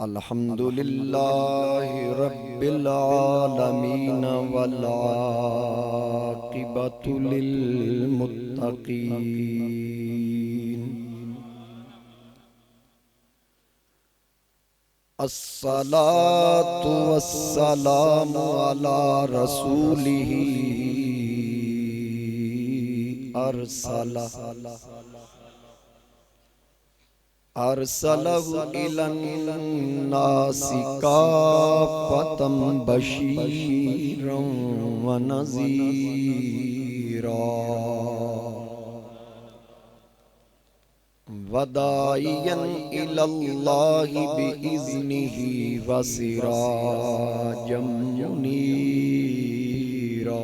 अल्हम्दुलिल्लाहि रब्बिल आलमीन वल आक़िबतु लिल मुत्तक़ीन। अस्सलातु वस्सलामु अला रसूलिही अरसला अरसलहु इलन नासि काफ़तम बशीरन व नज़ीरा वदाइयन इलल्लाहि बिइज़्निही व सिराजम मुनीरा।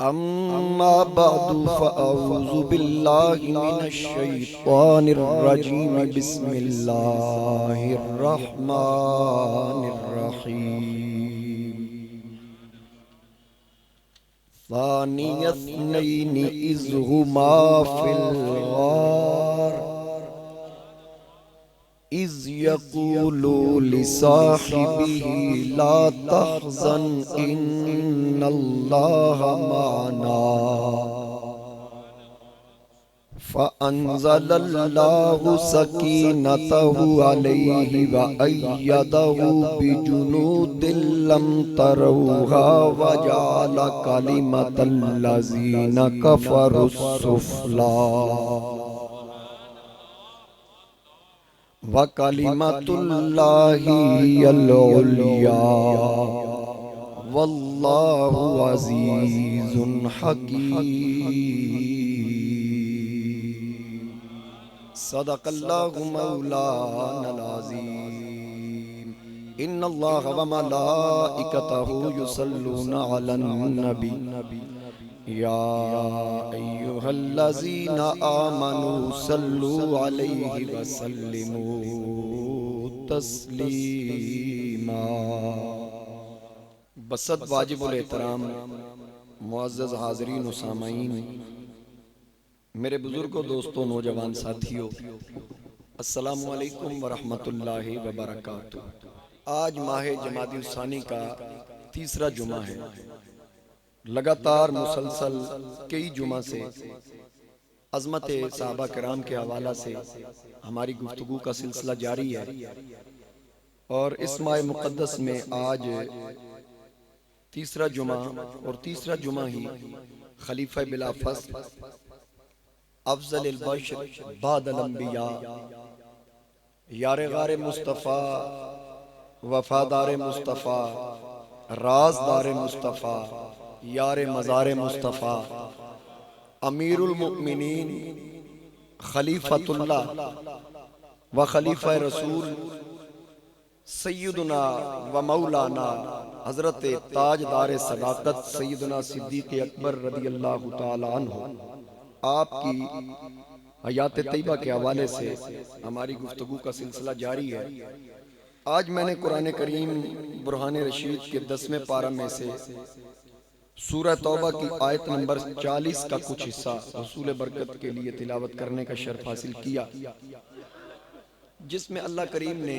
अम्मा बअदु फ़अऊज़ु बिल्लाहि मिनश शैतानिर रजीम। बिस्मिल्लाहिर रहमानिर रहीम। सानिय स्नैनि इज़ हुमा फ़िल गार इज़ यक़ूलु लिसाहिबिही ला तहज़न इन्नल्लाहा माना फ़अंज़लल्लाहु सकीनतहु अलैहि व अय्यदहु बिजुनूदिन लम तरौहा व जअल कलिमतल्लज़ीना कफ़रुस्सुफ़ला व कलिमतुल्लाहि हियल उलिया वल्लाहु अज़ीज़ुन हकीम। सदक़ल्लाहु मौलानल अज़ीम। इन्नल्लाह व मलाइकतहु युसल्लूना अलन नबी या अय्युहल्लज़ीना आमनू सल्लू अलैहि व सल्लिमू तस्लीमा। बसत वाजिबुल एहतराम मुअज़्ज़ज़ हाज़रीन व सामाईन, मेरे बुजुर्गों, दोस्तों, नौजवान साथियों, अस्सलामु अलैकुम व रहमतुल्लाहि व बरकातुहू। आज माह जमादिल सानी का तीसरा जुमा है। लगातार मुसलसल कई जुमा से अज़मत सहाबा किराम के हवाला से हमारी गुफ्तगू का सिलसिला जारी है और इस माह मुक़द्दस में आज तीसरा जुमा और तीसरा जुमा ही खलीफा बिला फ़स्ल अफ़ज़ल बशर बादल अंबिया यारे गारे मुस्तफ़ा वफ़ादार मुस्तफ़ा राज़दार मुस्तफ़ा यारे मज़ार मुस्तफ़ा अमीरुल मुमिनीन खलीफतुल्लाह व खलीफा रसूल सय्यदुना व मौलाना हज़रत ताजदार सदाकत सय्यदुना सिद्दीक़ अकबर रज़ियल्लाहु ताला अन्हु आपकी हयात तैयबा के हवाले से हमारी गुफ्तगू का सिलसिला जारी है। आज मैंने कुरान करीम बुरहान रशीद के 10वें पारा में से सूरह तौबा की आयत नंबर 40 का कुछ हिस्सा रसूल बरकत के लिए तिलावत करने का शर्फ हासिल किया, जिसमें अल्लाह करीम ने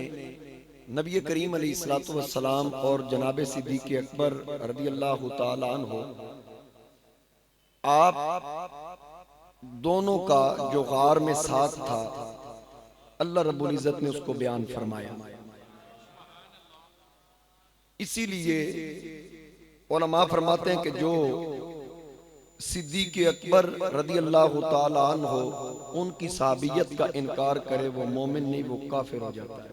नबी करीम अलैहिस्सलातु वस्सलाम और जनाब सिद्दीक़ अकबर रज़ियल्लाहु ताला अन्हु आप दोनों का जो गार में साथ था, अल्लाह रब्बुल इज़्ज़त ने उसको बयान फरमाया। इसीलिए उलमा फरमाते हैं कि जो सिद्दीक़ अकबर रज़ियल्लाहु ताला अन्हु उनकी साहबियत का इनकार करे वो मोमिन नहीं, वो काफिर हो जाता है।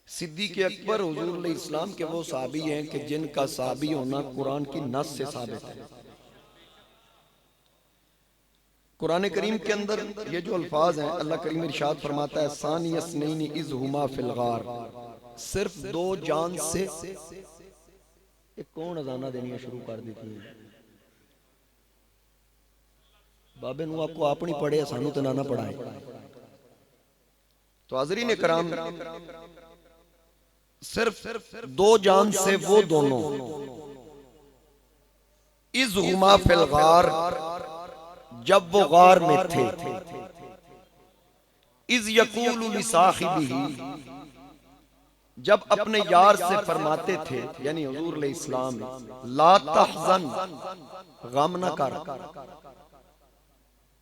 सिद्दीक़ अकबर हुज़ूर अलैहिस्सलाम के वो साहबी हैं कि जिनका साहबी होना कुरान की नस से साबित है। कुरान करीम के अंदर ये जो अल्फाज हैं, अल्लाह करीम इरशाद फरमाता है सानिय स्नैनि इज़ हुमा फिल गार, सिर्फ दो जान से कौन अजाना देनी शुरू कर दी थी बाबे नू आपको आप नहीं पढ़े सानू तो ना पढ़ाए। तो हाज़रीन कराम, सिर्फ दो जान से वो दोनों इज़ हुमा फिल गार, जब वो गार में थे, इज़ यक़ूलु लिसाहिबिही, जब अपने यार से फरमाते थे, यानी हुजूर अलैहिस्सलाम, ला तहज़न, गम न कर,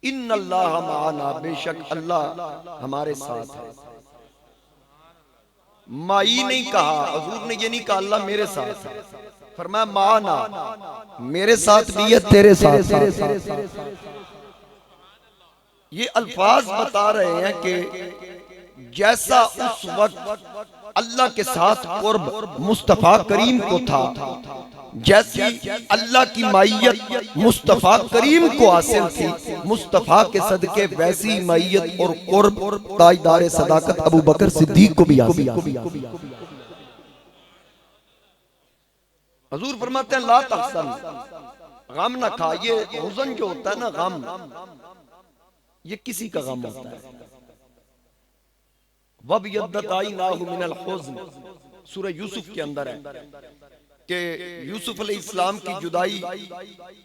इन्नल्लाह माअना, बेशक अल्लाह हमारे साथ है। माई नहीं कहा, हुजूर ने ये नहीं कहा अल्लाह मेरे साथ है, फरमाया माअना, मेरे साथ भी है, तेरे साथ। ये अल्फाज बता रहे हैं कि जैसा उस वक्त अल्लाह के साथ कुर्ब मुस्तफा करीम को था, जैसी अल्लाह की माइयत मुस्तफा करीम को हासिल थी, मुस्तफा के सदके वैसी माइयत और कुर्ब ताजदार सदाकत अबू बकर सिद्दीक को भी हासिल। हुजूर फरमाते हैं ला तहज़न, गम न खा। ये हुज़न जो होता है ना, गम, ये किसी का गम होता है। वब यद्दताइनाहु मिनल हुज़्न, सूरह यूसुफ के अंदर है कि यूसुफ अलैहिस्सलाम की जुदाई,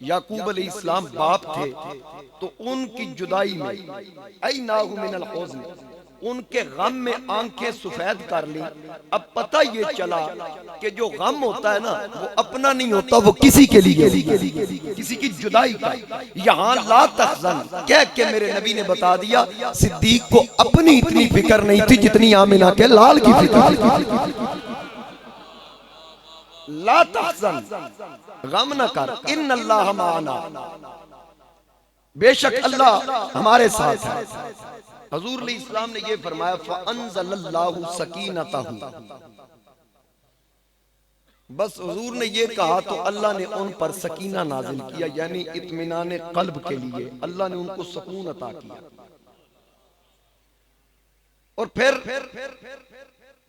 याकूब अलैहिस्सलाम बाप थे, तो उनकी जुदाई में ऐनाहु मिनल हुज़्न, उनके गम में आंखें सफेद कर ली। अब पता ये चला कि जो गम होता है ना, वो अपना नहीं होता, वो किसी के लिए, किसी की जुदाई का। यहाँ ला तहज़न कह के मेरे नबी ने बता दिया, सिद्दीक को अपनी इतनी फिक्र नहीं थी जितनी आमिना के लाल की फिक्र। ला तहज़न, गम न कर, इन्नल्लाह माअना, बेशक अल्लाह हमारे साथ है। हुजूर अलैहिस्सलाम ने ये फरमाया फ़अंज़लल्लाहु सकीनतहु, बस हुजूर ने ये कहा तो अल्लाह ने उन पर सकीना नाजिल किया, यानी इत्मीनान क़ल्ब के लिए अल्लाह ने उनको सुकून अता किया। और फिर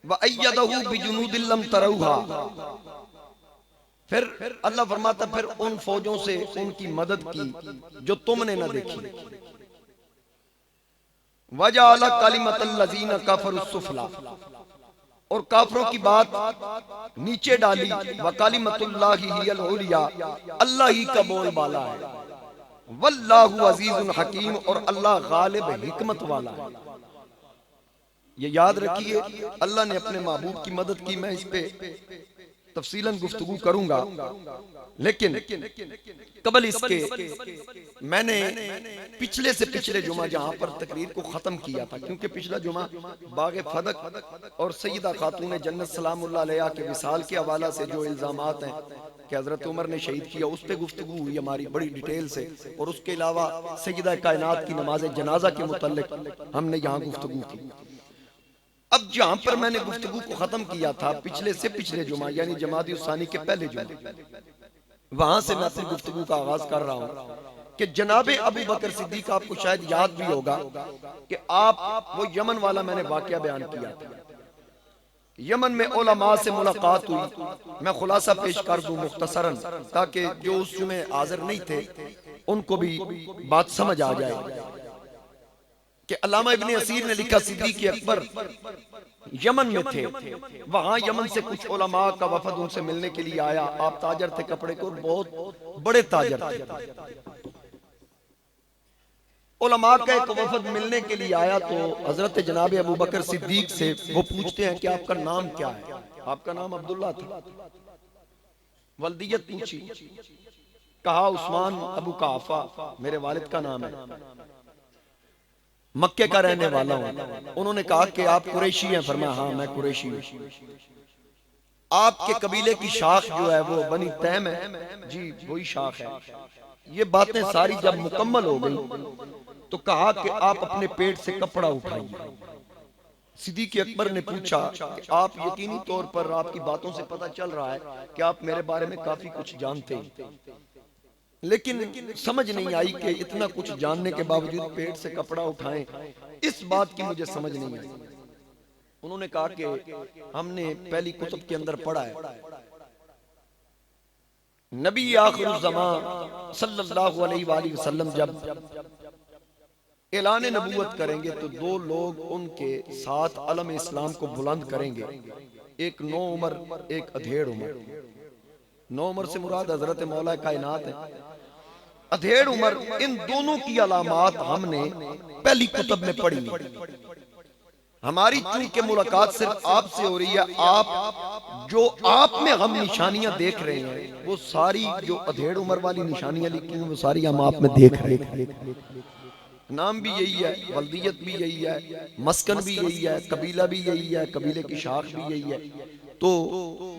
वअय्यदहु बिजुनूदिन लम तरौहा, फिर अल्लाह फरमाता फिर उन फौजों से उनकी मदद की जो तुमने न देखी। वजअल कलिमतल लज़ीना कफ़रु सुफ़ला, और काफरों की बात नीचे डाली। व कलिमतुल्लाहि हियल उलिया, अल्लाह ही का बोलबाला है। वल्लाहु अज़ीज़ुन हकीम, और अल्लाह गालिब हिकमत वाला है। ये याद रखिए, अल्लाह ने अपने महबूब की मदद की। मैं इस पे तफसीलन गुफ्तगू करूंगा, लेकिन कबल इसके मैंने पिछले से पिछले जुमा जहां पर तकरीर को खत्म किया था, क्योंकि पिछला जुमा बाग फदक और सैयदा खातून जन्नत सलामुल्लाह अलैहा के विसाल के हवाला से जो इल्जामात हैं कि हजरत उमर ने शहीद किया, उस पर गुफ्तगू हुई हमारी बड़ी डिटेल से। और उसके अलावा सैयदा कायनात की नमाज जनाजा के मुतल्लिक हमने यहाँ गुफ्तगू की। अब जहां पर मैंने गुफ्तगू को खत्म किया था पिछले से पिछले जुमा, यानी जमादी उसानी के पहले जुमा, वहां से मैं अपनी गुफ्तगू का आगाज कर रहा हूं कि जनाबे अबू बकर सिद्दीक, आपको शायद याद भी होगा कि आप वो यमन वाला मैंने वाकया बयान किया था। यमन में उलमा से मुलाकात हुई। मैं खुलासा पेश कर दूं मुख्तसरन, ताकि जो उस जुमे हाजिर नहीं थे उनको भी बात समझ आ जाए कि अल्लामा इब्ने असीर ने लिखा, सिद्दीक़ अकबर यमन में थे। वहां यमन से कुछ उलमा का वफद उनसे मिलने के लिए आया। आप ताजर थे कपड़े को, बहुत बड़े ताजर थे। उलमा का एक वफद मिलने के लिए आया तो हजरत जनाब अबू बकर सिद्दीक से वो पूछते हैं कि आपका नाम क्या है? आपका नाम अब्दुल्ला था। वल्दियत पूछी, कहा उस्मान अबू काफा मेरे वालिद का नाम है, मक्के का रहने वाला हूं। उन्होंने कहा कि आप कुरैशी हैं? फरमाया हाँ मैं कुरैशी हूं। आपके कबीले की शाख जो है वो बनी तैम है? जी वही शाख है। ये बातें सारी जब मुकम्मल हो गई तो कहा कि आप अपने पेट से कपड़ा उठाइए। सिद्दीक़ अकबर ने पूछा कि आप यकीनी तौर पर आपकी बातों से पता चल रहा है कि आप मेरे बारे में काफी कुछ जानते हैं, लेकिन समझ नहीं आई कि इतना कुछ जानने के बावजूद पेट से कपड़ा उठाएं, इस बात की मुझे समझ नहीं आई। उन्होंने कहा कि हमने पहली कुतुब के अंदर पढ़ा है, नबी आखिर ज़मान सल्लल्लाहु अलैहि वसल्लम जब ऐलान नबूवत करेंगे तो दो लोग उनके साथ अलम इस्लाम को बुलंद करेंगे, एक नो उमर एक अधेड़ उमर। नो उमर से मुराद हजरत मौला कायनात है, अधेड़ उम्र, इन दोनों की अलामात हमने पहली कुतब में पढ़ी। हमारी चूंकि मुलाकात सिर्फ आपसे हो रही है, आप जो आप में हम निशानियां देख रहे हैं वो सारी जो अधेड़ उम्र वाली निशानियां लिखी हैं वो सारी हम आप में देख रहे हैं। नाम भी यही है, वल्दियत भी यही है, मस्कन भी यही है, कबीला भी यही है, कबीले की शाख भी यही है। तो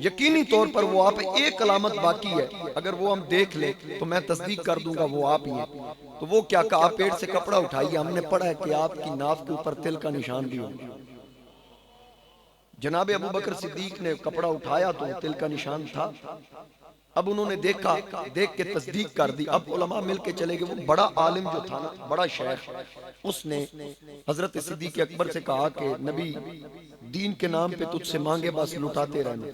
यकीनी तौर पर वो आप, एक अलामत बाकी है, अगर वो हम देख ले तो मैं तस्दीक कर दूंगा वो आप ही है। तो वो क्या कहा, पेट से कपड़ा उठाइए, हमने पढ़ा है कि आपकी नाफ के ऊपर तिल का निशान भी हो। जनाब अबू बकर सिद्दीक ने कपड़ा उठाया तो तिल का निशान था। अब उन्होंने देखा, देख के तस्दीक कर दी। अब उलमा मिल के चले गए। वो बड़ा आलिम जो था ना, बड़ा शेख, उसने हजरत सिद्दीक अकबर से कहा कि नबी दीन के नाम पे तुझसे मांगे बस लुटाते रहने।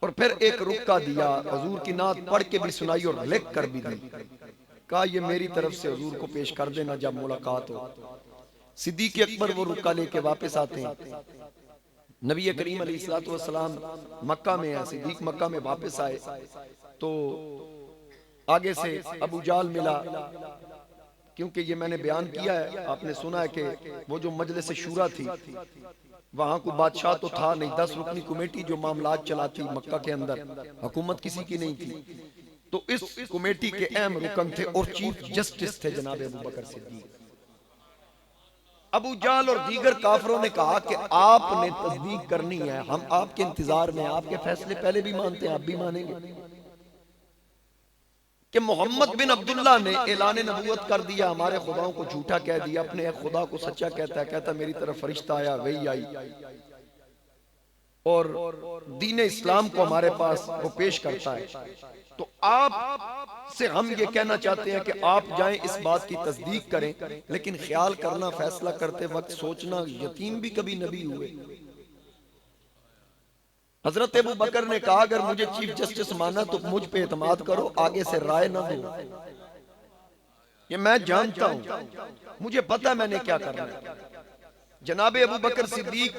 और फिर एक रुक्का दिया, हजूर की नात पढ़ के भी सुनाई और लिख कर भी दी। कहा ये मेरी तरफ से हजूर को पेश कर देना जब मुलाकात हो। सिद्दीक अकबर वो रुक्का लेके वापस आते हैं। नबी करीम अलैहिस्सलाम मक्का में है, सिद्दीक मक्का में वापस आए तो आगे से अबू जाल मिला। क्योंकि ये मैंने बयान किया है, आपने सुना है कि वो जो मजलिस शूरा थी वहां कोई बादशाह तो था नहीं, 10 रुकनी कमेटी जो मामलात चलाती मक्का के अंदर, हुकूमत किसी की नहीं थी। तो इस कमेटी के अहम रुकन थे और चीफ जस्टिस थे जनाब अबू बकर सिद्दीक। अबू जाल और दीगर काफरों ने कहा कि आपने तस्दीक करनी है, हम आपके इंतजार में, आपके फैसले पहले भी मानते हैं, आप भी मानेंगे कि मोहम्मद बिन अब्दुल्ला ने ऐलान नबूवत कर दिया, हमारे खुदाओं को झूठा कह दिया, अपने एक खुदा को सच्चा कहता है, कहता मेरी तरफ फरिश्ता आया, वही आई और दीन इस्लाम को हमारे पास वो पेश करता है। तो आप से हम ये कहना चाहते हैं कि आप जाएं, इस बात की तस्दीक करें, लेकिन ख्याल करना, फैसला करते वक्त सोचना, यतीम भी कभी नबी हुए। हजरत अबू बकर ने कहा अगर मुझे चीफ जस्टिस माना तो मुझ पे एतमाद करो, आगे से राय ना दो, ये मैं जानता हूं, मुझे पता मैंने क्या करना है। जनाब अबू बकर सिद्दीक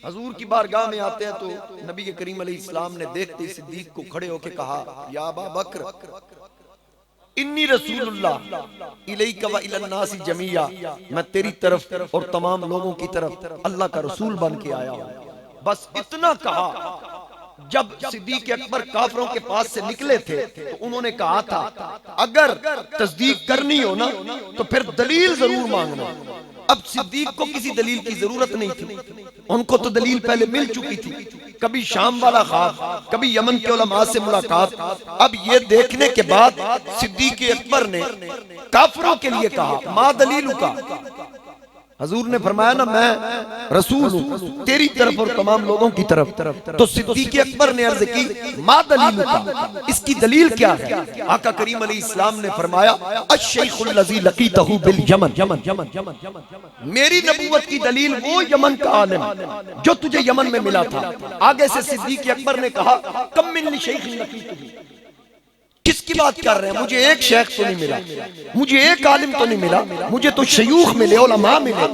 हजूर की बारगाह में आते हैं तो नबी करीम अलैहिस्सलाम ने देखते सिद्दीक को खड़े होकर कहा, या अबा बकर इन्नी रसूलुल्लाह इलैका व इलन नासी जमीया, मैं तेरी तरफ और तमाम लोगों की तरफ अल्लाह का रसूल बन के आया हूं। बस इतना कहा। जब सिद्दीक अकबर काफरों के पास से निकले थे तो उन्होंने कहा था अगर तस्दीक करनी हो ना तो फिर दलील जरूर मांगना। अब सिद्दीक को किसी दलील की जरूरत नहीं थी, उनको तो दलील पहले मिल चुकी थी। कभी शाम वाला ख्वाब, कभी यमन के उलमा से मुलाकात। अब ये देखने के बाद सिद्दीक अकबर ने काफिरों के लिए कहा मा दलीलु का, हजूर ने फरमाया ना मैं रसूल हूं तेरी तरफ और तमाम लोगों की तरफ। तो सिद्दीक अकबर ने अर्ज की मा दलीलु का, इसकी दलील क्या है? आका करीम अलैहिस्सलाम ने फरमाया अश-शैखुल लज़ी लक़ीतहु बिल यमन, मेरी नबूवत की दलील वो यमन का आलिम जो तुझे यमन में मिला था। आगे से सिद्दीक अकबर ने कहा कम मिन शैखिन लक़ीतहु, किसकी बात कर रहे हैं? मुझे एक शेख तो नहीं मिला, मुझे एक आलिम तो नहीं मिला, मुझे तो शयूख मिले, उलमा मिले।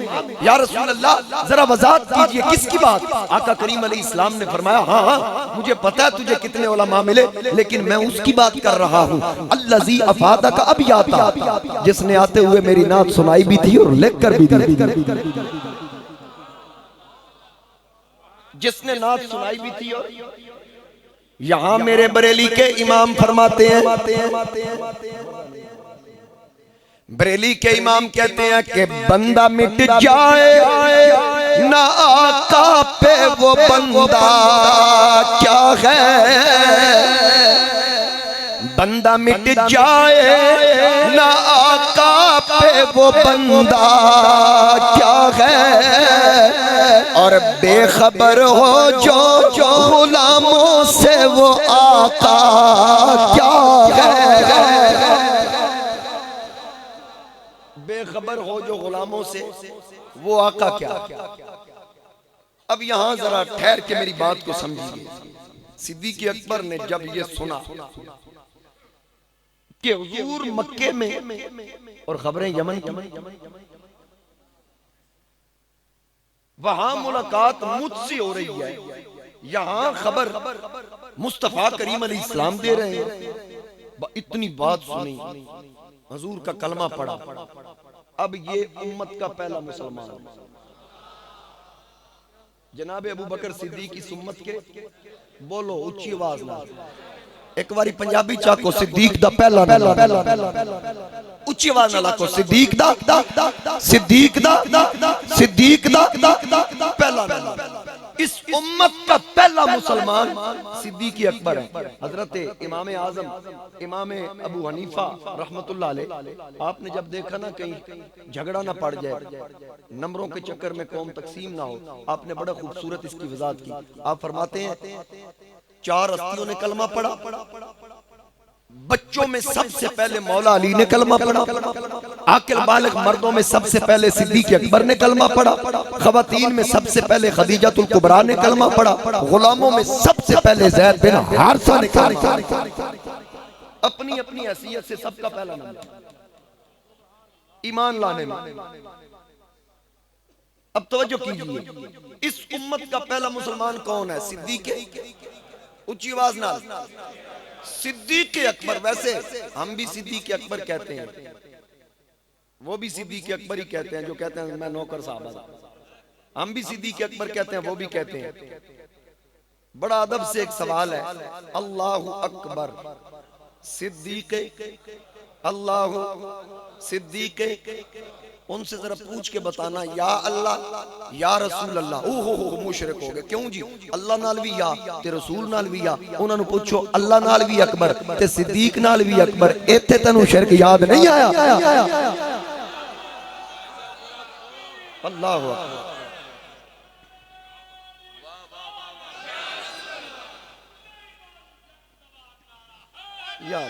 या रसूल अल्लाह जरा वजाहत कीजिए किसकी बात? आका करीम अलैहिस्सलाम ने फरमाया हाँ मुझे पता है तुझे कितने उलमा मिले, लेकिन मैं उसकी बात कर रहा हूँ अल्लज़ी अफादक अबियाता, जिसने आते हुए मेरी नात सुनाई भी थी और लिख कर भी दी, जिसने नात सुनाई भी थी। और यहां मेरे बरेली के इमाम फरमाते हैं, बरेली के इमाम कहते हैं कि बंदा मिट जाए ना आका पे वो बंदा क्या है, बंदा मिट जाए ना आका पे वो बंदा क्या है, और बेखबर हो जो गुलामों से वो आका क्या है, बेखबर हो जो गुलामों से वो आका क्या। अब यहां जरा ठहर के मेरी बात को समझिए। सिद्दीक अकबर ने जब ये सुना कि हुजूर मक्के में और खबरें यमन की, वहां मुलाकात मुझसे हो रही है, यहां खबर मुस्तफा करीम अलैहिस्सलाम दे रहे हैं, इतनी बात सुनी, हजूर का कलमा पढ़ा। अब ये उम्मत का पहला मुसलमान जनाब अबू बकर सिद्दीक इस उम्मत के, बोलो ऊंची आवाज ना, एक बारी पंजाबी चाको सिद्दीक दा पहला ऊंची आवाज ना लाको, सिद्दीक दा सिद्दीक दा सिद्दीक दा पहला नाम। इस उम्मत का पहला मुसलमान सिद्दीक अकबर है, हजरत इमाम आजम इमाम अबू हनीफा रहमतुल्लाह अलैह। आपने जब देखा ना कहीं झगड़ा ना पड़ जाए, नंबरों के चक्कर में कौम तकसीम ना हो, आपने बड़ा खूबसूरत इसकी वजाहत की। आप फरमाते हैं 4 हस्तियों ने कलमा पढ़ा, बच्चों में सबसे पहले मौला अली ने कलमा पढ़ा, आकिल बालिग मर्दों में सबसे पहले सिद्दीक अकबर ने कलमा पढ़ा, खवातीन में सबसे पहले खदीजातुल कुबरा ने कलमा पढ़ा, गुलामों में सबसे पहले ज़ैद बिन हारिसा ने कलमा पढ़ा। अपनी अपनी हैसियत से सबका पहला नाम ईमान लाने में। अब तवज्जो कीजिए, इस उम्मत का पहला मुसलमान कौन है? सिद्दीक, ऊंची आवाज ना, सिद्दीक अकबर। वैसे हम भी सिद्दीक अकबर कहते हैं, वो भी सिद्दीक अकबर ही कहते हैं, जो कहते हैं मैं नौकर साहब। हम भी सिद्दीक अकबर कहते हैं, वो भी कहते हैं। बड़ा अदब से एक सवाल है, अल्लाहु अकबर सिद्दीक, अल्लाहु सिद्दीक, उनसे जरा पूछ के बताना, या अल्लाह या रसूल अल्लाह। ओहो मुशरिक हो गए। क्यों जी? अल्लाह नाल भी या ते रसूल नाल भी या। उन्होंने पूछो अल्लाह नाल भी अकबर ते सिद्दीक नाल भी अकबर, इत्थे तैनूं शिरक याद नहीं आया? अल्लाह या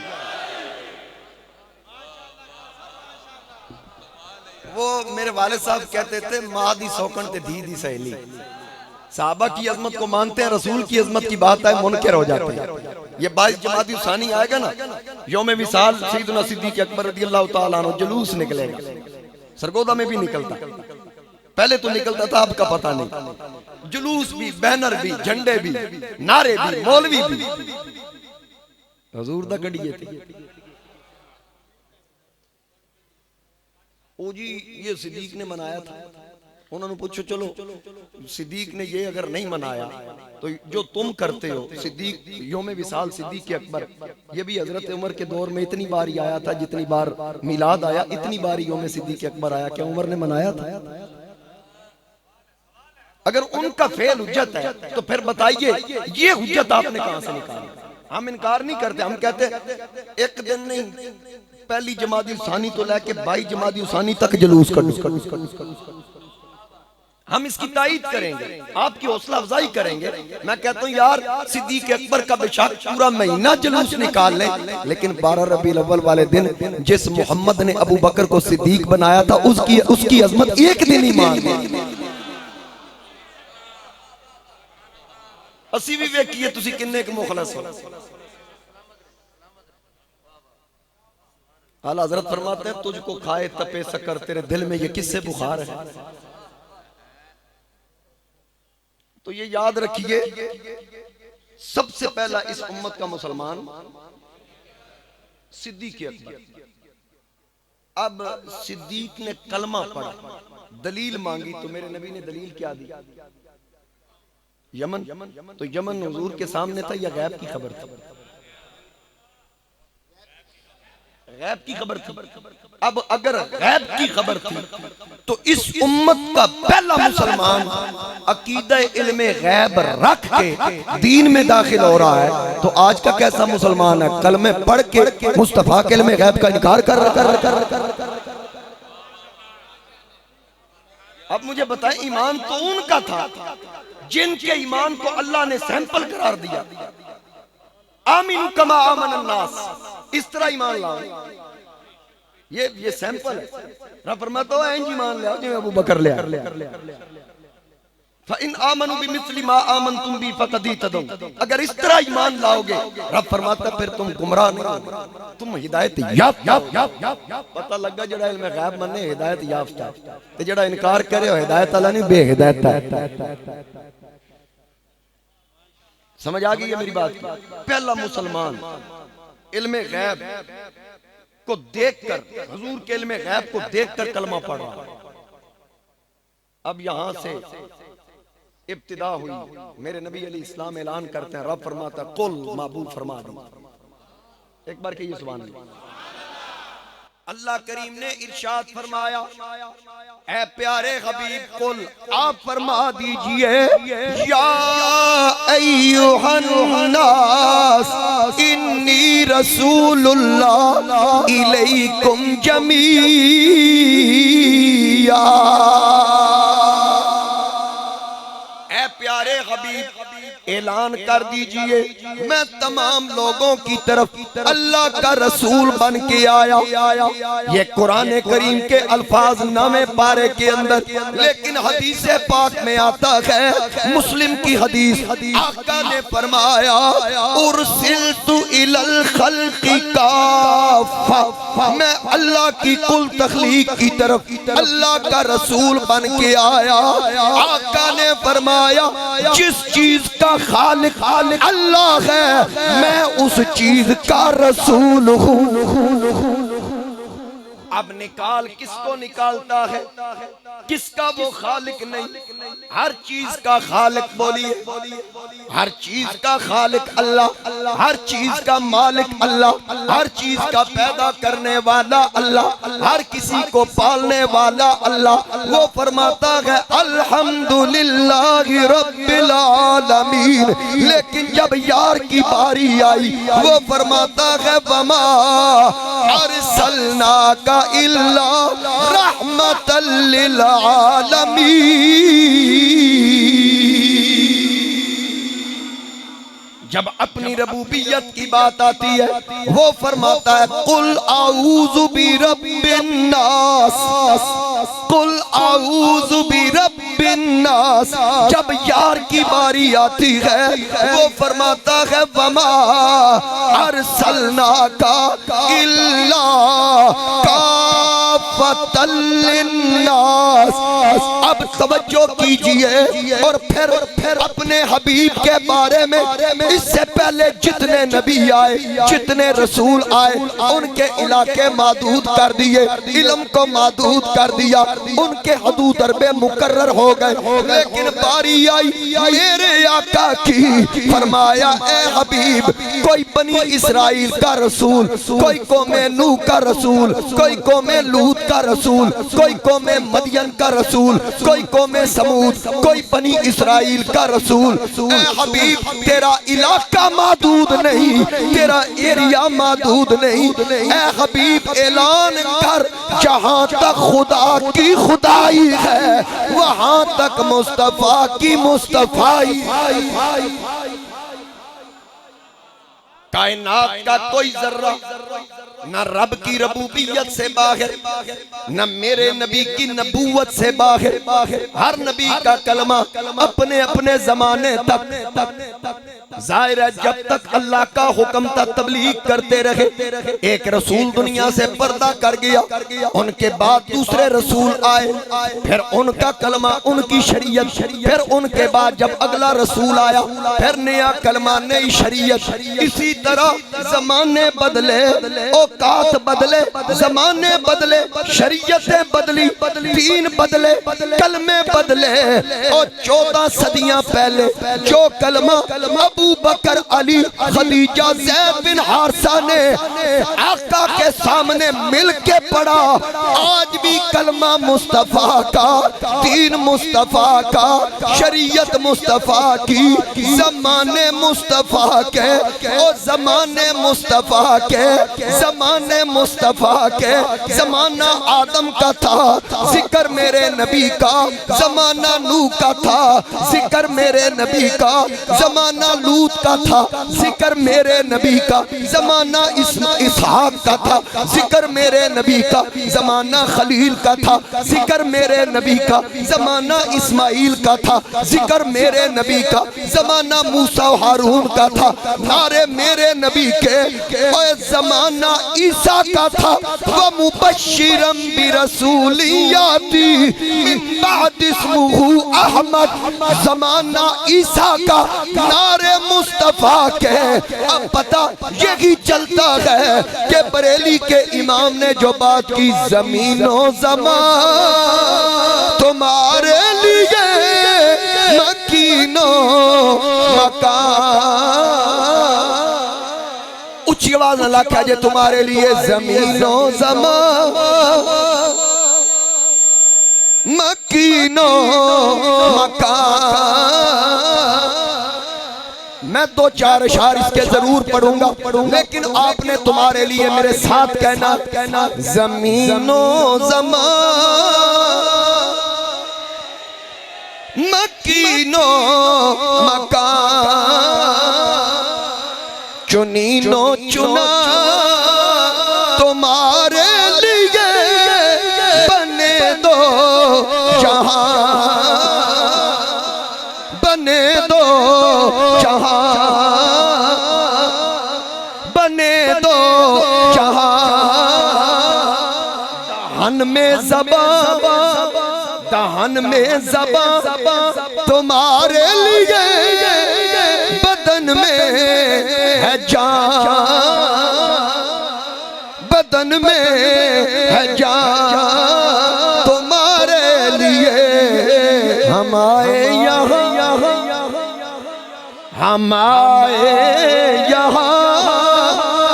वो मेरे वाले साहब कहते थे, माँ दी सौकन ते धी दी सहेली। साहबा की अजमत को मानते हैं, रसूल की अजमत की बात है मुनकर हो जाते हैं। ये 22 जमाती सानी आएगा ना, यौम विसाल सैयदना सिद्दीक अकबर रदियल्लाहु ताला अन्हु, जुलूस निकलेगा, सरगोदा में भी निकलता, पहले तो निकलता था, अब का पता नहीं। जुलूस भी, बैनर भी, झंडे भी, नारे भी, मौलवी भी हजूर दा कड़िए थे। ओ जी ये सिद्दीक ने मनाया था। उन्होंने पूछो चलो सिद्दीक ने ये अगर नहीं मनाया तो जो तुम करते हो, सिद्दीक यौम विसाल सिद्दीक अकबर, ये भी हजरत उमर के दौर में इतनी बार ही आया था, जितनी बार मिलाद आया इतनी बार यौम सिद्दीक अकबर आया। क्या उमर ने मनाया था? अगर उनका फेल हुज्जत है तो फिर बताइए ये हुज्जत आपने कहां से निकाली? हम इनकार नहीं करते, हम कहते एक दिन नहीं, पहली जमाती सानी तो लेके 22 जमाती सानी तक जुलूस कर, हम इसकी तायीद करेंगे, आपकी हौसला अफजाई करेंगे। मैं कहता हूँ यार सिद्दीक अकबर का बेशक पूरा महीना जुलूस निकाल लें, लेकिन 12 रबीउल अव्वल वाले दिन जिस मोहम्मद ने अबू बकर को सिद्दीक बनाया था, उसकी अजमत एक दिन ही मान ली। असी भी वेखिए तुसी किन्ने क मुखलस हो। आला हजरत फरमाते हैं, तुझको खाए तपे सकर, तेरे दिल में ये किससे बुखार है? तो ये याद रखिए, सबसे पहला इस उम्मत का मुसलमान सिद्दीक अकबर। अब सिद्दीक ने कलमा पढ़ा, दलील मांगी, तो मेरे नबी ने दलील क्या दी? यमन, तो यमन हुजूर के सामने था या गैब की खबर थी? गैब की खबर थी। अब अगर गैब की खबर थी तो इस उम्मत का पहला मुसलमान अकीदा इल्मे गैब रख के दीन में दाखिल हो रहा है, तो आज का कैसा मुसलमान है? कलमे पढ़ के मुस्तफा के इल्मे गैब का इनकार कर रहा। अब मुझे बताएं, ईमान तो उनका था जिनके ईमान को अल्लाह ने सैंपल करार दिया, आमीन कमा आमन अन्नास, इस तरह ईमान लाओ। ये सैंपल है। रब फरमाता है इंज ईमान ले आओ जिवें अबू बकर ले आया। फ़इन आमनू बिमिस्लि मा आमनतुम बि फ़क़द इहतदौ, अगर इस तरह ईमान लाओगे, रब फरमाता फिर तुम गुमराह नहीं होगे, तुम हिदायत याफ्ता। पता लगा जेड़ा इल्म गैब मन्ने हिदायत याफ्ता ते जेड़ा इनकार करे हो हिदायत वाला नहीं, बेहिदायत है। समझ आ गई है मेरी बात? पहला मुसलमान इल्मे गैब को देखकर, हुजूर के इल्मे गैब को देखकर कलमा पढ़ रहा। अब यहां से इब्तिदा हुई। मेरे नबी अलैहिस्सलाम ऐलान करते हैं, रब फरमाता कुल, महबूब फरमा दी। एक बार कहिए सुभान अल्लाह। अल्लाह करीम ने इरशाद फरमाया, ऐ प्यारे हबीब कुल, आप फरमा दीजिए, या अय्युहन नास इन्नी रसूलुल्लाह इलैकुम जमीया। ऐ प्यारे हबीब ऐलान कर दीजिए, मैं तमाम लोगों की तरफ अल्लाह का रसूल बन के आया। ये कुरान करीम के अल्फाज नामे पारे के अंदर, लेकिन हदीस पाक में आता है, मुस्लिम की हदीस, आका ने फरमाया, उरसिलतु इलल खल्क़ि काफ़ा, मैं अल्लाह की कुल तख्लीक की तरफ अल्लाह का रसूल बन के आया। आका ने फरमाया, जिस चीज का खालिक अल्लाह है, मैं उस चीज का रसूल हूँ। अब निकाल किसको निकालता है, किसका वो खालिक नहीं। हर चीज का खालिक बोलिए, हर चीज का खालिक अल्लाह, हर चीज का मालिक अल्लाह, हर चीज का पैदा करने वाला अल्लाह, हर किसी को पालने वाला अल्लाह। वो फरमाता है अल्हम्दुलिल्लाहि रब्बिल आलमीन। लेकिन जब यार की बारी आई, वो फरमाता है वमा अरसलना का इल्ला रहमतल लिल आलमीन। जब अपनी रबूबियत की बात आती है, वो फरमाता है कुल आऊज़ु बिरब्बिन नास, कुल आऊज़ु बिरब्बिन नास। जब यार की बारी आती है, वो फरमाता है वमा अरसलनाका इल्ला काफ़तल लिन्नास। अब तवज्जो कीजिए, और फिर अपने हबीब के बारे में इससे पहले जितने नबी आए, जितने रसूल आए, उनके इलाके मादूद कर दिए, इल्म को मादूद कर दिया, उनके हदूद अरबे मुकर्रर हो गए। लेकिन बारी आई मेरे आका की, फरमाया ए हबीब, कोई बनी इस्राइल का रसूल, कोई कौमे नूह का रसूल, कोई कौमे लूत का रसूल, कोई कौमे मदियन का रसूल, कोई कौमे समूद, कोई बनी इस्राइल का रसूल। ए हबीब, तेरा इलाका मादूद नहीं, तेरा एरिया मादूद नहीं। ए हबीब, ऐलान कर, जहां तक खुदा की खुदाई है, वहां तक मुस्तफा की मुस्तफाई। कायनात का कोई जर्रा न रब की रबूबियत से बाहर, न मेरे नबी की नबूवत से बाहर। हर नबी का कलमा अपने अपने जमाने तक जाहिर है, जब तक अल्लाह का हुक्म था तबलीग करते रहे। एक रसूल दुनिया से पर्दा कर गया, उनके बाद दूसरे रसूल आए, फिर उनका कलमा, उनकी शरीयत, फिर उनके बाद जब अगला रसूल आया, फिर नया कलमा, नई शरीयत। इसी तरह जमाने बदले, औकात बदले, जमाने बदले, शरीयतें बदली, दीन बदले, कलमे बदले। और 14 सदियां पहले जो कलमा अबू बकर, अली, खदीजा, ज़ैद बिन हारिसा ने आका के सामने मिल के पढ़ा, आज भी कलमा मुस्तफा का, दीन मुस्तफा का, शरीयत मुस्तफा की, जमाने मुस्तफा के, और जमाने मुस्तफा के, जमाने मुस्तफा के। जमाना आदम का था, जिक्र मेरे नबी का, जमाना नूह का था, जिक्र मेरे नबी का, जमाना लूत का था, जिक्र मेरे नबी का, जमाना इसहाक का था, जिक्र मेरे नबी का, जमाना खलील का था, जिक्र मेरे नबी का, जमाना इस्माइल का था, जिक्र मेरे नबी का, जमाना मूसा हारून का था, नारे मेरे नबी के। और जमाना ईसा का था, वह मुबश्शिरम बिरसूलियाती मिन बाद इस्मुहु अहमद। जमाना ईसा का, नारे मुस्तफा के। अब पता यही चलता है कि बरेली के इमाम ने जो बात की, ज़मीनो ज़मा तुम्हारे लिए मकीनो मकान। ऊंची आवाज न लाखा जे तुम्हारे लिए ज़मीनो ज़मा मकीनो मकान। मैं दो चार अशार इसके जरूर पढ़ूंगा, लेकिन आपने तुम्हारे लिए मेरे साथ कहना ज़मीनो ज़मा मकीनो मकान। चुनीनो चुना तुम्हारे लिए बने दो जहां, बने दो जहां, बने दो जहां। दहन में ज़बां, दहन में ज़बां तुम्हारे लिए, बदन में है जान, बदन में है जान तुम्हारे लिए। हम आए यहाँ, हम आए यहाँ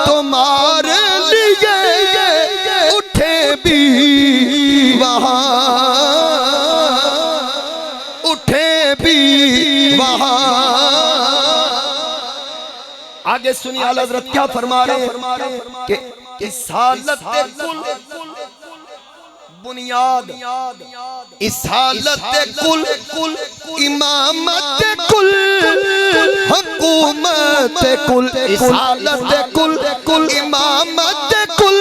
तुम्हारे लिए, उठे भी वहाँ, उठे भी वहाँ। आगे सुनिए आला हज़रत क्या फरमा रहे हैं कि इस हालत कुल बुनियाद, इस हालत कुल इमामत कुल हुकूमत कुल, इस हालत कुल इमामत कुल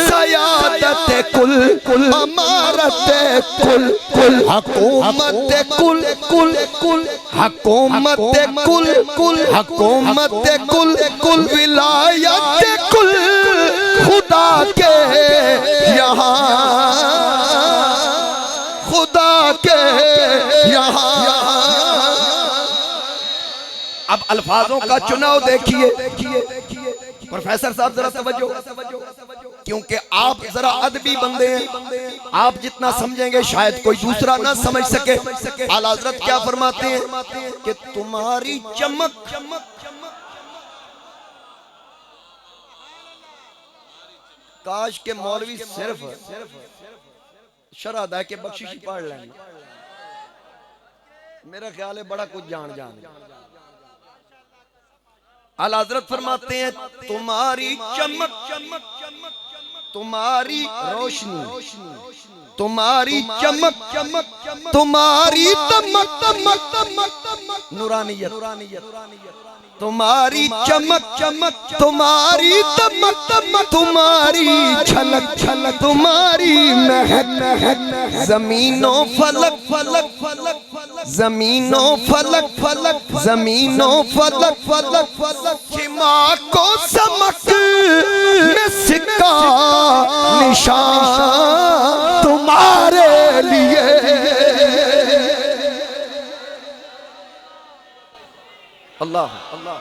सयादत कुल अमारत कुल हुकूमत कुल हुकूमत कुल हुकूमत कुल विलायत कुल खुदा के यहाँ, खुदा के यहाँ। अब अल्फाजों का चुनाव देखिए प्रोफेसर साहब, जरा तवज्जो, क्योंकि आप जरा अदबी बंदे हैं, आप जितना समझेंगे शायद कोई दूसरा ना समझ सके। आला हज़रत क्या फरमाते हैं कि तुम्हारी चमक, काश के मौलवी सिर्फ शरह अदा के बख्शिश पढ़ लेंगे, मेरा ख्याल है बड़ा कुछ जान। आला हज़रत फरमाते हैं तुम्हारी चमक, तुम्हारी रोशनी, तुम्हारी चमक, तुम्हारी तमक, नूरानियत, तुम्हारी चमक, तुम्हारी तमक, तुम्हारी झलक, तुम्हारी महक, ज़मीनों फलक, ज़मीनों फलक, ज़मीनों फलक, चिमाको समक में सिक्का निशान तुम्हारे लिए। अल्लाह अल्लाह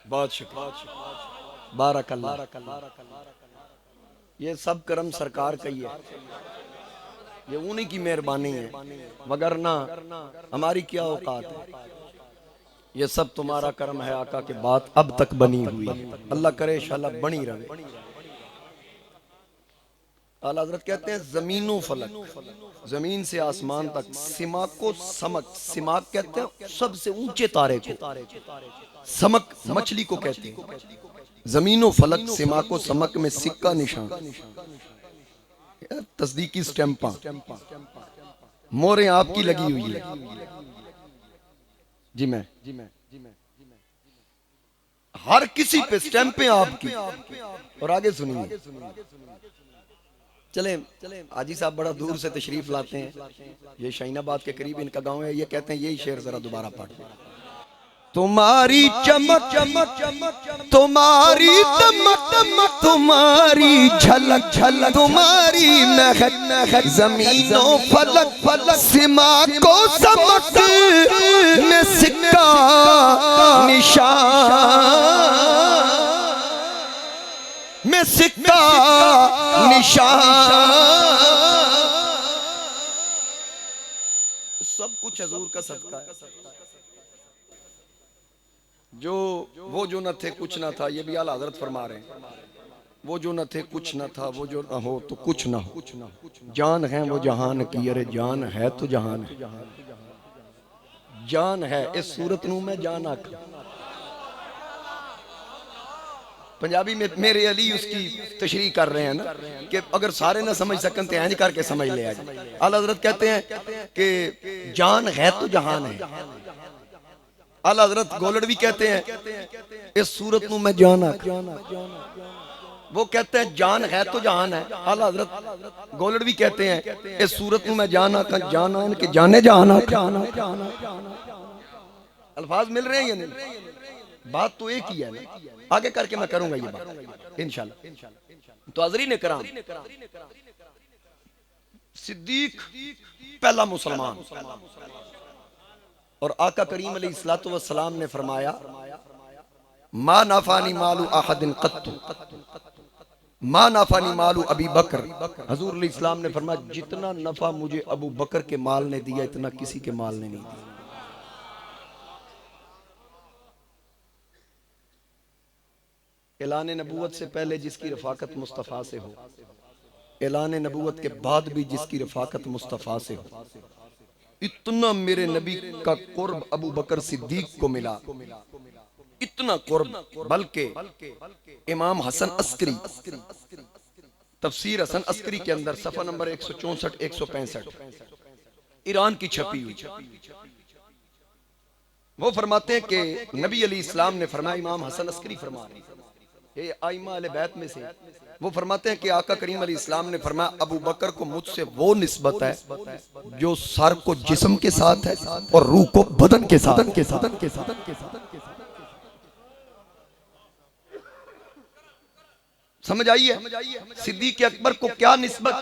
बहुत शुक्रिया, बारकल्लाह। ये सब करम सरकार का ही है, ये उन्हीं की मेहरबानी है, मगर ना हमारी क्या औकात है। ये सब तुम्हारा करम है आका के बात अब तक बनी हुई है, अल्लाह करे इंशाअल्लाह बनी रहे। आला हज़रत कहते हैं ज़मीनो फलक, जमीन से आसमान तक, सिमाको समक, सिमाक कहते हैं सबसे ऊंचे तारे को, समक मछली को कहते हैं। जमीनो फलक सिमाको समक में सिक्का निशान, तस्दीकी स्टैंपा, मोहरें आपकी लगी हुई है। जी मैं हर किसी पे स्टैंपें आपकी। और आगे सुनिए, चले हाजी साहब बड़ा दूर से तशरीफ लाते हैं, ये शाहीनाबाद के करीब इनका गांव है, ये कहते हैं यही शेर जरा दोबारा पढ़। तुम्हारी चमक चमक तुम्हारी दमक दमक तुम्हारी झलक झलक तुम्हारी महक महक जमीनों फलक फलक सिमा को समक में सिक्का निशान में सिक्का निशान सब कुछ हजूर का सदका है। जो वो जो न थे कुछ न था, ये भी आला हजरत फरमा रहे हैं। वो जो न थे कुछ न था, वो जो न हो तो कुछ न हो। जान है वो जहान की, अरे जान है तो जहान है। जान है इस सूरत नू मैं जान आखा। पंजाबी में मेरे अली उसकी तशरीह कर रहे हैं ना कि अगर सारे ना समझ सकन तो इंज करके समझ ले। आला हजरत कहते हैं कि जान है तो जहान है। आला हजरत गोलड़ भी कहते हैं इस सूरत नू मैं जान आखा। वो कहते हैं जान है तो जहान है। आला हजरत गोलड़ भी कहते हैं इस सूरत नू मैं जान आखा, जान आन के जाने जहान आखा। अल्फाज मिल रहे हैं या नहीं? बात तो एक ही है ना। आगे करके मैं करूंगा ये बात इंशाल्लाह। तो हज़रीन इकराम, सिद्दीक पहला मुसलमान और आका करीम अलैहिस्सलातु वस्सलाम ने फरमाया मा नाफानी मालू अहदिन क़त्तु मा नाफानी मालू अबी बकर। हजूर अलैहिस्सलाम ने फरमाया जितना नफा मुझे अबू बकर के माल ने दिया इतना किसी के माल ने नहीं दिया। ऐलान नबूवत से पहले जिसकी रफाकत मुस्तफ़ा से हो, ऐलान नबूवत के बाद भी जिसकी रफाकत मुस्तफ़ा से हो, इतना मेरे नबी का कुर्ब अबू बकर सिद्दीक को मिला, इतना कुर्ब। बल्कि इमाम हसन अस्करी तफसीर हसन अस्करी के अंदर सफ़ा नंबर 164 165 ईरान की छपी हुई, वो फरमाते हैं कि नबी अली इस्लाम ने फरमाया, इमाम हसन अस्करी फरमा रहे ये आइमा अहले बैत में से, वो फरमाते हैं कि आका करीम अली इस्लाम ने फरमाया अबू बकर को मुझसे वो निस्बत है जो सर को जिस्म के साथ है और रूह को बदन के साथ। समझ आई है? सिद्दीक अकबर को क्या निस्बत?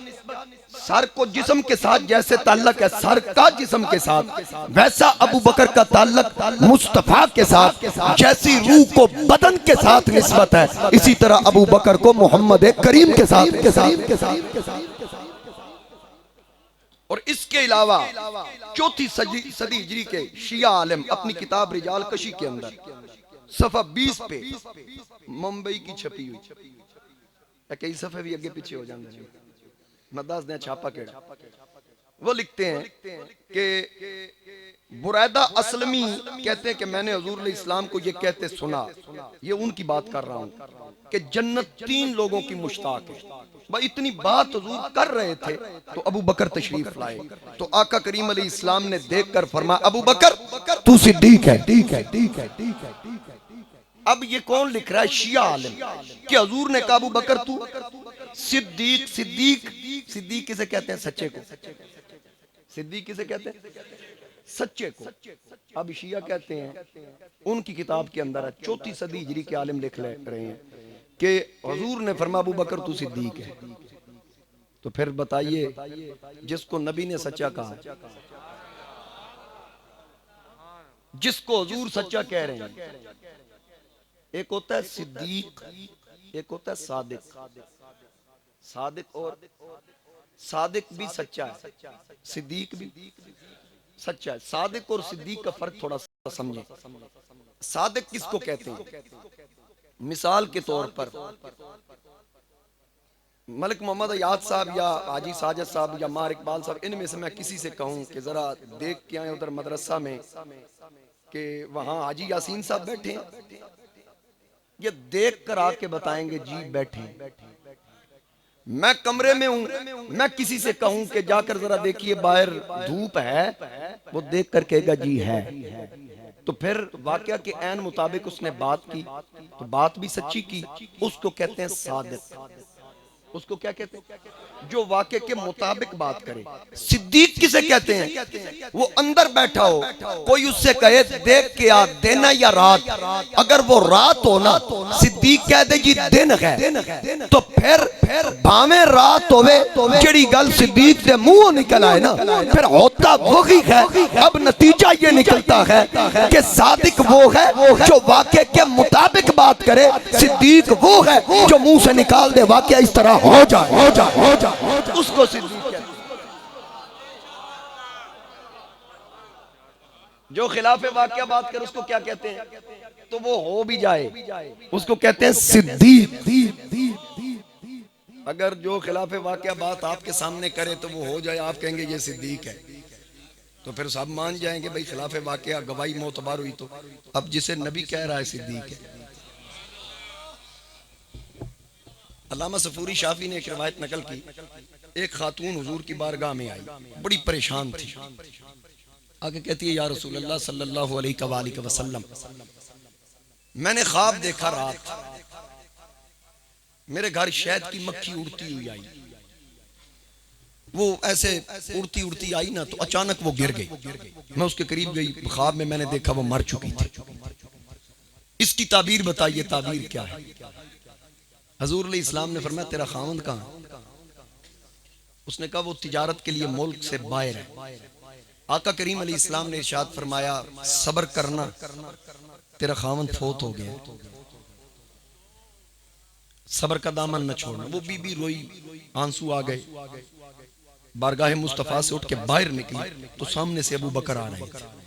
सर को जिस्म के साथ जैसे ताल्लुक है सर का जिस्म के साथ, वैसा अबू बकर का ताल्लुक मुस्तफा के साथ। जैसी रूह को बदन के साथ निस्बत है, इसी तरह अबू बकर को मोहम्मद करीम के साथ। और इसके अलावा चौथी सदी हिजरी के शिया आलिम अपनी किताब रिजाल कशी के अंदर सफ़ा 20 पे मुंबई की छपी हुई, कई सफ़े भी अगे पीछे हो जाते हैं, मैं दस दें छापा केड़ा, वो लिखते हैं कि बुरैदा असलमी कहते हैं कि मैंने हुजूर इस्लाम को ये कहते सुना, ये उनकी बात कर रहा हूँ कि जन्नत 3 लोगों की मुश्ताक है। भाई इतनी बात हुजूर कर रहे थे तो अबू बकर तशरीफ लाए, तो आका करीम अलैहि इस्लाम ने देखकर फरमाया अबू बकर तू सिद्दीक है। अब ये कौन लिख रहा है? शिया आलिम कि हुजूर ने कहा अबू बकर तू सिद्दीक। सिद्दीक किसे कहते हैं? सच्चे को। सिद्दीक किसे कहते हैं? सच्चे को। अब शिया कहते हैं, उनकी किताब के अंदर है, चौथी सदी हिजरी के आलिम लिख रहे हैं कि हुजूर ने फरमाया अबू बकर तू सिद्दीक है। तो फिर बताइए जिसको नबी ने सच्चा कहा, जिसको हुजूर सच्चा कह रहे हैं, एक होता है सिद्दीक, एक होता है सादिक। सादिक और सादिक भी सच्चा है, सिद्दीक भी सच्चा है। सादिक और सिद्दीक का फर्क थोड़ा सा समझें। सादिक किसको कहते हैं? मिसाल के तौर पर मलिक मोहम्मद अयाद साहब या हाजी साजिद साहब या मार इकबाल साहब, इनमें से मैं किसी से कहूं कि जरा देख के आए उधर मदरसा में कि वहां हाजी यासीन साहब बैठे हैं, ये देख कर आके बताएंगे जी बैठे। मैं कमरे में हूं, मैं किसी से कहूं कि जाकर जरा देखिए बाहर धूप है, वो देख कर कहेगा जी है। तो फिर वाकया के ऐन मुताबिक उसने बात की, तो बात भी सच्ची की, उसको कहते हैं सादिक। उसको क्या कहते हैं? जो वाक़े के मुताबिक बात करे। सिद्दीक किसे कहते हैं? वो अंदर बैठा हो, कोई उससे कहे देख के आ दिन या रात, अगर वो रात हो ना, सिद्दीक कह दे जी दिन है, तो फिर भावे रात होवे, जेड़ी गल सिद्दीक दे मुंहों निकल आए ना, फिर होता वही है। अब नतीजा ये निकलता है कि सादिक वो है जो वाक़े के मुताबिक बात करे, सिद्दीक वो है जो मुंह से निकाल दे वाक़या इस तरह हो जाए, उसको सिद्दीक कहते हैं। जो खिलाफ वाक़या बात करे उसको क्या कहते हैं? तो वो हो भी जाए उसको कहते हैं सिद्दीक। अगर जो खिलाफ वाक़या बात आपके सामने करे तो वो हो जाए, आप कहेंगे ये सिद्दीक है, तो फिर सब मान जाएंगे भाई खिलाफ वाक़या गवाही मोतबार हुई। तो अब जिसे नबी कह रहा है सिद्दीक है। अल्लामा सफूरी शाफी ने एक रिवायत नकल की, एक खातून हुजूर की बारगाह में आई, बड़ी परेशान थी। आगे कहती है या रसूल अल्लाह सल्लल्लाहु अलैहि वसल्लम, मैंने ख्वाब देखा रात, मेरे घर शहद की मक्खी उड़ती हुई आई। वो ऐसे उड़ती उड़ती आई ना, तो अचानक वो गिर गई। मैं उसके करीब गई, ख्वाब में मैंने देखा वो मर चुकी थी। इसकी ताबीर बताइए, ताबीर क्या है? हजूर अलैहिस्सलाम ने फरमाया तेरा खावंद कहाँ? उसने कहा वो तिजारत के लिए मुल्क से बाहर है। आका करीम अलैहिस्सलाम ने इरशाद फरमाया सब्र करना, तेरा खावंद फोत हो गया, सब्र का दामन न छोड़ना। वो बीबी रोई, आंसू आ गए, बारगाह मुस्तफा से उठ के बाहर निकली तो सामने से अबू बकर आ रहे थे।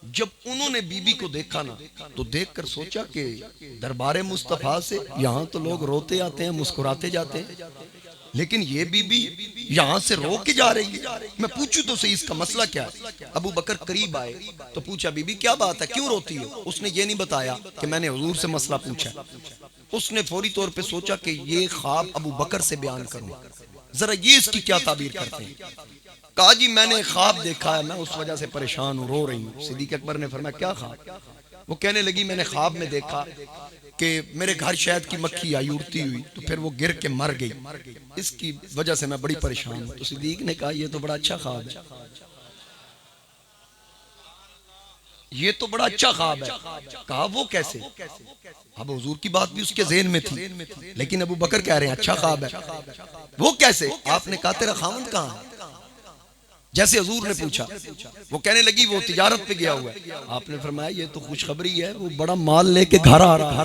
जब उन्होंने बीबी को देखा ना, तो देखकर सोचा कि दरबार मुस्तफा से यहाँ तो लोग रोते आते हैं, मुस्कुराते जाते हैं, लेकिन ये बीबी यहाँ से रो के जा रही है। मैं पूछूं तो सही इसका मसला क्या है? अबू बकर करीब आए तो पूछा बीबी क्या बात है, क्यों रोती हो? उसने ये नहीं बताया कि मैंने हुजूर से मसला पूछा। उसने फौरी तौर पे सोचा कि ये ख्वाब अबू बकर से बयान करूं, जरा ये इसकी क्या ताबीर करते हैं। कहा जी मैंने ख्वाब देखा है, मैं उस वजह से परेशान हूँ, रो रही हूँ। सिद्दीक अकबर ने फरमाया क्या ख्वाब? वो कहने लगी मैंने ख्वाब में देखा कि मेरे घर शहद की मक्खी आई उड़ती हुई, तो फिर वो गिर के मर गई, इसकी वजह से मैं बड़ी परेशान हूँ। तो सिद्दीक ने कहा ये तो बड़ा अच्छा ख्वाब है, ये तो बड़ा अच्छा ख्वाब है। कहा वो कैसे? अब हुजूर की बात भी उसके ज़हन में थी, लेकिन अबू बकर कह रहे हैं अच्छा ख्वाब है। वो कैसे? आपने कहा तेरा खावंद कहाँ है? जैसे हुजूर ने पूछा, वो कहने लगी वो तिजारत पे गया हुआ है। आपने फरमाया ये तो खुशखबरी है, वो बड़ा माल लेके घर आ रहा है,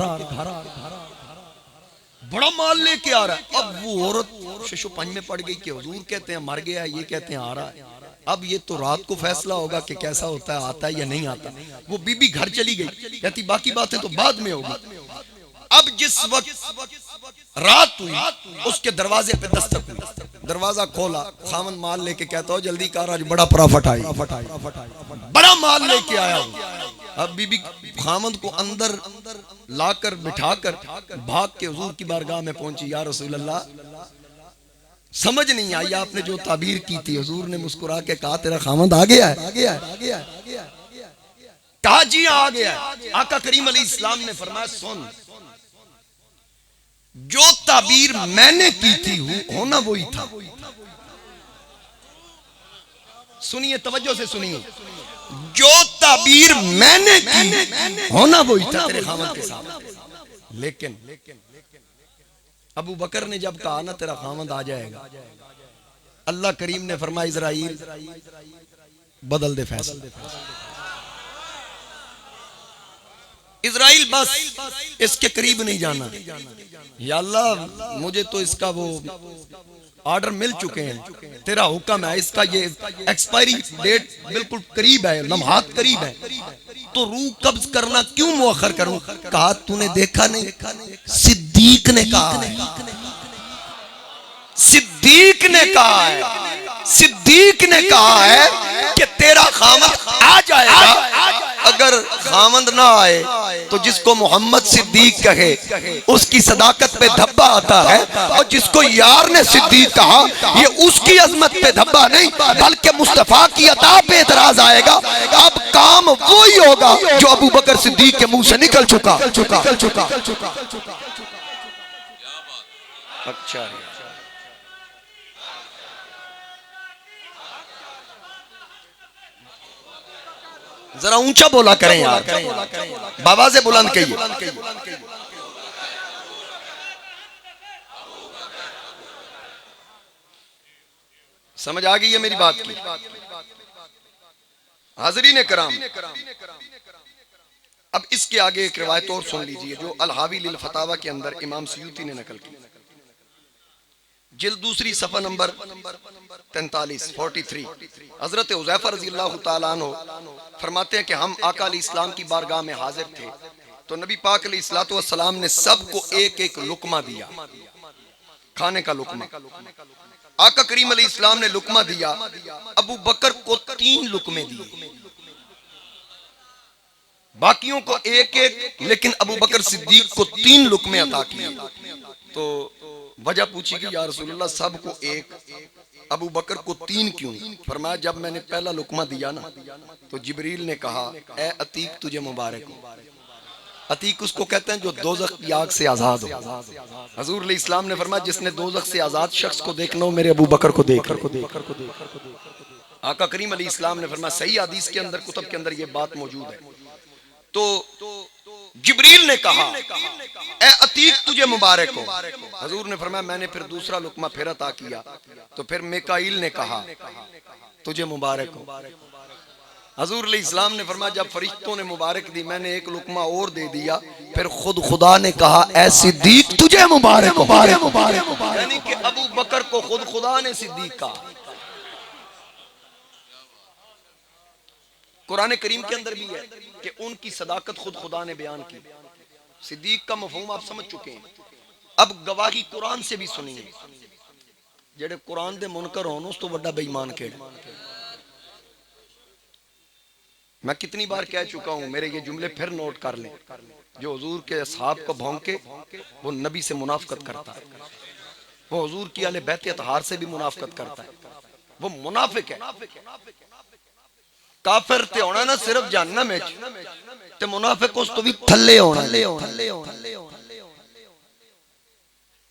बड़ा माल लेके आ रहा है। अब वो औरत शशोपंज में पड़ गई कि हुजूर कहते हैं मर गया, ये कहते हैं आ रहा है। अब ये तो रात को फैसला होगा कि कैसा होता है, आता है या नहीं आता। वो बीबी घर चली गई, कहती बाकी बातें तो बाद में होगी। अब जिस वक्त रात हुई उसके दरवाजे पे दस्तक हुई, दरवाजा खोला, खामन माल लेके कहता हो जल्दी कर आज बड़ा प्रॉफिट आई, बड़ा माल लेके आया हूं। अब बीबी खामद को अंदर लाकर बिठाकर भाग के हुजूर की बारगाह में पहुंची। या रसूल अल्लाह, समझ नहीं आई आपने जो ताबीर की थी। हुजूर ने मुस्कुरा के कहा तेरा खामद आ गया है। कहा जी आ गया है। आका करीम अलैहिस्सलाम ने फरमाया सुन, जो ताबीर मैंने की थी होना वही था। सुनिए, तवज्जो से सुनिए, जो ताबीर मैंने की होना वही था तेरे खामद के साथ। लेकिन अबू बकर ने जब कहा ना तेरा खामद आ जाएगा, अल्लाह करीम ने फरमाया इज़राइल बदल दे फैसला। इज़राइल बस इसके करीब नहीं जाना। या अल्लाह मुझे तो इसका वो ऑर्डर मिल चुके हैं, तेरा हुक्म है, इसका ये एक्सपायरी डेट बिल्कुल करीब है, लम्हात करीब है, तो रूह कब्ज करना क्यों मुअख्खर करूं? कहा तूने देखा नहीं? सिद्दीक ने कहा है, सिद्दीक ने कहा है, सिद्दीक ने कहा है कि तेरा खामद आ जाएगा। अगर खामद ना आए तो जिसको मोहम्मद सिद्दीक कहे उसकी सदाकत पे धब्बा आता है, और जिसको यार ने सिद्दीक कहा ये उसकी अजमत पे धब्बा नहीं बल्कि मुस्तफा की अता पे एतराज आएगा। अब काम वही होगा जो अबू बकर सिद्दीक के मुंह से निकल चुका। अच्छा, जरा ऊंचा बोला करें यार, बाबा से बुलंद कहिए। समझ आ गई है मेरी बात की? हाज़रीन कराम, अब इसके आगे एक रिवायत और सुन लीजिए जो अल हावी लिल फतावा के अंदर इमाम सयूती ने नकल की। जिल्द दूसरी सफ़ा नंबर 43 हजरत हुज़ैफा रज़ियल्लाहु ताला अन्हु फरमाते हैं कि हम आका अलैहिस्सलाम की बारगाह में हाजिर थे तो नबी पाक अलैहिस्सलातु वस्सलाम ने सबको एक एक लुकमा दिया, खाने का लुकमा। आका करीम अलैहिस्सलाम ने लुकमा दिया, अबू बकर को 3 लुकमे दिए, बाकियों को एक एक, लेकिन अबू बकर सिद्दीक को 3 लुकमे अता किए। तो वजह पूछी कि या रसूलुल्लाह सबको एक, अबू बकर को 3 क्यों? फरमाया जब मैंने पहला लुकमा दिया ना तो जिब्रील ने कहा ए अतीक तुझे मुबारक हो। अतीक उसको कहते हैं जो दोज़ख की आग से आजाद हो। हजूर अलैहिस्सलाम ने फरमाया जिसने दोज़ख से आजाद शख्स को देखना हो मेरे अबू बकर को देख। आका करीम अलैहिस्सलाम ने फरमाया, सही हदीस के अंदर कुतुब के अंदर ये बात मौजूद है। तो जिब्रील ने कहा ए अतीक तुझे मुबारक हो। हजूर ने फरमाया मैंने फिर दूसरा लुकमा फिर अता किया तो फिर मिकाईल ने कहा तुझे मुबारक हो। हजूर अलैहिस्सलाम ने फरमाया जब फरिश्तों ने मुबारक दी मैंने एक लुकमा और दे दिया, फिर खुद खुदा ने कहा ऐ सिद्दीक तुझे मुबारक हो। यानी कि अबू बकर को खुद खुदा ने सिद्दीक कहा। कुरान करीम के अंदर भी है कि उनकी सदाकत खुद खुदा ने बयान की। सिद्दीक का मफहूम आप समझ चुके हैं। अब गवाही कुरान से भी सुनिए। जेड़े कुरान दे मुनकर होन उस तो बड़ा बेईमान केड़ा। मैं कितनी बार कह चुका हूं, मेरे ये जुमले फिर नोट कर लें। जो हुजूर के असहाब को भौंके वो नबी से मुनाफकत करता है, वो हुजूर की अहले बैत अतहार से भी मुनाफकत करता है, वो मुनाफिक है। काफिर ते होना ना सिर्फ जहन्नम विच ते मुनाफिक उस तो भी थल्ले होना।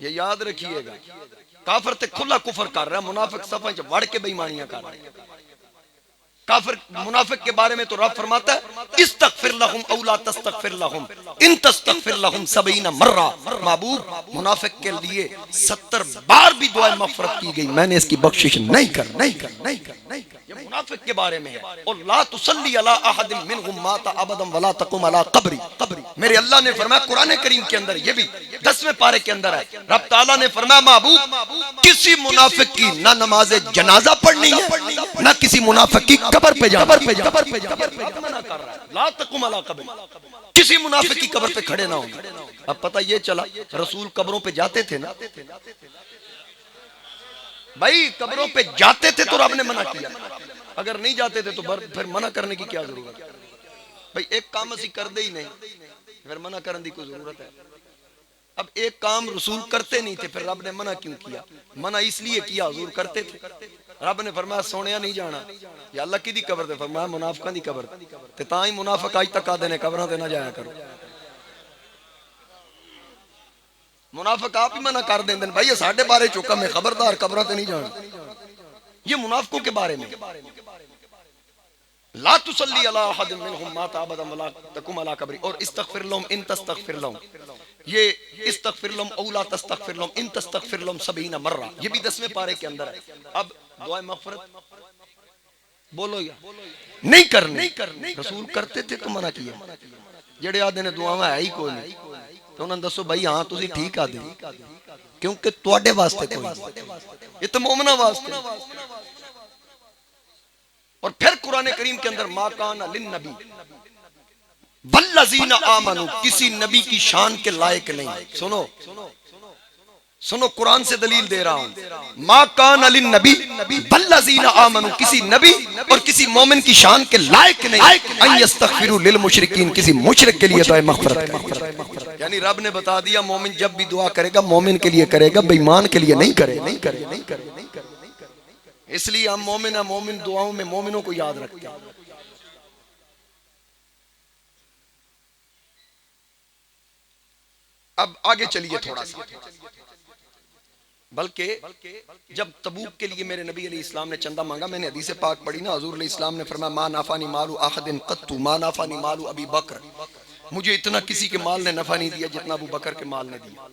ये याद रखिएगा। काफिर ते खुला कुफर कर रहा है, मुनाफिक सफा च वड़ के बेईमानियां कर रहा है। काफिर मुनाफिक के बारे में तो रब फरमाता है इस्तगफिर लहुम औ ला तस्तगफिर लहुम इन तस्तगफिर लहुम 70 मर्रा। महबूब मुनाफिक के लिए 70 बार भी दुआ मग़फ़िरत की गई, मैंने इसकी बख्शिश नहीं कर। ये मुनाफिक के बारे में है। और ला तुसल्ली अला अहदिन मिनहुम माता अबदन वला तकुम अला कब्री। मेरे अल्लाह ने फरमाया कुरान करीम के अंदर, ये भी 10वें पारे के अंदर है, रब ताला ने फरमाया महबूब किसी मुनाफिक की ना नमाज जनाजा पढ़नी है ना किसी मुनाफिक की कब्र पे जाना। ला तकुम अला कब्री, किसी मुनाफिक की कब्र पे खड़े ना हो। अब पता ये चला रसूल कब्रों पे जाते थे ना भाई, कब्रों पे जाते थे तो रब ने मना किया, अगर नहीं जाते थे तो फिर मना करने की क्या जरूरत है भाई। एक काम असी करते ही नहीं फिर मना करने की कोई जरूरत है। अब एक काम रसूल करते नहीं थे फिर रब ने मना क्यों किया? मना इसलिए किया हुजूर करते थे। रब ने फरमाया सोनिया नहीं जाना, या अल्लाह की दी कब्र ते फरमाया मुनाफिकां दी कब्र ते तां ही मुनाफिक आज तक आदे ने कब्रां ते ना जाया करो। मुनाफिक आप ही मना कर देंगे भाई, ये साडे बारे चुका मैं खबरदार कब्रां ते नहीं जाना। ये मुनाफिकों के बारे में। ला तुसल्ली अला अहदिन मिनहुम माता अबदन वला तकुम अला कब्री और इस्तगफिर लहुम इन तस्तगफिर लहुम, ये इस्तगफिर लहुम औ ला तस्तगफिर लहुम इन तस्तगफिर लहुम 70 मर्रा, ये भी 10वें पारे के अंदर है। अब दुआ मग़फ़िरत बोलो या नहीं करने, रसूल करते थे तो मना किया। जेड़े आदे ने दुआवां है ही कोई नहीं तो उन्होंने दसो भाई हाँ तुसी ठीक आदे, क्योंकि तुहाडे वास्ते कोई ये तो मोमिना वास्ते। और फिर कुरान करीम के अंदर मा काना लिन नबी वल्लज़ीना आमनू, किसी नबी की शान के लायक नहीं। सुनो सुनो कुरान से दलील दे रहा हूं। मा काना लिन नबी वल्लज़ीना आमनू, किसी नबी और किसी मोमिन की शान के लायक नहीं अन यस्तगफिरू लिल मुशरिकीन, किसी मुशरिक के लिए दुआ मग़फ़िरत। यानी रब ने बता दिया मोमिन जब भी दुआ करेगा मोमिन के लिए करेगा, बेईमान के लिए नहीं करे। इसलिए हम मोमिन मोमिन दुआओं में मोमिनों को याद रखते हैं। अब आगे चलिए थोड़ा सा। बल्कि जब तबूक के लिए मेरे नबी अलैहि इस्लाम ने चंदा मांगा, मैंने हदीस पाक पढ़ी ना, हुजूर अलैहि इस्लाम ने फरमाया मा नाफानी मालू अहदिन कत्तु मा नाफानी मालू अबी बकर, मुझे इतना किसी के माल ने नफा नहीं दिया जितना अबू बकर के माल ने दिया।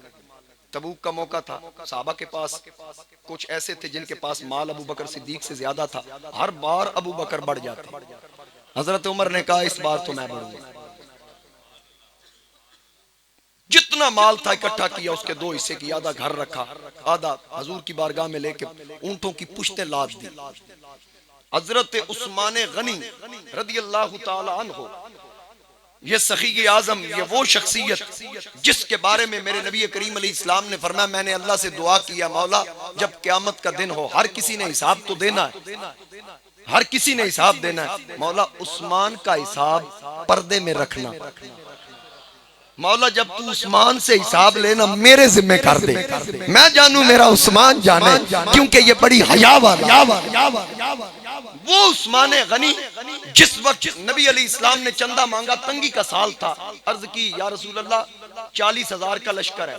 तबूक का मौका था, सहाबा के पास कुछ ऐसे थे जिनके पास माल अबू बकर सिद्दीक से ज्यादा था, हर बार अबू बकर बढ़ जाते। हजरत उमर ने कहा इस बार तो मैं बढ़ूंगा। जितना माल था इकट्ठा किया, उसके दो हिस्से किया, आधा घर रखा, आधा हजूर की बारगाह में लेके ऊंटों की पुश्तें लाद दी। हजरत उस्मान गनी रदी अल्लाह ताला अन्हु, ये सखी आजम, ये वो शख्सियत जिसके बारे में मेरे नबी करीम अलैहि इस्लाम ने फरमाया मैंने अल्लाह से दुआ किया मौला जब क़यामत का दिन हो, हर किसी ने हिसाब तो देना है, हर किसी ने हिसाब देना है, मौला उस्मान का हिसाब पर्दे में रखना। मौला जब तू उस्मान से हिसाब लेना मेरे जिम्मे कर दे, मैं जानू मेरा उस्मान जाने, क्योंकि ये बड़ी हया वाला वो उस्मान गनी जिस वक्त नबी अलैहि इस्लाम ने चंदा मांगा, तंगी का साल था, अर्ज की या रसूल अल्लाह 40,000 का लश्कर है,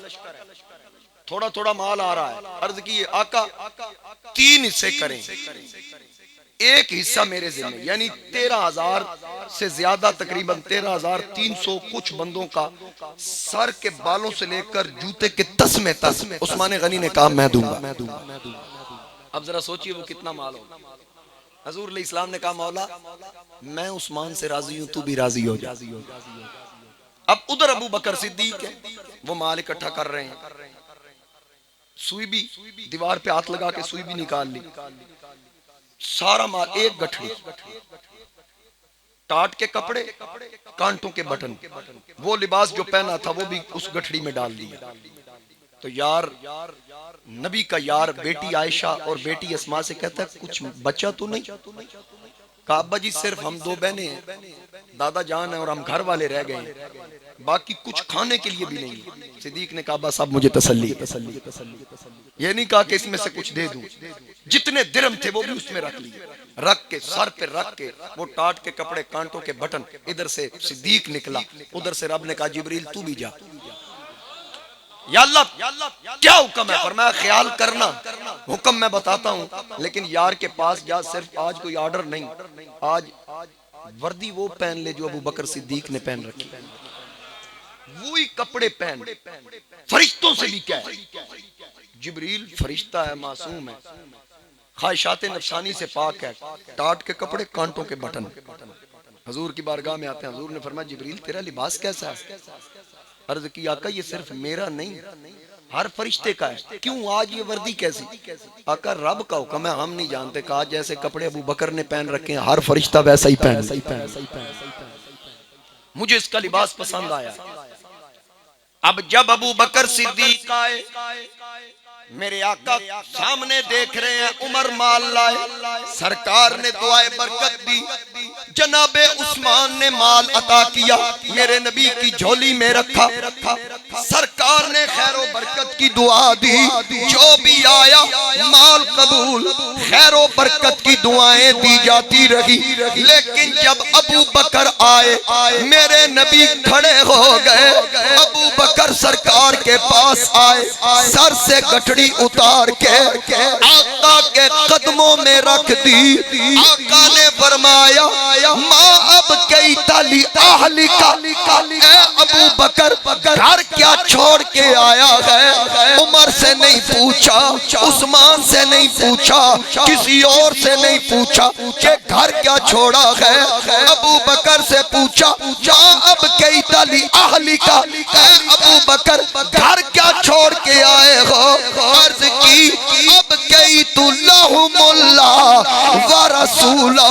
थोड़ा थोड़ा माल आ रहा है। अर्ज की आका 3 हिस्से करें, एक हिस्सा मेरे जिम्मे, यानी 13,000 से ज्यादा, तकरीबन 13,300 कुछ बंदों का सर के बालों से लेकर जूते के तस्मे तक उस्मान गनी ने कहा मैं दूंगा। अब जरा सोचिए वो कितना माल हो। हजूर अलैहि इस्लाम ने कहा मौला मैं उस्मान से राजी हूं, तू भी राजी हो जा। अब उधर अबू बकर सिद्दीक है, वो माल इकट्ठा कर रहे हैं, सुई भी दीवार पे हाथ लगा के सुई भी निकाल ली, सारा माल एक गठड़ी, टाट के कपड़े, कांटों के बटन, वो लिबास जो पहना था वो भी उस गठड़ी में डाल दिया। तो यार नबी का यार बेटी आयशा और बेटी अस्मा से कहता है कुछ बचा तो नहीं? कहा अब्बा जी सिर्फ हम 2 बहनें हैं, दादा जान है और हम घर वाले रह गए हैं, बाकी कुछ खाने के लिए भी नहीं। सिद्दीक ने कहा बस अब मुझे तसल्ली। ये नहीं कहा कि इसमें से कुछ दे दूं, जितने दिरहम थे वो भी उसमें रख लिए, रख के सर पे रख के वो टाट के कपड़े, कांटों के बटन, इधर से सिद्दीक निकला, उधर से रब ने कहा जिब्रील तू भी जा। या अल्लाह क्या हुक्म है? फरमाया ख्याल करना, हुक्म मैं बताता हूँ, लेकिन यार के पास जा, सिर्फ आज कोई ऑर्डर नहीं, आज वर्दी वो पहन ले जो अबू बकर सिद्दीक ने पहन रखी, वही कपड़े पहन, फरिश्तों से भी क्या है, जिब्रील फरिश्ता है, मासूम है, ख्वाहिशात नफसानी से पाक है, टाट के कपड़े, कांटों के बटन। हजूर की बारगाह में आते हैं, हजूर ने फरमाया जिब्रील तेरा लिबास कैसा है? अर्ज की आका ये सिर्फ मेरा नहीं हर फरिश्ते का है। क्यों आज ये वर्दी कैसी? आका रब का हुक्म है, हम नहीं जानते। कहा जैसे कपड़े अबू बकर ने पहन रखे हैं हर फरिश्ता वैसा ही पहन। मुझे इसका लिबास पसंद आया। अब जब अबू बकर सिद्दीक आए, मेरे आका सामने देख रहे हैं, उमर माल लाए, सरकार ने दुआए बरकत दी, जनाबे उस्मान ने माल अता किया, मेरे नबी की झोली में रखा, सरकार ने खैरो बरकत की दुआ दी, जो भी आया माल कबूल, खैरो बरकत की दुआएं दी जाती रही। लेकिन जब अबू बकर आए, मेरे नबी खड़े हो गए, अबू बकर सरकार के पास आए, सर से गठड़ी उतार के आका के कदमों में रख दी। आका ने फरमाया माँ अब कई ताली आहली का, अबू बकर घर क्या छोड़ के आया है? उमर से नहीं पूछा, उस्मान से नहीं पूछा, किसी और से नहीं पूछा कि घर क्या छोड़ा है। अबू बकर से पूछा माँ अब कई ताली आहली का, अबू बकर घर क्या छोड़ के आए हो? अर्ज की अब कई तुल्लाहुमुल्ला व रसूला,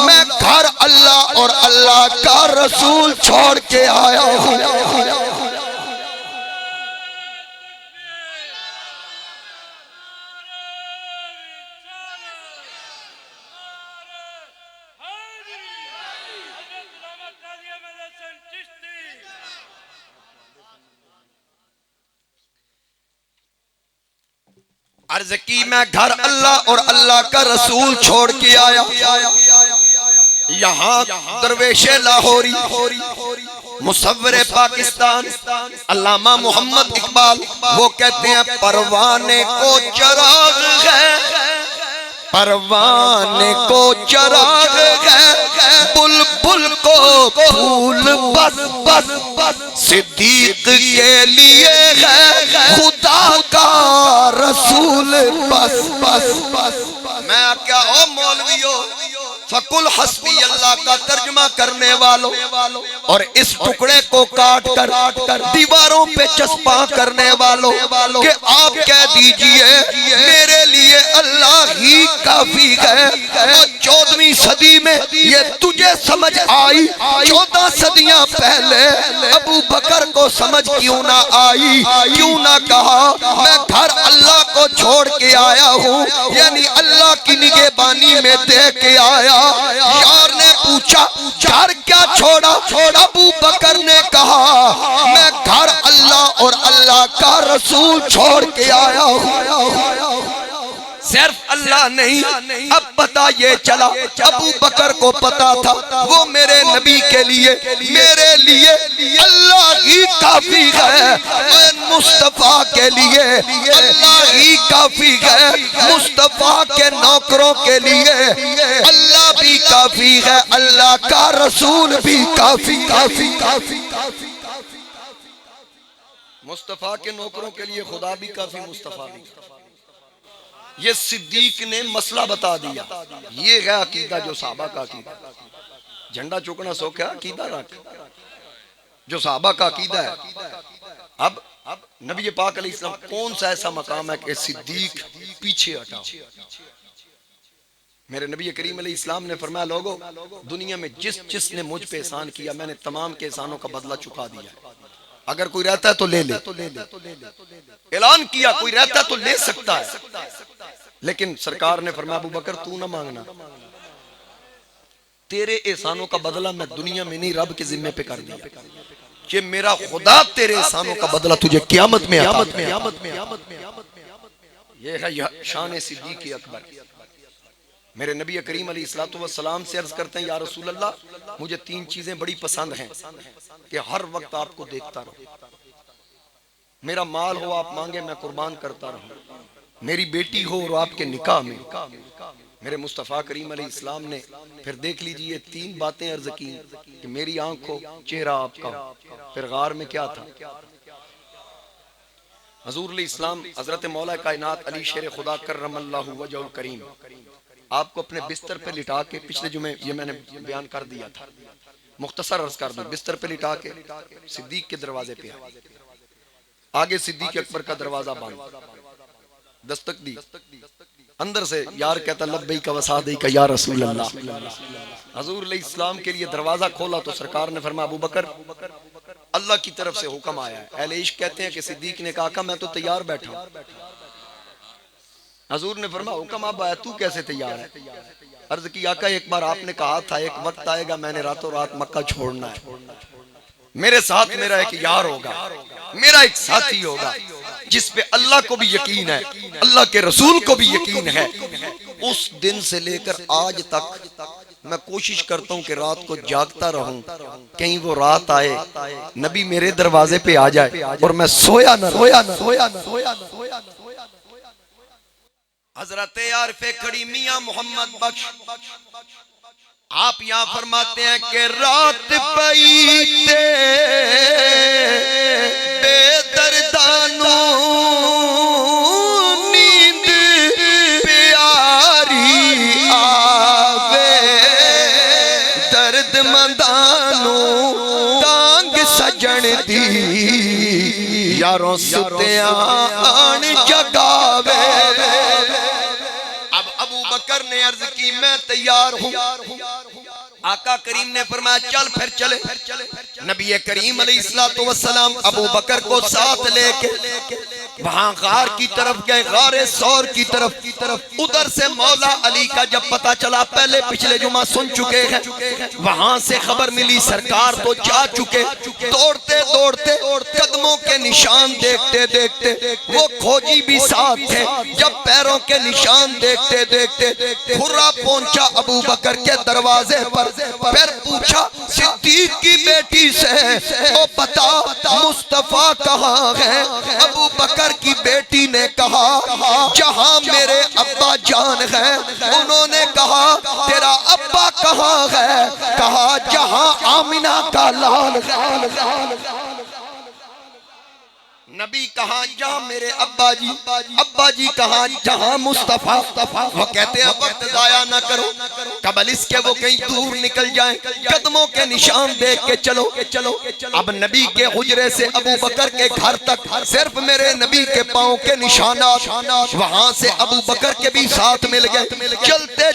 मैं घर अल्लाह और अल्लाह का रसूल छोड़ के आया हूँ। अर्ज की मैं घर अल्लाह और अल्लाह का रसूल छोड़ के आया। यहाँ दरवेशे लाहौरी मुसव्विर पाकिस्तान अल्लामा मोहम्मद इकबाल, वो कहते हैं परवाने को चिराग है, परवाने को चिराग है, बुलबुल को फूल बस बस बस, सिद्दीक के लिए है खुदा का रसूल बस बस बस। मैं क्या हो मौलवियों, फकुल हस्बी अल्लाह का तर्जुमा करने वालों और इस टुकड़े को काट कर दीवारों पे चस्पा करने वालों कि आप कह दीजिए मेरे लिए अल्लाह ही काफी है। 14वीं सदी में ये तुझे समझ आई, 14 सदियां पहले अबू बकर को समझ क्यों ना आई? क्यों ना कहा मैं घर अल्लाह को छोड़ के आया हूँ, यानी अल्लाह की निगहबानी में दे के आया। यार ने पूछा घर क्या छोड़ा? अबू बकर ने कहा मैं घर अल्लाह और अल्लाह का रसूल छोड़ के आया हूँ। सिर्फ अल्लाह नहीं, अब पता ये चला अबू बकर को पता था वो मेरे नबी के लिए मेरे लिए अल्लाह ही काफी है, मुस्तफा के लिए अल्लाह ही काफी है, मुस्तफा के नौकरों के लिए अल्लाह भी काफी है, अल्लाह का रसूल भी काफी काफी काफी काफी। मुस्तफा के नौकरों के लिए खुदा भी काफी, मुस्तफा भी। ये सिद्दीक ने मसला बता दिया। ये है अकीदा जो साहबा का अकीदा। झंडा चुकना सो क्या अकीदा रख, जो साहबा का अकीदा है। अब नबी पाक अलैहिस्सलाम कौन सा ऐसा मकाम है कि सिद्दीक पीछे हटाओ? मेरे नबी करीम अलैहिस्सलाम ने फरमाया लोगों, दुनिया में जिसने मुझ पे एहसान किया मैंने तमाम के एहसानों का बदला चुका दिया। अगर कोई रहता है तो ले ले। ऐलान किया कोई रहता है तो ले सकता है, लेकिन सरकार ने फरमाया अबू बकर तू ना मांगना, तेरे एहसानों का बदला मैं दुनिया में नहीं रब के जिम्मे पे कर दिया कि मेरा खुदा तेरे एहसानों का बदला तुझे क़यामत में ये है शान सिद्दीक़ अकबर। मेरे नबी करीम अलैहिस्सलाम से अर्ज करते हैं या रसूल अल्लाह मुझे 3 चीजें बड़ी पसंद हैं कि हर वक्त आपको देखता रहूं, मेरा माल हो आप मांगे मैं कुर्बान करता रहूं, मेरी बेटी हो और आपके निकाह में। मेरे मुस्तफ़ा करीम अलैहिस्सलाम ने फिर देख लीजिए 3 बातें अर्ज की कि मेरी आंख हो, चेहरा आपका। फिर गार में क्या था? हजूर अलैहिस्सलाम हजरत मौला कायनात अली शेर खुदा कर्रमल्लाहु वजहुल करीम आपको अपने बिस्तर पे लिटा के, पिछले जुमे ये मैंने बयान कर दिया था, मुख्तसर अर्ज कर दूं, बिस्तर पे लिटा के सिद्दीक के दरवाजे पे आगे सिद्दीक अकबर का दरवाजा बंद, दस्तक दी, अंदर से यार कहता लब्बैक व सअदैक या रसूल अल्लाह। हजूर अलैहिस्सलाम के लिए दरवाजा खोला तो सरकार ने फरमाया अबू बकर अल्लाह की तरफ से हुक्म आया है। अहले इश्क कहते हैं कि सिद्दीक ने कहा मैं तो तैयार बैठा हूं। हजूर ने फरमाया हुक्म अब आया, तू कैसे तैयार है? अर्ज की आका एक बार आपने कहा था एक वक्त आएगा मैंने रातों रात मक्का छोड़ना है, मेरे साथ मेरा एक यार होगा, मेरा एक साथी होगा जिस पे अल्लाह को भी यकीन है, अल्लाह के रसूल को भी यकीन है। उस दिन से लेकर आज तक मैं कोशिश करता हूँ कि रात को जागता रहूं, कहीं वो रात आए नबी मेरे दरवाजे पे आ जाए और मैं सोया न सोया न सोया न सोया न सोया न। हजरत आरिफ खड़ी मियां मोहम्मद बख्श आप यहाँ फरमाते हैं कि रात पई ते बेदर्दानू नींद प्यारी आवे, दर्द मंदानू तांग सजन दी यारों सुत्या आन जगावे। अब अबू बकर ने अर्ज की मैं तैयार हूँ। आका करीम ने फरमाया चल फिर चले। नबी करीम अलैहिस्सलातु वस्सलाम अबू बकर को साथ लेके वहां गार की तरफ गए, गारे सौर की तरफ। उधर से मौला अली का जब पता चला, पहले पिछले जुमा सुन चुके हैं, वहां से खबर मिली सरकार तो जा चुके। दौड़ते दौड़ते कदमों के निशान देखते देखते वो खोजी भी साथ थे। जब पैरों के निशान देखते देखते खुर्रा पहुंचा अबू बकर के दरवाजे पर। फिर पूछा सिद्दीक की बेटी से, ओ बता मुस्तफा कहाँ है? अबू बकर की बेटी ने कहा जहां मेरे अब्बा जान है। उन्होंने कहा तेरा अब्बा कहाँ है? कहा जहां आमिना का लाल है। नबी कहा जहां मेरे अब्बा जी कहा जहां मुस्तफा। वो कहते हैं वक्त जाया ना करो, कबल इसके वो कहीं दूर निकल जाएं, कदमों के निशान देख के चलो। अब नबी के हुजरे से अबू बकर के घर तक सिर्फ मेरे नबी के पांव के निशानात। वहां से अबू बकर के भी साथ मिल गए। चलते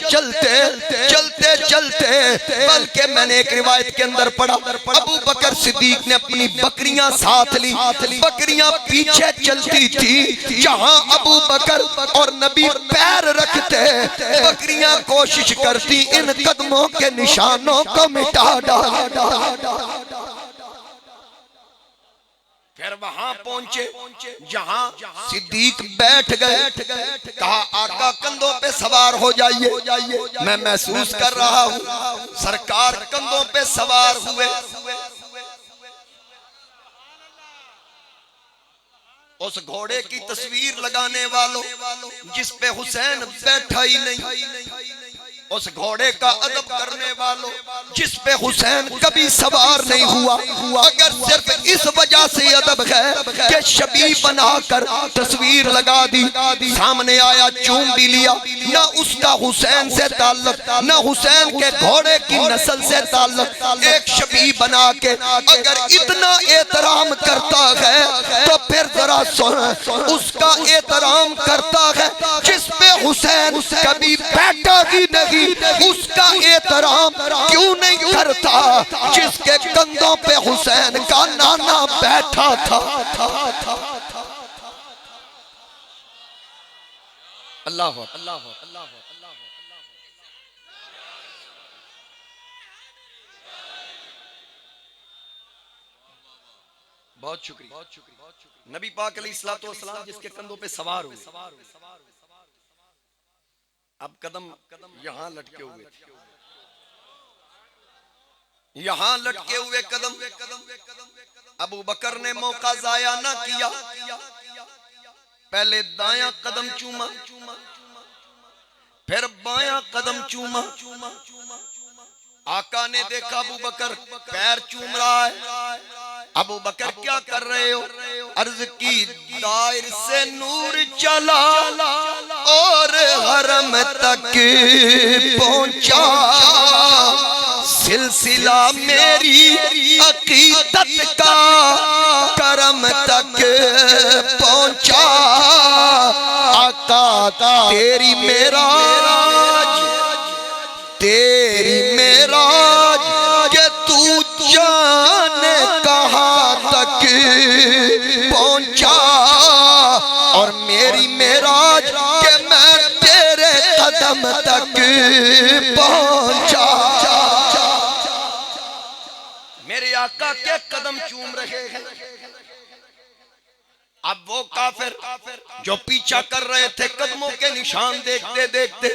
चलते बल्कि मैंने एक रिवायत के अंदर पढ़ा, अबू बकर सिद्दीक ने अपनी बकरियां साथ ली। बकरियां पीछे चलती थी जहां अबू बकर और नबी पैर रखते। बकरियां कोशिश करती इन कदमों के निशानों को मिटा डाल। फिर वहां पहुंचे जहां सिद्दीक बैठ गए। कहा आका कंधों पे सवार हो जाइए। मैं महसूस कर रहा हूं सरकार कंधों पे सवार हुए। उस घोड़े की तस्वीर लगाने वालों जिस पे हुसैन बैठा ही नहीं, उस घोड़े का अदब करने वालों जिस पे हुसैन कभी सवार नहीं हुआ, अगर सिर्फ इस वजह से अदब है कि शबीह बनाकर तस्वीर लगा दी, सामने आया चूम भी लिया, ना उसका हुसैन से ताल्लुक, ना हुसैन के घोड़े की नस्ल से ताल्लुक। एक शबीह बना के अगर इतना एहतराम करता है तो फिर जरा उसका एहतराम करता है जिस पे हुसैन कभी बैठा ही नहीं। उसका एहतराम क्यों नहीं करता जिसके कंधों पे हुसैन का नाना बैठा था? अल्लाह अल्लाह अल्लाह। बहुत शुक्रिया। नबी पाक अलैहिस्सलातु वस्सलाम जिसके कंधों पे सवार हुए। अब कदम यहां लटके हुए, यहां लटके हुए कदम। अबू बकर ने मौका जाया ना किया, पहले दायां कदम चूमा, फिर बायां कदम चूमा। आका ने देखा अबू बकर पैर चूम रहा है। अबू बकर क्या कर रहे हो? अर्ज की दायर से नूर चला और हरम तक पहुंचा, सिलसिला मेरी अकीदत का करम तक पहुंचा। आका तेरी मेराज के तू जाने कहां तक पहुंचा, और मेरी मेराज के मैं तेरे कदम तक पहुंचा। मेरे आका के कदम चूम रहे हैं। अब वो काफिर जो पीछा कर रहे थे कदमों के निशान देखते देखते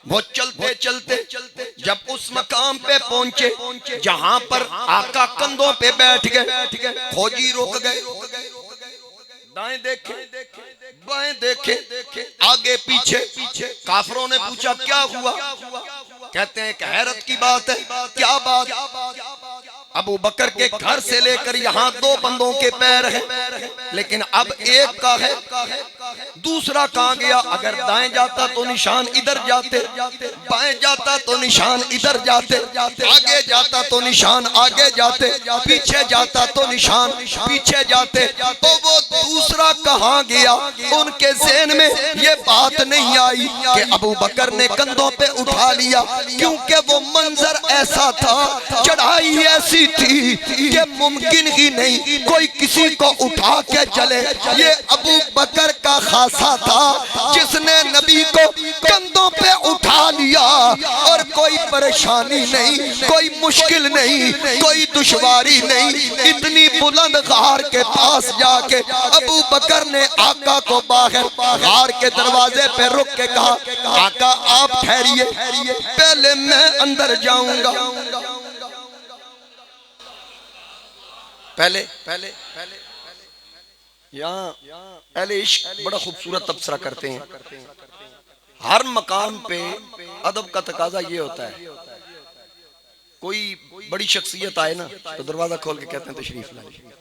वो चलते चलते जब उस मकाम पे पहुंचे जहां पर आका कंधों पे बैठ गए, खोजी रुक गए। दाएं देखे बाएं देखे, आगे पीछे। काफिरों ने पूछा क्या हुआ? कहते हैं हैरत की बात है। क्या बात? अबू बकर के घर से लेकर यहाँ 2 बंदों के पैर हैं, लेकिन अब एक का है, दूसरा कहाँ गया? अगर दाएं जाता तो निशान इधर जाते, बाएं जाता तो निशान इधर जाते, आगे जाता तो निशान आगे जाते, पीछे जाता तो निशान पीछे जाते। तो वो दूसरा कहां गया। उनके ज़हन में ये बात नहीं आई कि अबू बकर ने कंधों पे उठा लिया, क्योंकि वो मंजर ऐसा था, चढ़ाई ऐसी थी कि मुमकिन ही नहीं कोई किसी को उठा के चले। ये अबू बकर का खासा था जिसने नबी को कंधों पे उठा लिया, और कोई परेशानी नहीं, कोई मुश्किल नहीं, कोई दुश्वारी नहीं। इतनी बुलंद गार के पास जाके अबू बकर ने आका को बाहर गार के दरवाजे पे रुक के कहा, आका आप ठहरिए, पहले मैं अंदर जाऊंगा। पहले यहाँ अहले इश्क बड़ा खूबसूरत तबसरा करते हैं। हर मकाम पे अदब का तकाजा ये होता है, कोई बड़ी शख्सियत आए ना तो दरवाजा खोल के कहते हैं तशरीफ लाइए।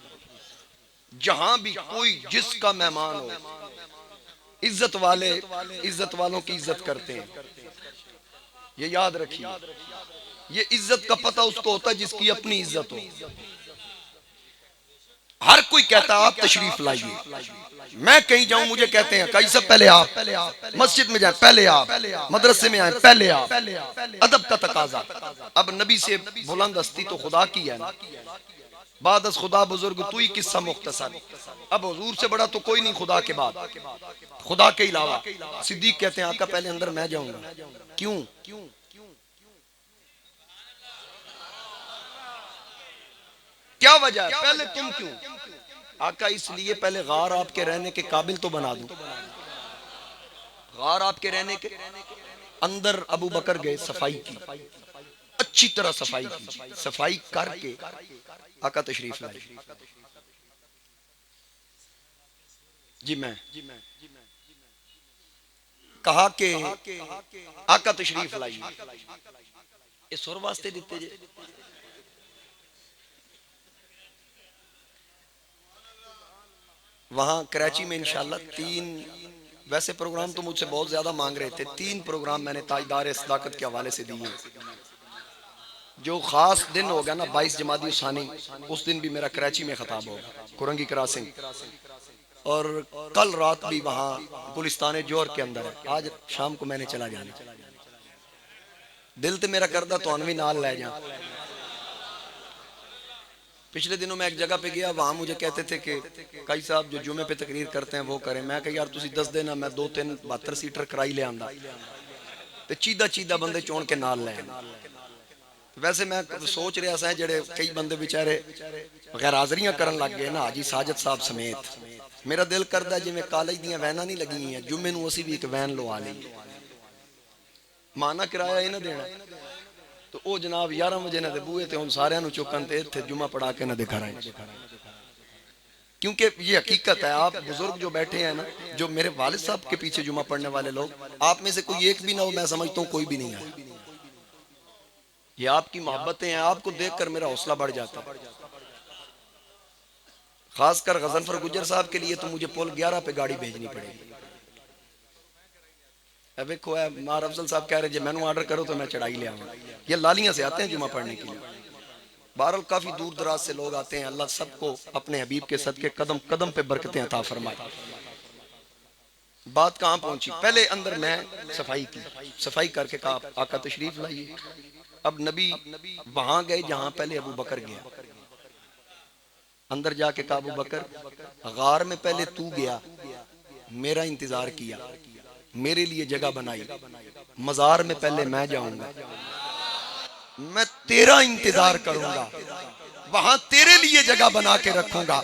जहां भी कोई जिसका मेहमान हो, इज्जत वाले इज्जत वालों की इज्जत करते हैं। ये याद रखिए, ये इज्जत का पता उसको होता है जिसकी अपनी इज्जत हो। हर कोई कहता है आप तशरीफ लाइए। मैं कहीं जाऊं मुझे कहते हैं कई सब पहले आप, मस्जिद में जाए पहले आप, मदरसे में आए पहले आप। अदब का तकाजा। अब नबी से बुलंद हस्ती तो खुदा की है ना, बाद अस खुदा बुजुर्ग तू ही किस्सा मुख्तसर। अब हुजूर से बड़ा तो कोई नहीं खुदा के बाद, खुदा के अलावा। सिद्दीक कहते हैं आका पहले अंदर मैं जाऊंगा। क्यों? क्या वजह है? पहले तुम क्यों? आका इसलिए पहले गार आपके रहने के काबिल तो बना दूं। गार आपके रहने के अंदर अबू बकर गए, सफाई की, अच्छी तरह सफाई की, सफाई करके आका तशरीफ लाए। जी मैं कहा कि आका तशरीफ लाइए, ये सुर वास्ते दिते जे। वहाँ कराची में इंशाल्लाह 3, वैसे प्रोग्राम तो मुझसे बहुत ज्यादा मांग रहे थे, 3 प्रोग्राम मैंने ताजदार सदाकत के हवाले से दिए। जो खास दिन होगा ना 22 जमादी उसानी, उस दिन भी मेरा कराची में खताब होगा, कुरंगी क्रॉसिंग। और कल रात भी वहाँ गुलिस्तान जोर के अंदर है। आज शाम को मैंने चला जाना, दिल तो मेरा करदा तो अनवी नाल ले जा। पिछले दिनों मैं एक जगह पे गया, वहां मुझे कहते थे कि कई साहब जो जुमे पे तकरीर करते हैं वो करें। मैं कहा यार तुसी दस देना, मैं 2-3 72 सीटर कराई ले आंदा ते चीदा बंदे चुन के नाल ले आंदा। वैसे मैं सोच रहा सा जेड़े कई बंदे बेचारे गैर हाजरियां करन लग गए ना, हाजी साजिद साहब समेत। मेरा दिल करदा जिवें कॉलेज दियां वैनां नहीं लगी हैं, जुमे नूं असीं भी एक वैन लवा लईए, माना किराया ही ना देना। तो वो जनाब 11 बजे ना बूहे ते हुण सारियां नूं चुकन ते इत्थे जुमा पढ़ा के ना दे घर आए। क्योंकि ये हकीकत है, आप बुजुर्ग जो बैठे हैं ना, जो मेरे वालिद साहब के पीछे जुमा पढ़ने वाले लोग, आप में से कोई एक भी ना हो, मैं समझता हूँ कोई भी नहीं आया। ये आपकी मोहब्बतें हैं, आपको देखकर मेरा हौसला बढ़ जाता है। खासकर गजनफर गुज्जर साहब के लिए तो मुझे पुल 11 पे गाड़ी भेजनी पड़ेगी। देखो मार अफजल साहब कह रहे मैनू ऑर्डर करो तो मैं चढ़ाई ले आऊंगा। ये लालियां से आते हैं जुमा पढ़ने के लिए। बहरहाल काफी दूर दराज से लोग आते हैं। अल्लाह सबको अपने हबीब के सदके कदम कदम पे बरकतें अता फरमाए। बात कहाँ पहुंची? पहले अंदर मैं सफाई की, सफाई करके कहा आका तशरीफ लाइए। अब नबी वहां गए जहां पहले अबू बकर गया। अंदर जाके कहा अबू बकर, गार में पहले तू गया, मेरा इंतजार किया, मेरे लिए जगह बनाई। मजार में पहले मैं जाऊंगा, मैं तेरा इंतजार करूंगा, वहां तेरे लिए जगह बना के रखूंगा।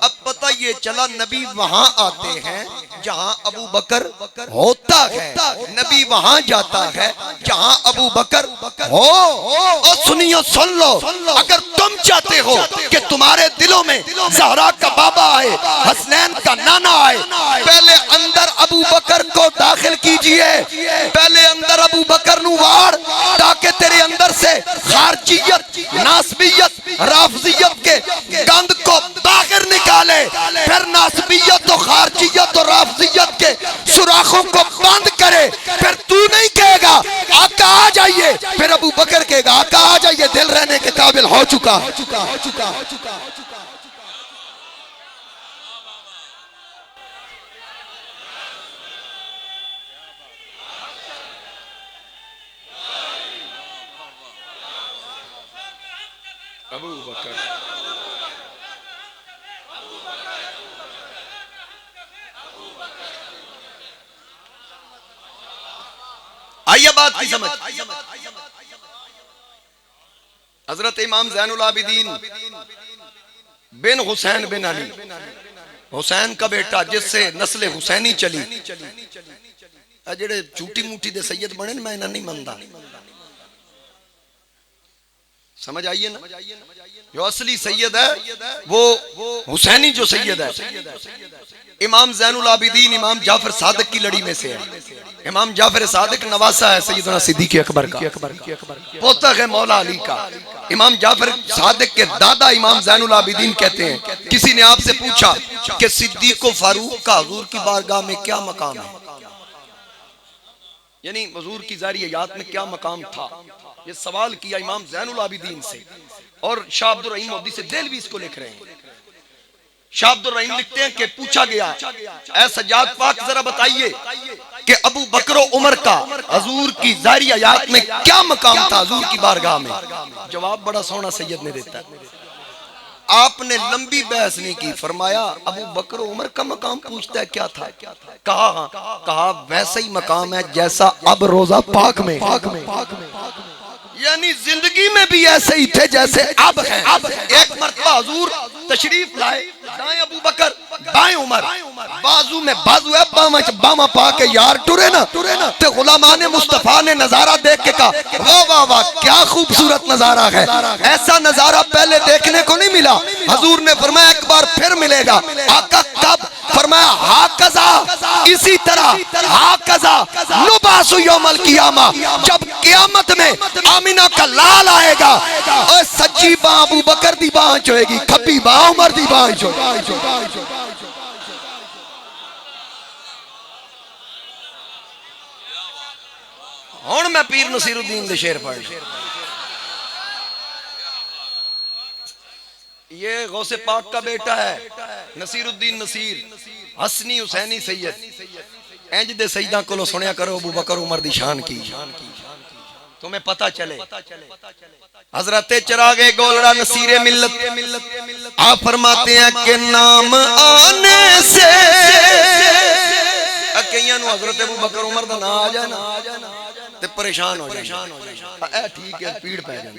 अब पता ये चला नबी वहां आते हैं जहां अबू बकर होता है, नबी वहां जाता है जहां अबू बकर हो। और सुनियो, सुन लो, अगर तुम चाहते हो कि तुम्हारे दिलों में ज़हरा का बाबा आए, हसनैन का नाना आए, पहले अंदर अबू बकर को दाखिल कीजिए। पहले अंदर अबू बकर नु वाड़, ताकि तेरे अंदर से खारजियत, नासबियत, राफजियत के गंद को बाहर निकाले। फिर नासबियत और खारजियत और राफजियत के सुराखों को बंद करे। फिर तू नहीं कहेगा आका आ जाइए, फिर अबू बकर कहेगा आका आ जाइए, दिल रहने के काबिल हो चुका। अबू बकर। आइए बात की समझ। हजरत इमाम ज़ैनुल आबिदीन बिन हुसैन बिन अली, हुसैन का बेटा जिससे नस्ल हुसैनी चली, जेड़े झूठी मूठी दे सैयद बने मैं इन्हें नहीं मनता। समझ आइए ना, जो असली सैयद है वो हुसैनी जो सैयद है इमाम ज़ैनुल आबिदीन इमाम जाफर सादिक की लड़ी में से है। इमाम जाफर सादिक नवासा है सैयदना सिद्दीक़ अकबर का, पोता है मौला अली का। इमाम जाफर सादिक के दादा इमाम ज़ैनुल आबिदीन कहते हैं, किसी ने आपसे पूछा कि सिद्दीक़ व फारूक का हुजूर की बारगाह में क्या मकाम है, यानी हुजूर की ज़ाहिरी हयात में क्या मकाम था। ये सवाल किया इमाम ज़ैनुल आबिदीन से, और शाह अब्दुल रहीम मोदी से दिल भी इसको लिख रहे हैं। शाह अब्दुल रहीम लिखते हैं कि पूछा गया, ऐ सज्जाद पाक जरा बताइए कि अबू बकर उमर का हुजूर की ज़ाहिरी हयात में क्या मकाम था हुजूर की बारगाह में। जवाब बड़ा सोना सैयद ने देता है। आपने लंबी बहस नहीं की, फरमाया अबू बकर उमर का मकाम पूछता है क्या था। कहा हाँ, कहा वैसा ही मकाम है जैसा अब रोजा पाक में, यानी जिंदगी में भी ऐसे ही थे जैसे अब है। एक मर्तबा हुजूर तशरीफ लाए, दाएं अबू बकर बाएं उमर, बाजू में बाजू है, बामा पा के यार टुरे ना ते गुलामाने मुस्तफा ने नजारा देख के कहा वाह वाह वाह क्या खूबसूरत नजारा है, ऐसा नजारा पहले देखने को नहीं मिला। हुजूर ने फरमाया एक बार फिर मिलेगा। आका कब? फरमाया हा कज़ा, इसी तरह हा कज़ा नुबासु यौमल क़ियामा, जब क़यामत में आमिना का लाल आएगा और सच्ची बां अबू बकर दी बां होएगी, खब्बी बां उमर दी बां होएगी। हुण मैं पीर नसीरुद्दीन दे शेर पढ़, ये गौसे पाक का बेटा है नसीरुद्दीन नसीर हसनी हुसैनी सैयद। इंज दे सैयदा कोलों सुनिया करो अबू बकर उमर दी शान की, तुम्हें पता चले। हजरत चरागे गोलड़ा नसीरे मिल्लत आप फरमाते हैं कि नाम आने से कईयां नूं हजरत अबू बकर उमर दा नाम आ जाए ना ते परेशान हो जाए। ठीक है, पीड़ पै जाए।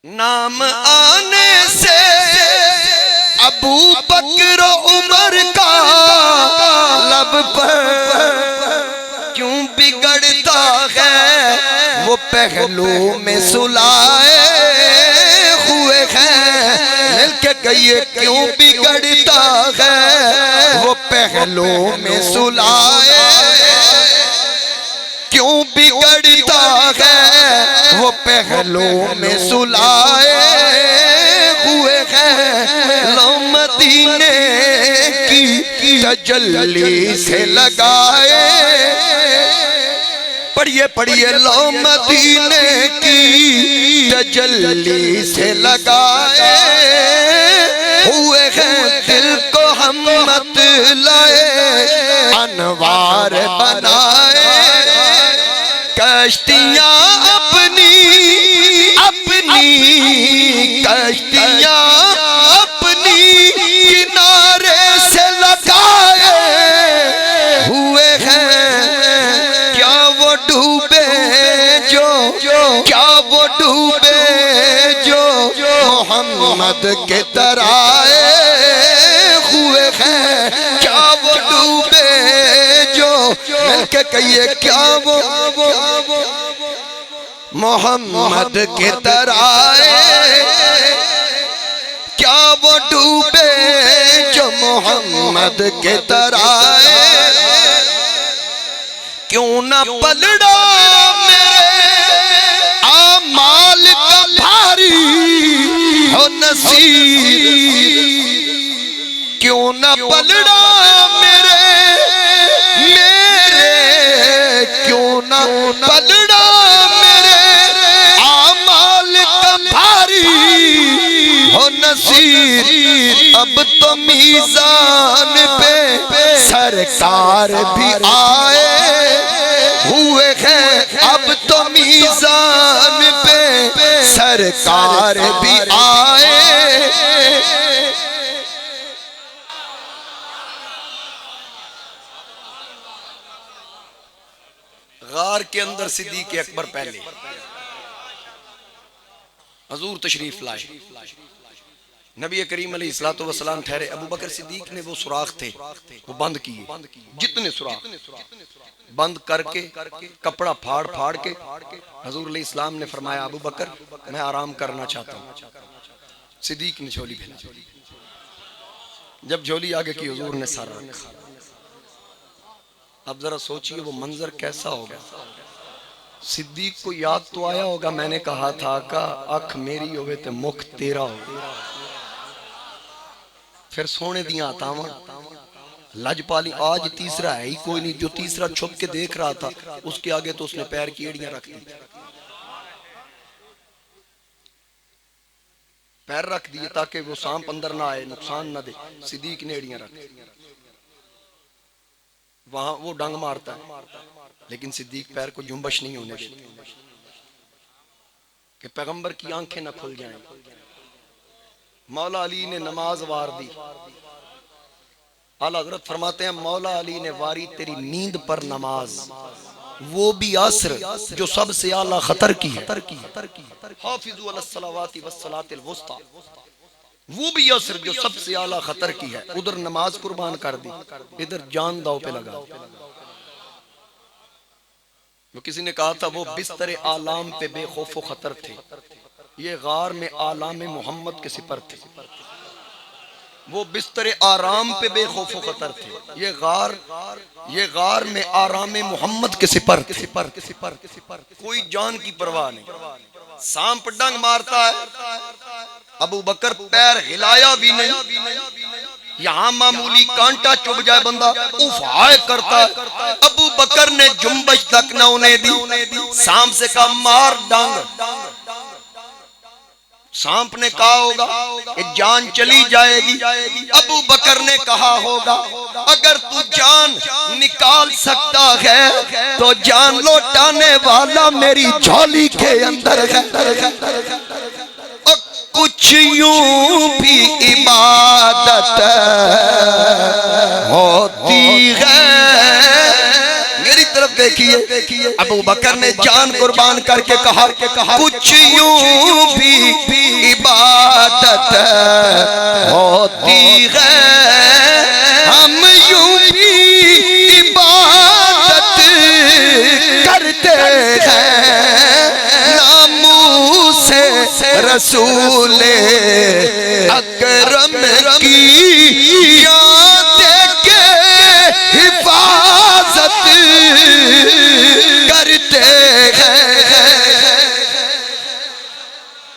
नाम आने से अबू बकर उमर का लब पर क्यों बिगड़ता है, वो पहलू में सुलाए हुए हैं। मिलके कहिए क्यों बिगड़ता है, वो पहलू में सुलाए, क्यों बिगड़ता है, वो पहलू में सुलाए हुए हैं। लो मदीने की तजल्ली से लगाए, पढ़िए पढ़िए, लो मदीने की तजल्ली से लगाए हुए हैं। दिल को हम मत लाए, अनवार बनाए, कश्तियां अपनी कश्तियां अपनी किनारे से लगाए हुए हैं। क्या वो डूबे जो, क्या वो डूबे जो मोहम्मद के तराए हुए हैं। क्या वो डूबे जो, मिलके कहिए क्या वो मोहम्मद के तराए, क्या वो डूबे जो मोहम्मद के तराए। क्यों ना पलड़ा मेरे आमाल का भारी हो नसीर, क्यों ना पलड़ा मेरे क्यों ना पलड़ा हो नसीर। अब तो मीज़ान पे सरकार भी आए हुए हैं, अब तो मीज़ान पे सरकार भी आए। गार के अंदर सिद्दीक अकबर पहले हजूर तशरीफ लाए। नबी करीम अलैहिस्सलातु वस्सलाम ठहरे। अबू बकर सिद्दीक ने वो सुराख थे वो बंद किए, जितने सुराख बंद करके कपड़ा फाड़ फाड़ के हजूर अलैहिस्सलाम ने फरमाया अबू बकर मैं आराम करना चाहता हूँ। सिद्दीक ने झोली भेजा। जब झोली आगे की हजूर ने सर रखा। अब जरा सोचिए वो मंजर कैसा होगा। सिद्दीक को याद तो आया होगा मैंने कहा था का अख मेरी होवे ते मुख तेरा होगा। फिर सोने दिया आतावा लजपाली आज तीसरा है ही कोई नहीं। जो तीसरा छुप के देख रहा था उसके आगे तो उसने पैर की एड़ियां रख दी, पैर रख दिए ताकि वो सांप अंदर ना आए नुकसान ना दे। सिद्दीक ने एड़ियां रख दी। वहां वो डंग मारता है लेकिन सिद्दीक पैर को जुम्बश नहीं होने देते कि पैगंबर की आंखें न खुल जाएं। मौला अली ने नमाज वार दी। आला हज़रत फरमाते हैं मौला अली ने वारी तेरी नींद पर नमाज, वो भी असर जो सबसे आला खतर की है। हाफिज़ू अलस्सलावाति वस्सलातिल वुस्ता, वो भी असर जो सबसे आला खतर की है। उधर नमाज कुर्बान कर दी, इधर जान दाव पे लगा। वो किसी ने कहा था वो बिस्तर आलाम पे बेखौफ खतर थे, ये गार में आलाम मोहम्मद के सिपर थे। वो बिस्तर आराम पे बेखौफ खतर थे, ये गार में आराम मोहम्मद के सिपर थे। कोई जान की परवाह नहीं। सांप डंग मारता है, अबू बकर पैर हिलाया भी नहीं। यहाँ मामूली कांटा चुभ जाए बंदा उफाए करता है। अबू बकर ने जुम्बश तक न उन्हें दी। सांप से कहा मार डांग। सांप ने कहा होगा कि जान चली जाएगी। अबू बकर ने कहा होगा अगर तू जान निकाल सकता है तो जान लौटाने वाला मेरी झोली के अंदर है। कुछ यूं भी इबादत होती है। मेरी तरफ देखिए, अबू बकर ने जान कुर्बान करके कहा कुछ यूं भी इबादत होती है, हम यूं भी इबादत करते हैं। नामू से रसूल अकरम की याद के हिफाजत करते हैं।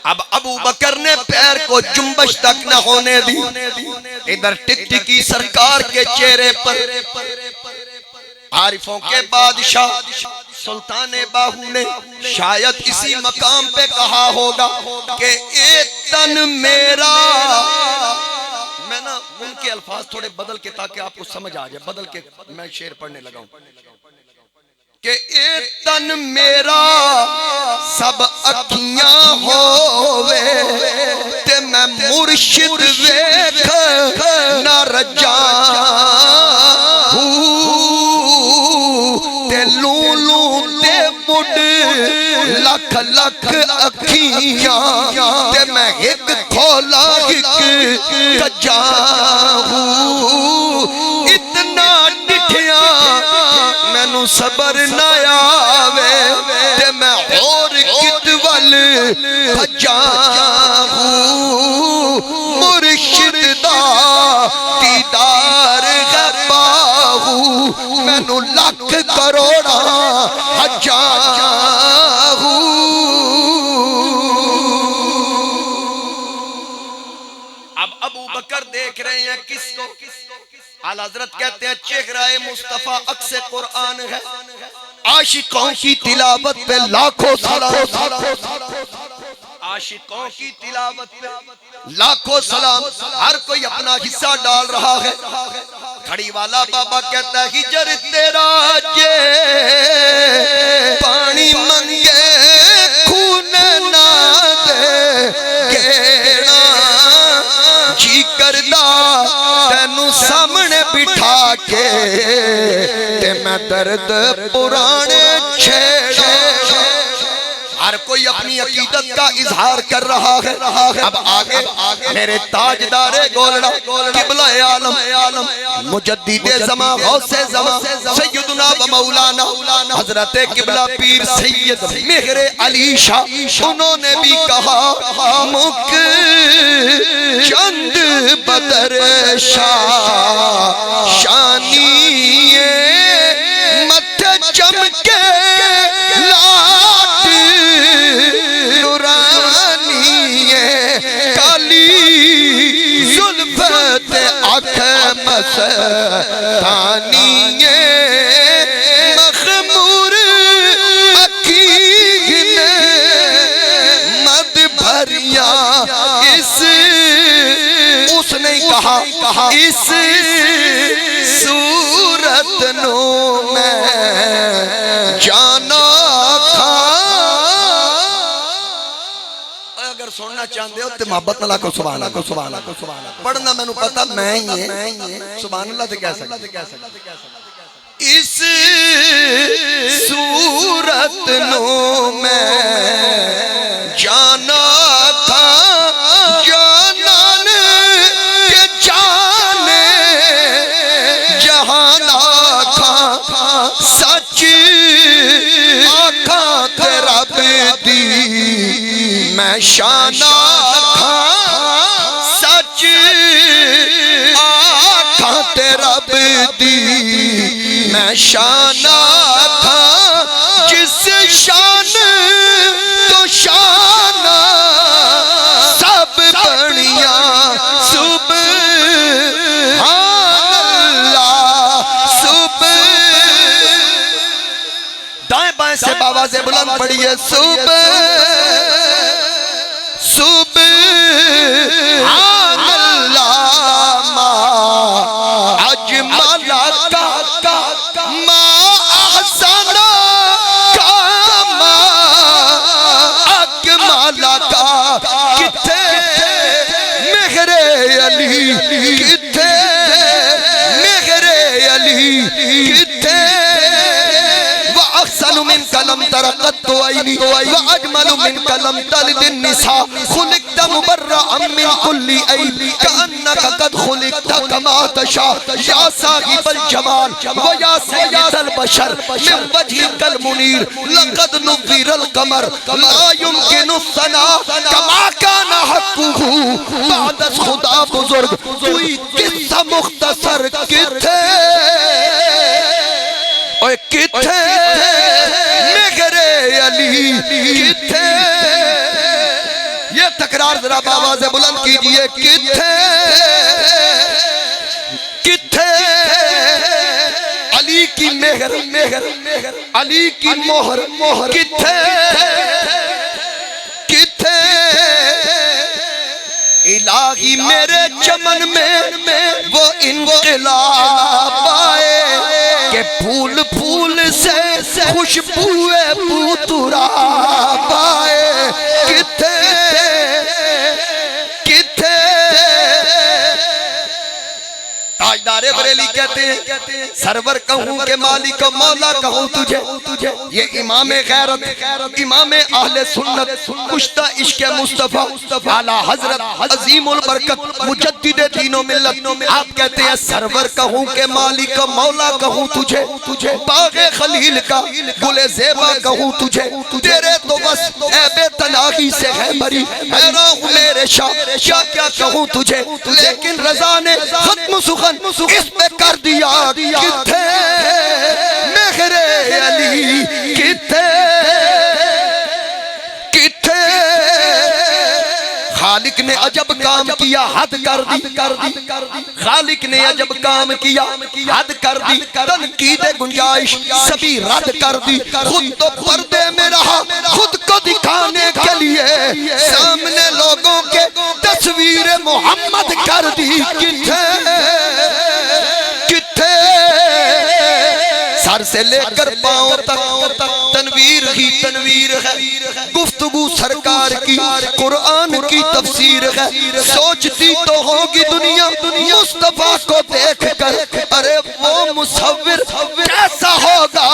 अब अबू बकर ने पैर को जुम्बश तक न होने दी। इधर टिकटिकी सरकार के चेहरे पर आरिफों के बादशाह सुल्तान बाहू ने शायद इसी मकाम पे कहा होगा कि एक तन मेरा। मैं ना उनके अल्फाज थोड़े बदल के ताकि आपको समझ आ जाए, बदल के मैं शेर पढ़ने लगा हूं कि एक तन मेरा सब अखियां होवे ते मैं मुर्शिद वेख न रजा ते लूलू ते मुड लख लख अखियां ते मैं एक खोला एक कजा इतना डिठिया मैनू सबर न आवे ते मैं और कित वल भजा मुर्शिद दा दीदार गबाहू मैनू लख करोड़ा हजा। अब अबू बकर देख रहे हैं किसको? आला हज़रत कहते हैं चेहरा मुस्तफा अक्से कुरान है। आशिकों की तिलावत पे लाखों सलाम, आशिकों की तिलावत पे लाखों सलाम। हर कोई अपना हिस्सा डाल रहा है। खड़ी वाला बाबा कहता है हिजर तेरा जे पानी मंगे खून ना दे सामने बिठा के ते मैं दर्द पुराने छेड़े। हर कोई अपनी अकीदत का इजहार कर रहा है। अब आगे मेरे ताजदारे गोलड़ा किबला आलम मुजद्दिदे ज़मा गौसे ज़मा सैयदना व मौलाना हजरत किबला पीर सैयद मेहरे अली शाह, उन्होंने भी कहा मुक चंद बदर शाह शानिए मत्थे चमके मस्तानिए मखमूर अकीन मद भरिया इस उसने कहा इस सूरत नो मैं जाना था। अगर सुनना चाहते हो तो मोहब्बत नाल को सुभान अल्लाह पढ़ना मैनू पता मैं ही है सुभान अल्लाह ते कह सकते। इस सूरत नो मैं जाना था जानन के जाने जहाना था सच आखा तेरा बेदी मैं शाना था सच आखा तेरा बेदी मैं शाना था जिस शान तो शाना सब बढ़िया सुभानअल्लाह सुभान। दाएं बाएं से बाबा से बुलंद पढ़िए सुभानअल्लाह मा अजमला का मा अहसना का मा अकमला का किथे मेहरे अली किथे मेहरे अली किथे व अहसनु मिन कलम तरक़त आईनी व अजमलु मिन कलम तलिद निसा खुलिक़त मुबर्रअन मिन कुल्ली ऐब कअन्नका क़द खुलिक़त कमा तशा या साहिबल जमाल व या सय्यदल बशर मिन वजहिकल मुनीर लक़द नुव्विरल कमर ला युमकिनु सना कमा काना हक़्क़ुहु बाद खुदा बुजुर्ग कोई किस्सा मुख्तसर किथे ओए किथे मेरे अली किथे। ये तकरार जरा बाबा से बुलंद कीजिए किथे किथे अली की मेहर अली की मोहर किथे किथे इलाही मेरे चमन में वो इनकलाब आए के फूल फूल से खुशबुए पूतुरा पाए किथे किथे। ताजदारे बरेली कहते हैं सरवर कहूँ के मालिक मौला कहूँ तुझे ये इमाम गैरत इमाम अहले सुन्नत कुश्ता इश्क मुस्तफा आला हजरत अजीमुल बरकत मुजद्दिद दीनो मिल्लत आप कहते हैं सरवर कहूँ के मालिक मौला कहूँ तुझे बागे खलील का गुले ज़ेबा कहूँ तुझे तेरे तो बस ऐबे तनाही से है भरी हैरान हूँ मेरे शाह क्या क्या कहूँ तुझे लेकिन रज़ा ने खत्म सुखन इस पे कर दिया किथे मेहरे अली किथे किथे। खालिक ने अजब काम किया हद कर दी खालिक ने अजब काम किया हद कर दी तनकीद गुंजाइश सभी रद्द कर दी खुद तो पर्दे में रहा खुद को दिखाने के लिए सामने लोगों के तस्वीर मोहम्मद कर दी किथे किथे। सर से लेकर पांव तक तनवीर ही तनवीर है गुफ्तगू सरकार की कुरान की तफसीर है सोचती तो होगी दुनिया मुस्तफा को देखकर अरे वो मुसव्विर कैसा होगा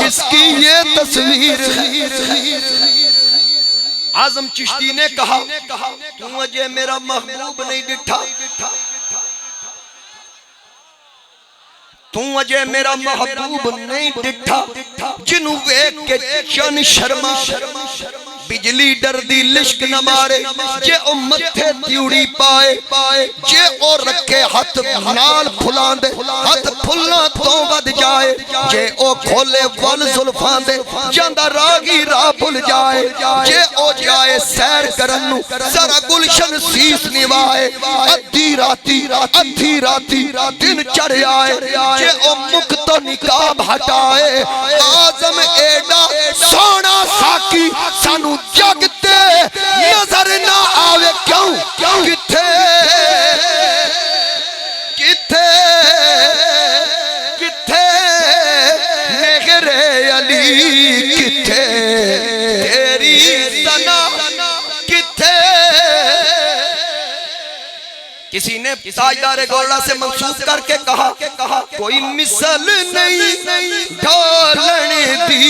जिसकी ये तस्वीर। आजम चिश्ती ने कहा तू अजय मेरा महबूब नहीं डिठा, तू अजय मेरा महबूब नहीं डिठा, जिन्हू वेख के चन शर्मा बिजली डरदी लिश्क न मारे, जे ओ मथे त्यूड़ी पाए, जे ओ रखे हाथ नाल फुलांदे हाथ फुल्ला तो वध जाए, जे ओ खोले वल जुल्फां दे जांदा रागी राह भुल जाए, जे ओ जाए सैर करन नु सारा गुलशन सीस निवाए, अद्धी राती दिन चढ़ आए, जे ओ मुख तो निकाब हटाए। आजम एडा सोना साकी सानू जगते नजर ना आवे क्यों, किथे किथे किथे मेरे अली, किथे तेरी सना, किथे। किसी ने ताजदार गौड़ा से मंसूब करके कहा कोई मिसल नहीं ढालने दी,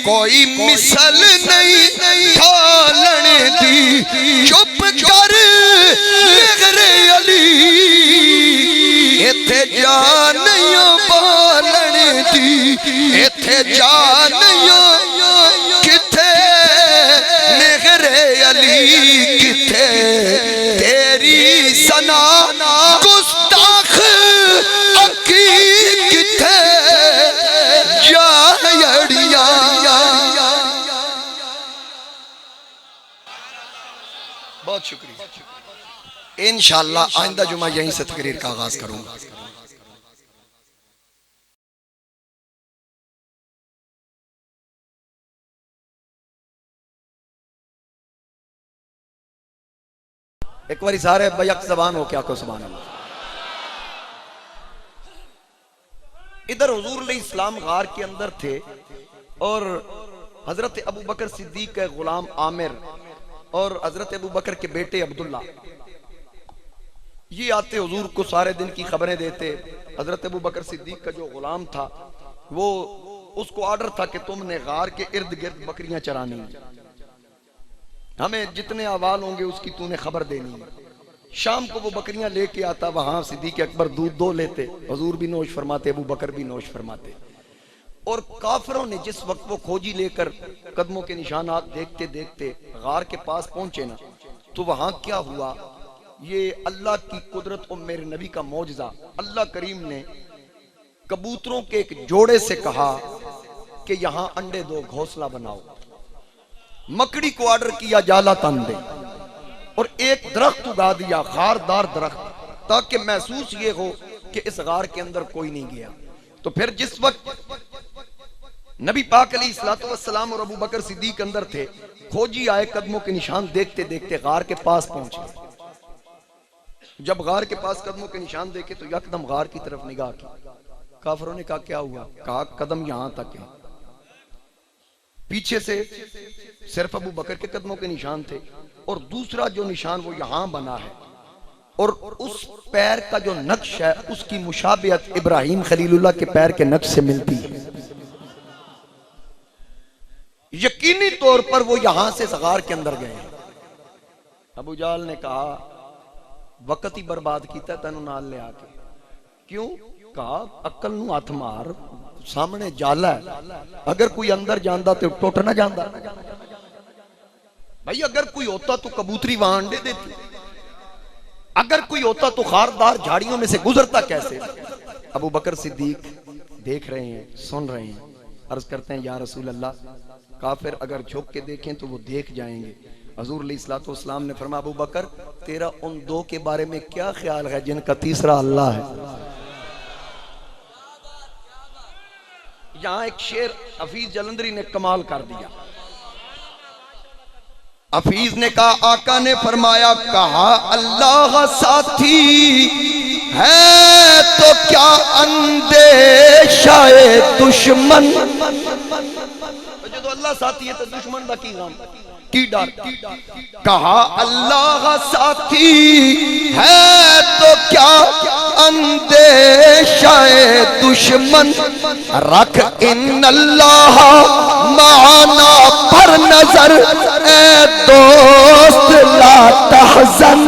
कोई मिसल नहीं ढालने दी, चुप कर मेरे अली, इथे जान पालने दी, इथे जान किथे मेरे अली, किथे तेरी सना, गुस्ताख अकी किथे जायड़िया। बहुत शुक्रिया। इंशाअल्लाह आइंदा जुमा यहीं से तकरीर का आगाज करूंगा। एक बारी सारे बयक ज़बान हो क्या को सुभान अल्लाह। इधर हुजूर अलैहिस्सलाम गार के अंदर थे और हजरत अबू बकर सिद्दीक के गुलाम आमिर और हजरत अबू बकर के बेटे अब्दुल्ला ये आते हुजूर को सारे दिन की खबरें देते। हजरत अबू बकर सिद्दीक का जो गुलाम था वो उसको ऑर्डर था कि तुमने गार के इर्द गिर्द बकरियां चरानी, हमें जितने अवाल होंगे उसकी तूने खबर देनी है। शाम को वो बकरियां लेके आता, वहां सिद्दीक अकबर दूध दो लेते, हुजूर भी नोश फरमाते, अबू बकर भी नोश फरमाते। और काफिरों ने जिस वक्त वो खोजी लेकर कदमों के निशानात देखते देखते गार के पास पहुंचे ना, तो वहां क्या हुआ, ये अल्लाह की कुदरत और मेरे नबी का मौजज़ा। अल्लाह करीम ने कबूतरों के एक जोड़े से कहा कि यहां अंडे दो, घोंसला बनाओ। मकड़ी को ऑर्डर किया जाला तन दे और एक दरख्त उगा दिया, खारदार दरख्त, ताकि महसूस ये हो कि इस गार के अंदर कोई नहीं गया। तो फिर जिस वक्त नबी पाक अलैहिस्सलातु वस्सलाम और अबू बकर सिद्दीक अंदर थे, खोजी आए कदमों के निशान देखते देखते गार के पास पहुंचे। जब गार के पास कदमों के निशान देखे तो यकदम गार की तरफ निगाह की। काफिरों ने कहा क्या हुआ? कहा कदम यहां तक है। पीछे से सिर्फ अबू बकर के कदमों के निशान थे और दूसरा जो निशान वो यहां बना है और उस पैर का जो नक्श है उसकी मुशाबियत इब्राहिम खलीलुल्लाह के पैर के नक्श से मिलती है। यकीनी तौर पर वो यहां से सगार के अंदर गए। अबू जाल ने कहा वक्त ही बर्बाद किया तेनू नाल ले आके। क्यों? कहा अक्ल नू हथ मार, सामने जाला है, अगर कोई अंदर जाता तो टुट ना जाता। भाई अगर कोई होता तो कबूतरी वहां अंडे देती, अगर कोई होता तो खारदार झाड़ियों में से गुजरता कैसे? अबू बकर सिद्दीक देख रहे हैं, सुन रहे हैं, अर्ज करते हैं या रसूल अल्लाह, काफिर अगर झुक के देखें तो वो देख जाएंगे। हुजूर अलैहिस्सलातु वस्सलाम ने फरमाया अबू बकर तेरा उन दो के बारे में क्या ख्याल है जिनका तीसरा अल्लाह है? यहां एक शेर हफीज जलंधरी ने कमाल कर दिया। हफीज ने कहा आका ने फरमाया, कहा अल्लाह साथी है तो क्या अंदेशा दुश्मन। जो अल्लाह साथी है तो दुश्मन का की गम। की डर? कहा अल्लाह साथी है तो क्या अंदेशाए दुश्मन, रख इन्नल्लाह माना पर नजर, ए दोस्त ला तहज़न।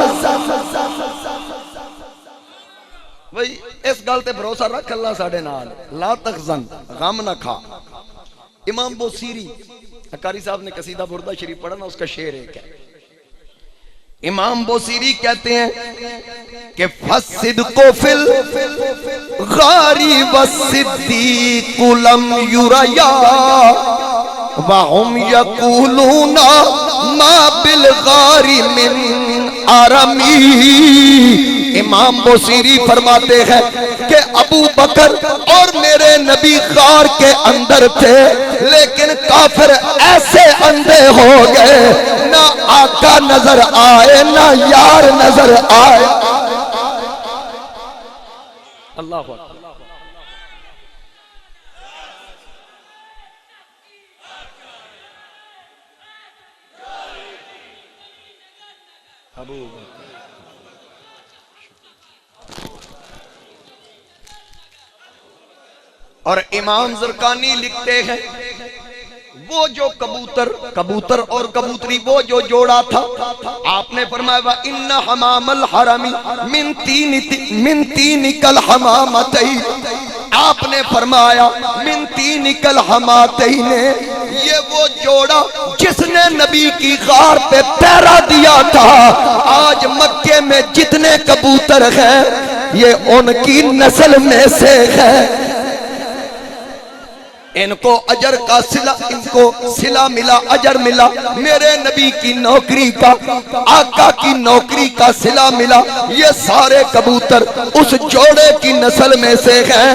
भाई इस गल ते भरोसा रख, अल्लाह साडे नाल, ला तहज़न, गम ना खा। इमाम बोसीरी कारी साहब ने कसीदा बुर्दा शरीफ पढ़ा ना, उसका शेर एक है। इमाम बोसीरी कहते हैं कि फसिद को फिल गारी वसिद्दीकुलम युरया वहुम यकूलूना मा बिल गारी मिन आरमी। इमाम बोसीरी फरमाते हैं कि अबू बकर और मेरे नबी गार के अंदर थे, लेकिन काफिर ऐसे अंधे हो गए, ना आका नजर आए ना यार नजर आए। अल्लाह अकबर। अबू और इमाम ज़रकानी लिखते हैं वो जो कबूतर और कबूतरी वो जो जोड़ा था, आपने फरमाया इन्ना हमामल हरमी मिन तीन कल हमामतई, आपने फरमाया मिन तीन कल हमातई ने, ये वो जोड़ा जिसने नबी की गार पे पहरा दिया था। आज मक्के में जितने कबूतर हैं ये उनकी नस्ल में से हैं। इनको अजर का सिला, इनको सिला मिला, अजर मिला, मेरे नबी की नौकरी का, आका की नौकरी का सिला मिला। ये सारे कबूतर उस जोड़े की नस्ल में से हैं।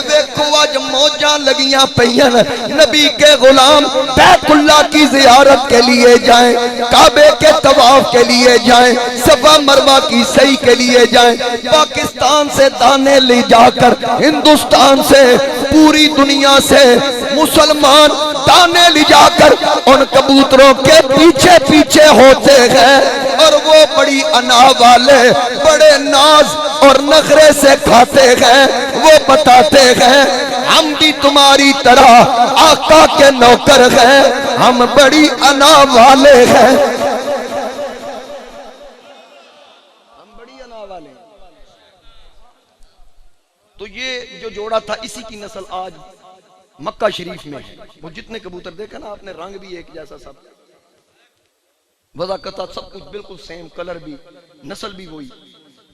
देखो आज मौजा लगियां पैन, नबी के गुलाम बैतुल्लाह की जियारत के लिए जाएं, काबे के तवाफ के लिए जाएं, सफा मरवा की सही के लिए जाएं, पाकिस्तान से दाने ले जाकर हिंदुस्तान से पूरी दुनिया से मुसलमान दाने ले जाकर उन कबूतरों के पीछे पीछे होते हैं, और वो बड़ी अना वाले बड़े नाज और नखरे से खाते हैं। वो बताते हैं हम भी तुम्हारी तरह आका के नौकर हैं, हम बड़ी अना वाले हैं, हम बड़ी अना वाले। तो ये जो जोड़ा था इसी की नस्ल आज मक्का शरीफ में है। वो जितने कबूतर देखा ना आपने, रंग भी एक जैसा, सब वज़ाकता सब कुछ बिल्कुल सेम, कलर भी, नस्ल भी वही।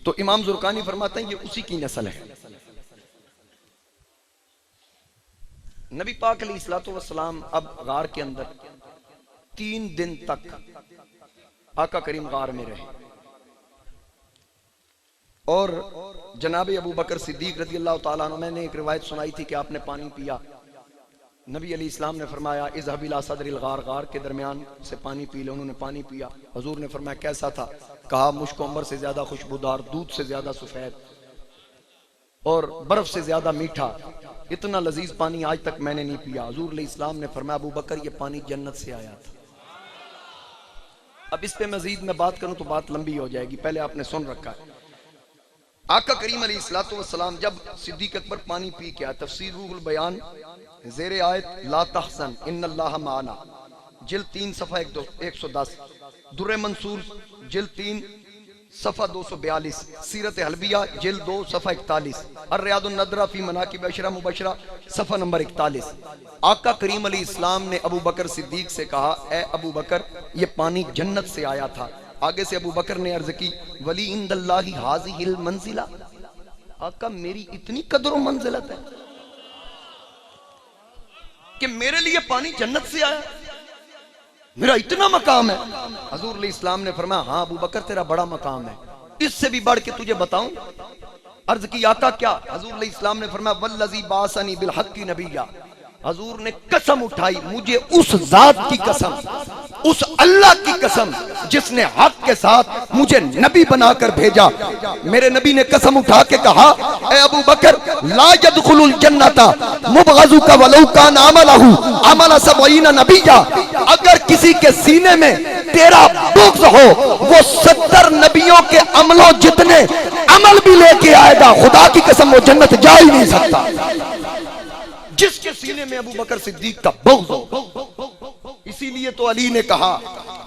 तो इमाम ज़ुरकानी फरमाते हैं ये उसी की नस्ल है। नबी पाक अलैहिस्सलातु वस्सलाम अब गार के अंदर 3 दिन तक आका करीम गार में रहे, और जनाब अबू बकर सिद्दीक रज़ी अल्लाह ताला अन्हु, मैंने एक रिवायत सुनाई थी कि आपने पानी पिया। नबी अलैहिस्सलाम ने फरमाया इज़हब इला सदरिल गार, गार के दरमियान से पानी पी ले। उन्होंने पानी पिया। हुजूर ने फरमाया कैसा था? कहा मुश्क अंबर से ज्यादा खुशबूदार, दूध से ज्यादा सफेद और बर्फ से ज्यादा मीठा, इतना लजीज पानी आज तक मैंने नहीं पिया। हुजूर अलैहिस्सलाम ने फरमाया अबू बकर ये पानी जन्नत से आया था। अब इस पे मजीद मैं बात करूं तो बात लंबी हो जाएगी, पहले आपने सुन रखा है। आका करीम अलैहिस्सलातु वस्सलाम जब सिद्दीक अकबर पानी पी के आया, तफसीर रूहुल बयान ज़ेरे आयत ला तहज़न इन्नल्लाह माना, जिल्द 3 सफ़ा 110, दुर्र मंसूर जिल्द 3 सफ़ा 242, सीरत हलबिया जिल्द 2 सफ़ा 41, अर्रियादुन नदरा फी मनाकिब अशरा मुबशरा सफ़ा नंबर 41। आका करीम अलैहिस्सलाम ने अबू बकर सिद्दीक से कहा ए अबू बकर ये पानी जन्नत से आया था। आगे से अबू बकर ने अर्ज की वली इंदल्लाहि हाज़िहिल मंजिला, आका मेरी इतनी कदर व मंजिलत है कि मेरे लिए पानी जन्नत से आया, मेरा इतना मकाम है। हुजूर अलैहिस्सलाम ने फरमाया हाँ अबू बकर तेरा बड़ा मकाम है, इससे भी बढ़ के तुझे बताऊं? अर्ज की आका क्या? हुजूर अलैहिस्सलाम ने फरमाया वल्लज़ी बासनी बिल हक़्क़ि नबिय्या, हुजूर ने कसम उठाई, मुझे उस जात की कसम, उस अल्लाह की कसम जिसने हक के साथ मुझे नबी बनाकर भेजा। मेरे नबी ने कसम उठा के कहा ए अबू बकर ला यदखुलुल जन्नता मुबग़ज़ुका वलौ कान अमलहु अमल सबईना नबिय्या, अगर किसी के सीने में तेरा बुग़्ज़ हो, वो 70 नबियों के अमलों जितने अमल भी लेके आएगा, खुदा की कसम वो जन्नत जा ही नहीं सकता। जिसके सीने में अबू बकर सिद्दीक का बुग़्ज़ हो। इसीलिए तो अली ने कहा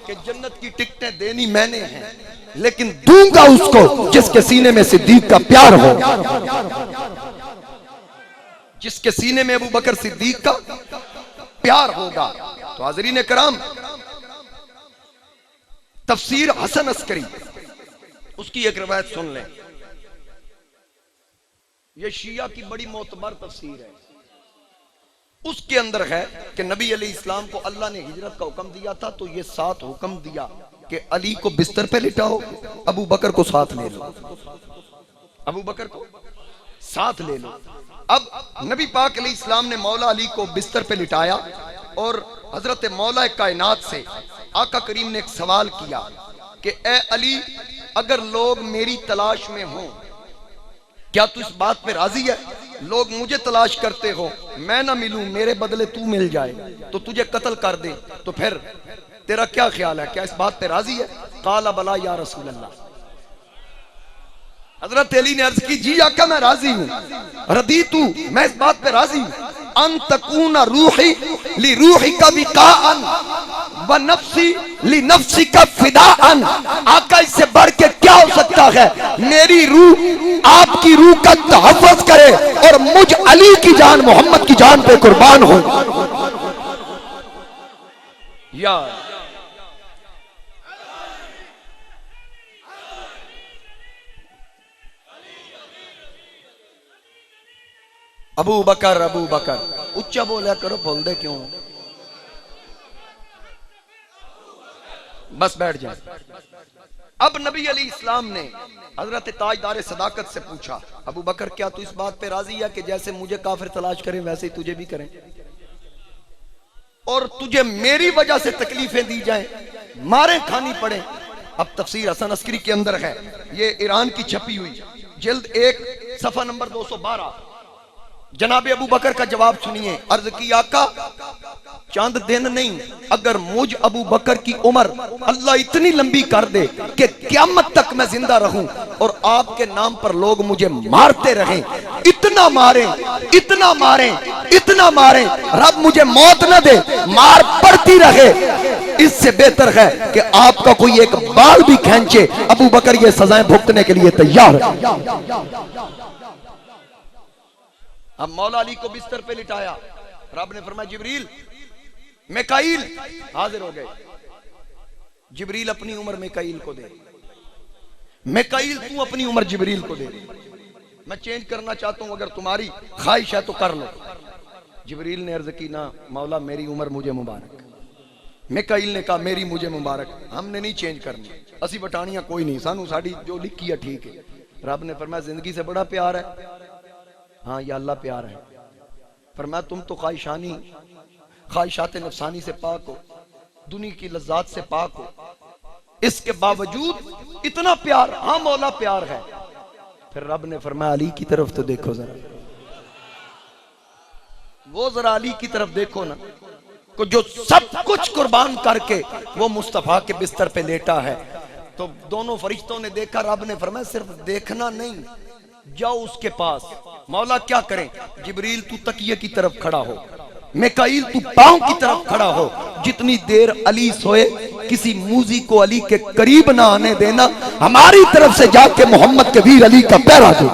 कि जन्नत की टिकटें देनी मैंने हैं, लेकिन दूंगा उसको जिसके सीने में सिद्दीक का प्यार हो। जिसके सीने में अबू बकर सिद्दीक का प्यार होगा। तो हाज़रीन कराम, तफसीर हसन अस्करी, उसकी एक रिवायत सुन लें। यह शिया की बड़ी मोतबर तफसीर है। उसके अंदर है कि नबी अलैहिस्सलाम को अल्लाह ने हिजरत का हुक्म दिया था, तो ये 7 हुक्म दिया कि अली को बिस्तर पे लिटाओ, अबू बकर को साथ ले लो, अबू बकर को साथ ले लो। अब नबी पाक अलैहिस्सलाम ने मौला अली को बिस्तर पे लिटाया और हजरत मौला कायनात से आका करीम ने एक सवाल किया कि ए अली, अगर लोग मेरी तलाश में हों, क्या तू इस बात पे राजी है? लोग मुझे तलाश करते हो, मैं ना मिलूं, मेरे बदले तू मिल जाए, तो तुझे कत्ल कर दे, तो फिर तेरा क्या ख्याल है? क्या इस बात पे राजी है? काला बला या रसूल अल्लाह। हजरत अली ने अर्ज की, जी आका मैं राजी हूं, रदी तू, मैं इस बात पे राजी हूं। अन तकूना रूही ली रूही का विकाअन व नफ्सी ली नफ्सी का फिदाअन। आका इससे बढ़ के क्या हो सकता है? मेरी रूह आपकी रूह का तहफ़्फ़ुज़ करे और मुझ अली की जान मोहम्मद की जान पे कुर्बान हो। या अबू बकर, अबू बकर उच्चा बोला करो, बोल दे क्यों? बस बैठ जाए। अब नबी अली इस्लाम ने हजरत ताजदार सदाकत से पूछा, अबू बकर क्या तू इस बात पे राजी है कि जैसे मुझे काफिर तलाश करें वैसे ही तुझे भी करें, और तुझे मेरी वजह से तकलीफें दी जाएं, मारें खानी पड़े? अब तफसीर हसन अस्करी के अंदर है, ये ईरान की छपी हुई, जिल्द 1 सफा नंबर 212। जनाब अबू बकर का जवाब सुनिए। अर्ज की, आका चंद दिन नहीं, अगर मुझ अबू बकर की उम्र अल्लाह इतनी लंबी कर दे कि क़यामत तक मैं जिंदा रहूं और आपके नाम पर लोग मुझे मारते रहें, इतना मारें, इतना मारें, इतना मारें, रब मुझे मौत न दे, मार पड़ती रहे, इससे बेहतर है कि आपका कोई एक बाल भी खींचे। अबू बकर ये सजाएं भुगतने के लिए तैयार है। अब मौला अली को बिस्तर पे लिटाया, रब ने फरमाया जिब्रील, मिकाईल हाजिर हो गए। जिब्रील अपनी उम्र मिकाईल को दे, मिकाईल तू अपनी उम्र जिब्रील को दे, मैं चेंज करना चाहता हूं, अगर तुम्हारी ख्वाहिश है तो कर लो। जिब्रील ने अर्ज की, ना मौला मेरी उम्र मुझे मुबारक। मिकाईल ने कहा मेरी मुझे मुबारक, हमने नहीं चेंज करनी, असी बटानियां कोई नहीं, सानू साड़ी जो लिखी है ठीक है। रब ने फरमाया जिंदगी से बड़ा प्यार है? हाँ या अल्लाह प्यार है। फरमाया तुम तो ख्वाहिशात नफसानी से पाक हो, दुनिया की लज्जात से पाक हो, इसके बावजूद इतना प्यार? हाँ मौला प्यार है। फिर रब ने फरमाया अली की तरफ तो देखो जरा, वो जरा अली की तरफ देखो ना, को जो सब कुछ कुर्बान करके वो मुस्तफा के बिस्तर पे लेटा है। तो दोनों फरिश्तों ने देखा, रब ने फरमाया सिर्फ देखना नहीं, जाओ उसके पास। मौला क्या करें? जिब्रील तू तकिए की तरफ खड़ा हो, मिकाईल तू पांव की तरफ खड़ा हो, जितनी देर अली सोए किसी मूजी को अली के करीब ना आने देना, हमारी तरफ से जाके मोहम्मद के वीर अली का पहरा दो।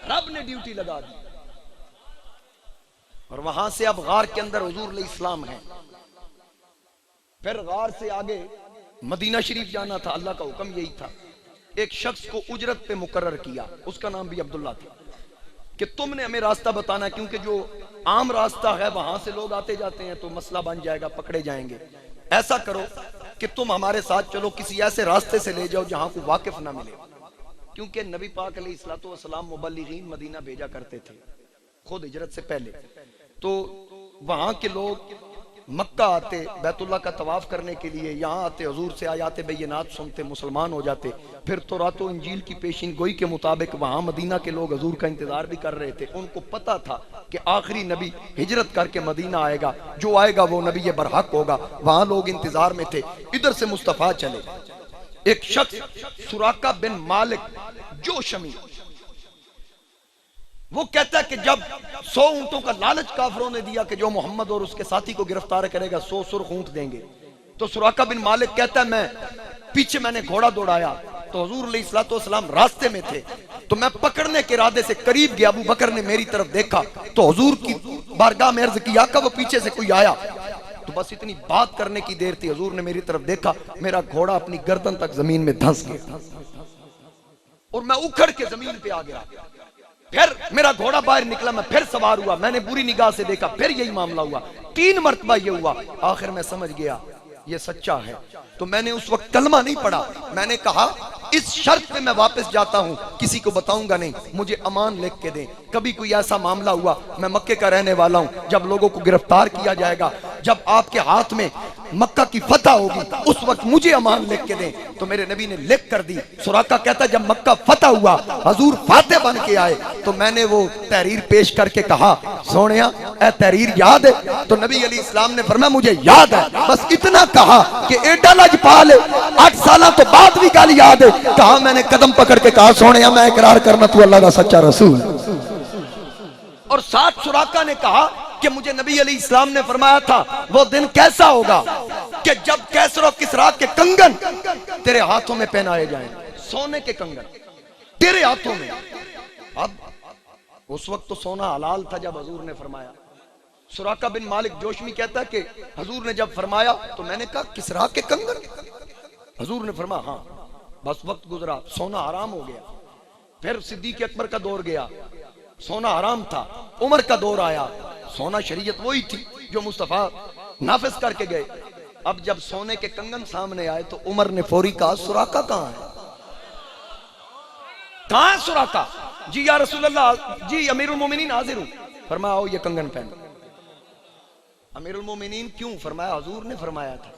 रब ने ड्यूटी लगा दी। और वहां से अब गार के अंदर हुजूर अलैहिस्सलाम है। फिर गार से आगे मदीना शरीफ जाना था, अल्लाह का हुक्म यही था। एक शख्स को उजरत पे मुकर्रर किया, उसका नाम भी अब्दुल्ला था, कि तुमने हमें रास्ता बताना, क्योंकि जो आम रास्ता है वहां से लोग आते जाते हैं तो मसला बन जाएगा, पकड़े जाएंगे। ऐसा करो कि तुम हमारे साथ चलो, किसी ऐसे रास्ते से ले जाओ जहां को वाकिफ ना मिले, क्योंकि नबी पाक अलैहिस्सलातु वस्सलाम मुबल्लिगीन मदीना भेजा करते थे खुद हिजरत से पहले। तो वहां के लोग मक्का आते बैतुल्लाह का तवाफ करने के लिए, यहाँ आते हुजूर से आयात बैयनात सुनते, मुसलमान हो जाते। फिर तौरात इंजील की पेशिन गोई के मुताबिक वहाँ मदीना के लोग हुजूर का इंतजार भी कर रहे थे। उनको पता था कि आखिरी नबी हिजरत करके मदीना आएगा, जो आएगा वो नबी ये बरहक होगा। वहाँ लोग इंतजार में थे। इधर से मुस्तफ़ा चले, एक शख्स सुराका बिन मालिक जोशमी, वो कहता है कि जब 100 ऊंटों का लालच काफिरों ने दिया कि जो मोहम्मद और उसके साथी को गिरफ्तार करेगा 100 सुर्ख ऊंट देंगे, तो सुराका बिन मालिक कहता है मैं पीछे मैंने घोड़ा दौड़ाया तो हुजूर अलैहिस्सलाम रास्ते में थे, तो मैं पकड़ने के इरादे से करीब गया। अबू बकर ने मेरी तरफ देखा तो हुजूर की बारगाह में अर्ज किया कि वो पीछे से कोई आया, तो बस इतनी बात करने की देर थी। हुजूर ने मेरी तरफ देखा, मेरा घोड़ा अपनी गर्दन तक जमीन में धंस गया और मैं उखड़ के जमीन पे आ गया। फिर मेरा घोड़ा बाहर निकला, मैं फिर सवार हुआ, मैंने बुरी निगाह से देखा, फिर यही मामला हुआ, 3 मरतबा ये हुआ। आखिर मैं समझ गया ये सच्चा है, तो मैंने उस वक्त कलमा नहीं पढ़ा। मैंने कहा इस शर्त पे मैं वापस जाता हूं, किसी को बताऊंगा नहीं, मुझे अमान लिख के दें। कभी कोई ऐसा मामला हुआ, मैं मक्के का रहने वाला हूं, जब लोगों को गिरफ्तार किया जाएगा, जब आपके हाथ में मक्का की फतह होगी, उस वक्त मुझे अमान लिख के दें। तो मेरे नबी ने लिख कर दी। सुराका कहता जब मक्का फतह हुआ, हुजूर फाते बन के आए, तो मैंने वो तहरीर पेश करके कहा सोनिया ए तहरीर याद है? तो नबी अलैहिस्सलाम ने फरमाया मुझे याद है। बस इतना कहा कि एडा लजपाल 8 साल तो बाद भी गल याद है। कहा मैंने कदम पकड़ के कहा सोनिया मैं इकरार करना तू अल्लाह का सच्चा रसूल। और साथ सुराका ने कहा कि मुझे नबी अलैहिस्सलाम ने फरमाया था वो दिन कैसा होगा कि जब कैसर और किसरा के कंगन तेरे हाथों में पहनाए जाएंगे, सोने के कंगन तेरे हाथों में। अब उस वक्त तो सोना हलाल था जब हुजूर ने फरमाया। सुराका बिन मालिक जोशमी कहता है कि हुजूर ने जब फरमाया तो मैंने कहा किसरा के कंगन? हुजूर ने फरमाया हाँ। बस वक्त गुजरा, सोना हराम हो गया। फिर सिद्दीक अकबर का दौर गया, सोना हराम था। उमर का दौर आया, सोना शरीयत वही थी जो मुस्तफा नाफिज करके गए। अब जब सोने के कंगन सामने आए तो उमर ने फौरी कहा सुराका कहां है? कहां है सुराका? जी या रसूल अल्लाह, जी अमीरुल मोमिनीन हाजिर हूं। फरमाया आओ ये कंगन पहनो। अमीरुल मोमिनीन क्यों? फरमाया हुजूर ने फरमाया था।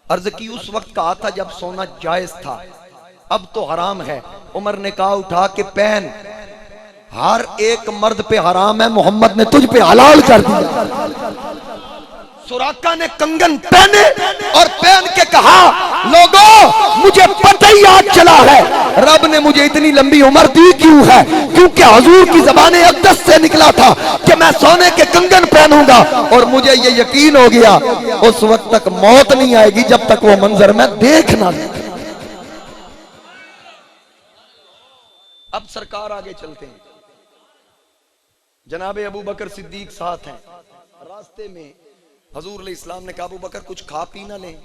अर्ज की उस वक्त कहा था जब सोना जायज था, अब तो हराम है। उमर ने कहा उठा के पहन, हर एक मर्द पे हराम है, मोहम्मद ने तुझ पे हलाल कर दिया। सुराका ने कंगन पहने और पहन के कहा लोगों मुझे पता ही आज चला है रब ने मुझे इतनी लंबी उम्र दी क्यों है, क्योंकि हुजूर की ज़बाने अक़दस से निकला था कि मैं सोने के कंगन पहनूंगा। और मुझे ये यकीन हो गया उस वक्त तक मौत नहीं आएगी जब तक वो मंजर मैं देख ना लूं। अब सरकार आगे चलते हैं। जनाबे अबू बकर सिद्दीक साथ हैं। रास्ते में हुजूर अलैहिस्सलाम ने कहा अबू बकर कुछ खा पी ना लें,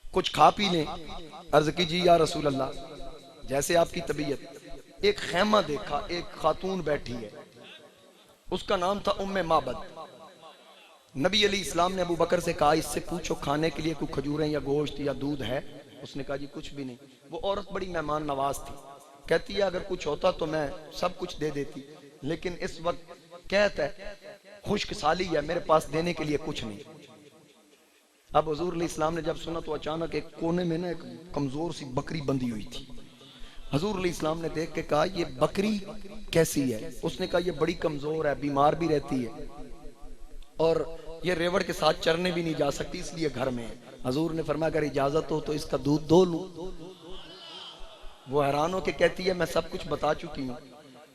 कुछ खा पी लें। अर्ज की जी या रसूल अल्लाह जैसे आपकी तबीयत। एक खैमा देखा, एक खातून बैठी है, उसका नाम था उम्मे माबद। नबी अलैहिस्सलाम ने अबू बकर से कहा इससे पूछो खाने के लिए कोई खजूरें या गोश्त या दूध है? उसने कहा जी कुछ भी नहीं। वो औरत बड़ी मेहमान नवाज थी, कहती है अगर कुछ होता तो मैं सब कुछ दे देती, लेकिन इस वक्त कहता है खुश्क साली है, मेरे पास देने के लिए कुछ नहीं। अब हुजूर अलैहिस्सलाम ने जब सुना तो अचानक एक कोने में ना एक कमजोर सी बकरी बंधी हुई थी। हुजूर अलैहिस्सलाम ने देख के कहा ये बकरी कैसी है? उसने कहा ये बड़ी कमजोर है, बीमार भी रहती है और ये रेवड़ के साथ चरने भी नहीं जा सकती, इसलिए घर में है। हुजूर ने फरमाया अगर इजाजत हो तो इसका दूध दो लूं। वो हैरान होके कहती है मैं सब कुछ बता चुकी हूँ,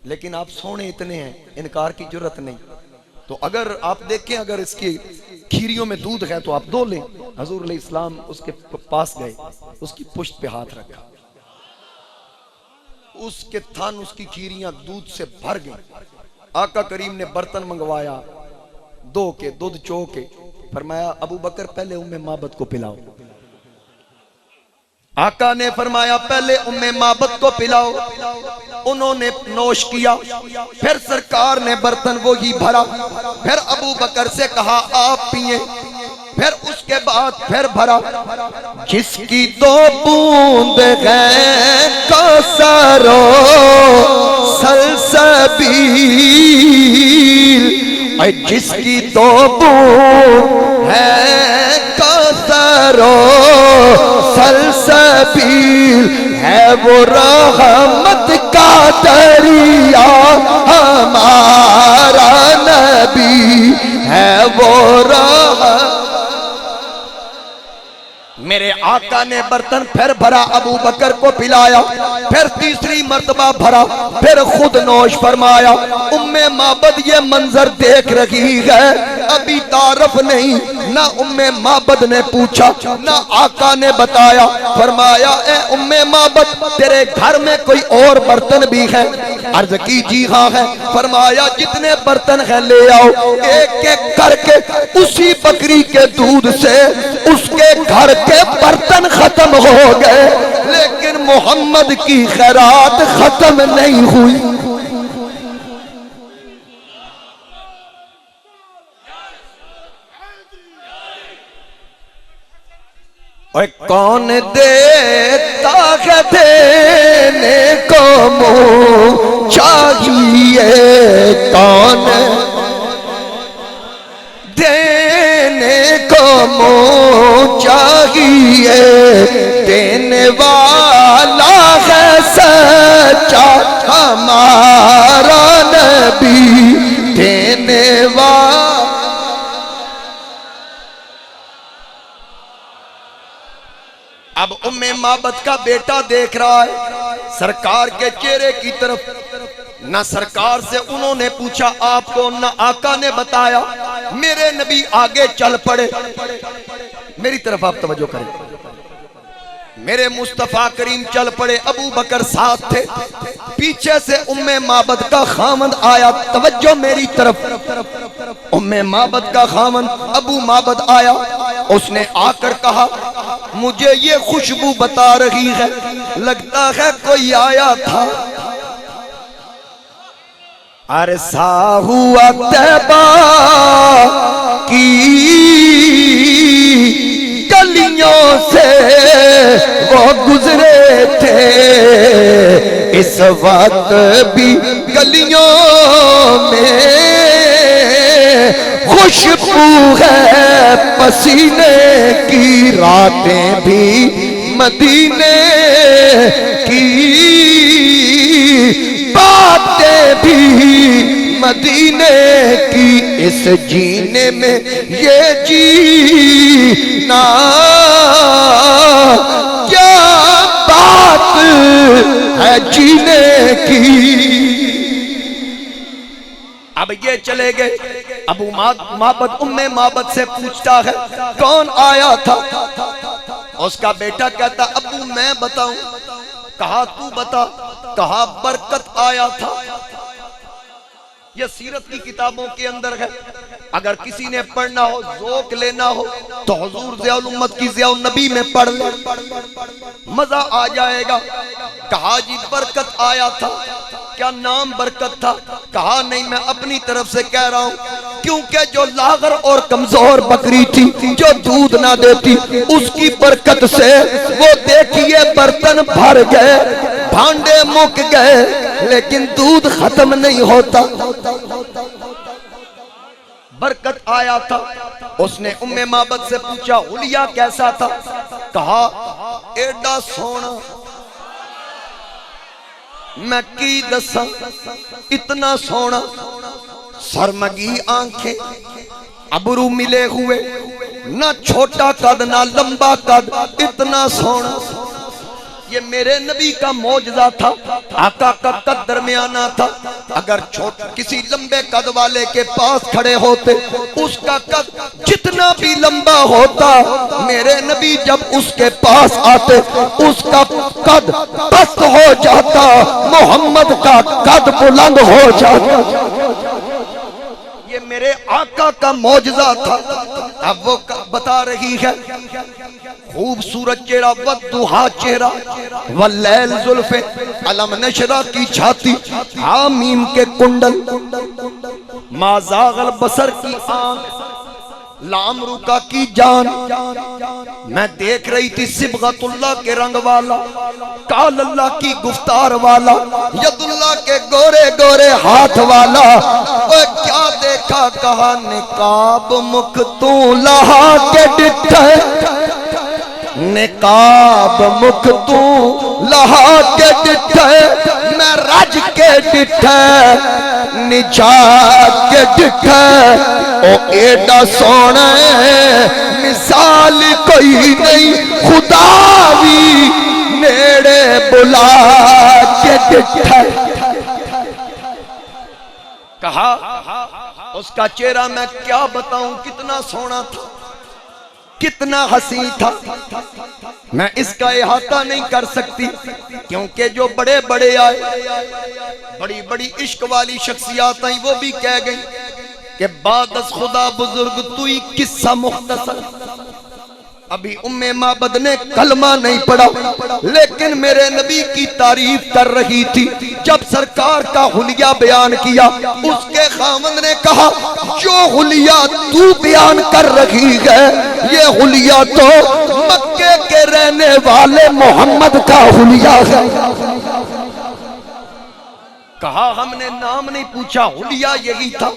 लेकिन आप सोने इतने हैं, इनकार की जरूरत नहीं। तो अगर आप देखें अगर इसकी खीरियों में दूध है तो आप दो लें। हुजूर अलैहिस्सलाम उसके पास गए, उसकी पुश्त पे हाथ रखा, उसके थन उसकी खीरियां दूध से भर गई। आका करीम ने बर्तन मंगवाया, दो के दूध चो के, फरमाया अबू बकर पहले उम्मे माबद को पिलाओ। आका ने फरमाया पहले उम्मे माबद को पिलाओ। उन्होंने नोश किया, फिर सरकार ने बर्तन वो ही भरा, फिर अबू बकर से कहा आप पिए, फिर उसके बाद फिर भरा। जिसकी 2 बूंद है कौसरो सलसबील, जिसकी तो बूंद है कौसरो सलसबील है वो रहमत का दरिया हमारा नबी है वो मेरे आका ने बर्तन फिर भरा, अबू बकर को पिलाया, फिर तीसरी मर्तबा भरा, फिर खुद नोश फरमाया। उम्मे माबद ये मंजर देख रही है, अभी तारफ नहीं, ना उम्मे माबद ने पूछा ना आका ने बताया। फरमाया ए उम्मे माबद तेरे घर में कोई और बर्तन भी है? अर्ज की जी हाँ है। फरमाया जितने बर्तन है ले आओ, एक एक करके उसी बकरी के दूध से उसके घर के बर्तन खत्म हो गए, लेकिन मोहम्मद की खैरात खत्म नहीं हुई। और कौन देता है देने को मुँह चाहिए, कौन देने को मुँह चाहिए, देने वाला है सच्चा हमारा नबी, देने वाला। अब उम्मे माबद का बेटा देख रहा है सरकार के चेहरे की तरफ, ना सरकार से उन्होंने पूछा आपको, ना आका ने बताया। मेरे नबी आगे चल पड़े। मेरी तरफ आप तवज्जो करें, मेरे मुस्तफा करीम चल पड़े, अबू बकर साथ थे, पीछे से उम्मे माबद का खामंद आया। तवज्जो मेरी तरफ, उम्मे माबद का खामंद अबू माबद आया। उसने आकर कहा मुझे ये खुशबू बता रही है, लगता है कोई आया था। अरे साहुआ तैबा की गलियों से वो गुजरे थे, इस वक्त भी गलियों में खुशबू है पसीने की, रातें भी मदीने की, बातें भी मदीने की। इस जीने में ये जीना क्या बात है जीने की। अब ये चले गए, अबू माबद उम्मे माबद से पूछता है कौन आया था? उसका बेटा कहता अबू मैं बताऊं? कहा तू बता। कहा बरकत आया था। यह सीरत की किताबों के अंदर है, अगर किसी ने पढ़ना हो, ज़ौक़ लेना हो तो हुजूर ज़ियाउल उम्मत की ज़ियाउल नबी में पढ़ ले, मजा आ जाएगा। कहा जी बरकत आया था। क्या नाम बरकत था? कहा नहीं, मैं अपनी तरफ से कह रहा हूं, क्योंकि जो लागर और कमजोर बकरी थी, जो दूध ना देती, उसकी बरकत से वो देखिए बर्तन भर गए, भांडे मुक गए, लेकिन दूध खत्म नहीं होता। बरकत आया था। उसने उम्मे माबद से पूछा हुलिया कैसा था? कहा एडा सोना, मैं की दसा, इतना सोना, सरमगी आंखें, अबरू मिले हुए, ना छोटा कद ना लंबा कद, इतना सोना। ये मेरे नबी का मौजज़ा था। आका का कद दरमियाना था। अगर किसी लंबे कद वाले के पास खड़े होते, उसका कद जितना भी लंबा होता, मेरे नबी जब उसके पास आते उसका कद पस्त हो जाता, मोहम्मद का कद बुलंद हो जाता। ये मेरे आका का मौजज़ा था। अब वो बता रही है खूबसूरत चेहरा, वद्दुहा चेहरा, वल्लैल जुल्फे, अलम नशरा की छाती, हामीम के कुंडल, माज़ागल बसर की आंख, लामरुका की जान। मैं देख रही थी सिबगतुल्लाह के रंग वाला, कालल्लाह की गुफ्तार वाला, यदुल्लाह के गोरे गोरे हाथ वाला। क्या देख देखा कहा निकाब मुख तू लहा के डिठे, निकाब मुख तू लहा के डिठे, मैं रज के डिठे निजा के डिठे, ओ एडा सोना मिसाल कोई नहीं, खुदा भी नेड़े बुला के डिठे। कहा उसका चेहरा मैं क्या बताऊं, कितना सोना था, कितना हसी था, मैं इसका इहाता नहीं कर सकती, क्योंकि जो बड़े बड़े आए, बड़ी बड़ी इश्क वाली शख्सियात आई, वो भी कह गई कि बादस खुदा बुजुर्ग तू ही किस्सा मुख्तसर। अभी उम्मे माबद ने कलमा नहीं पढ़ा, लेकिन मेरे नबी की तारीफ कर रही थी। जब सरकार का हुलिया बयान किया, उसके खामन ने कहा जो हुलिया तू बयान कर रही है, ये हुलिया तो मक्के के रहने वाले मोहम्मद का हुलिया है। कहा हमने नाम नहीं पूछा, हुलिया यही था।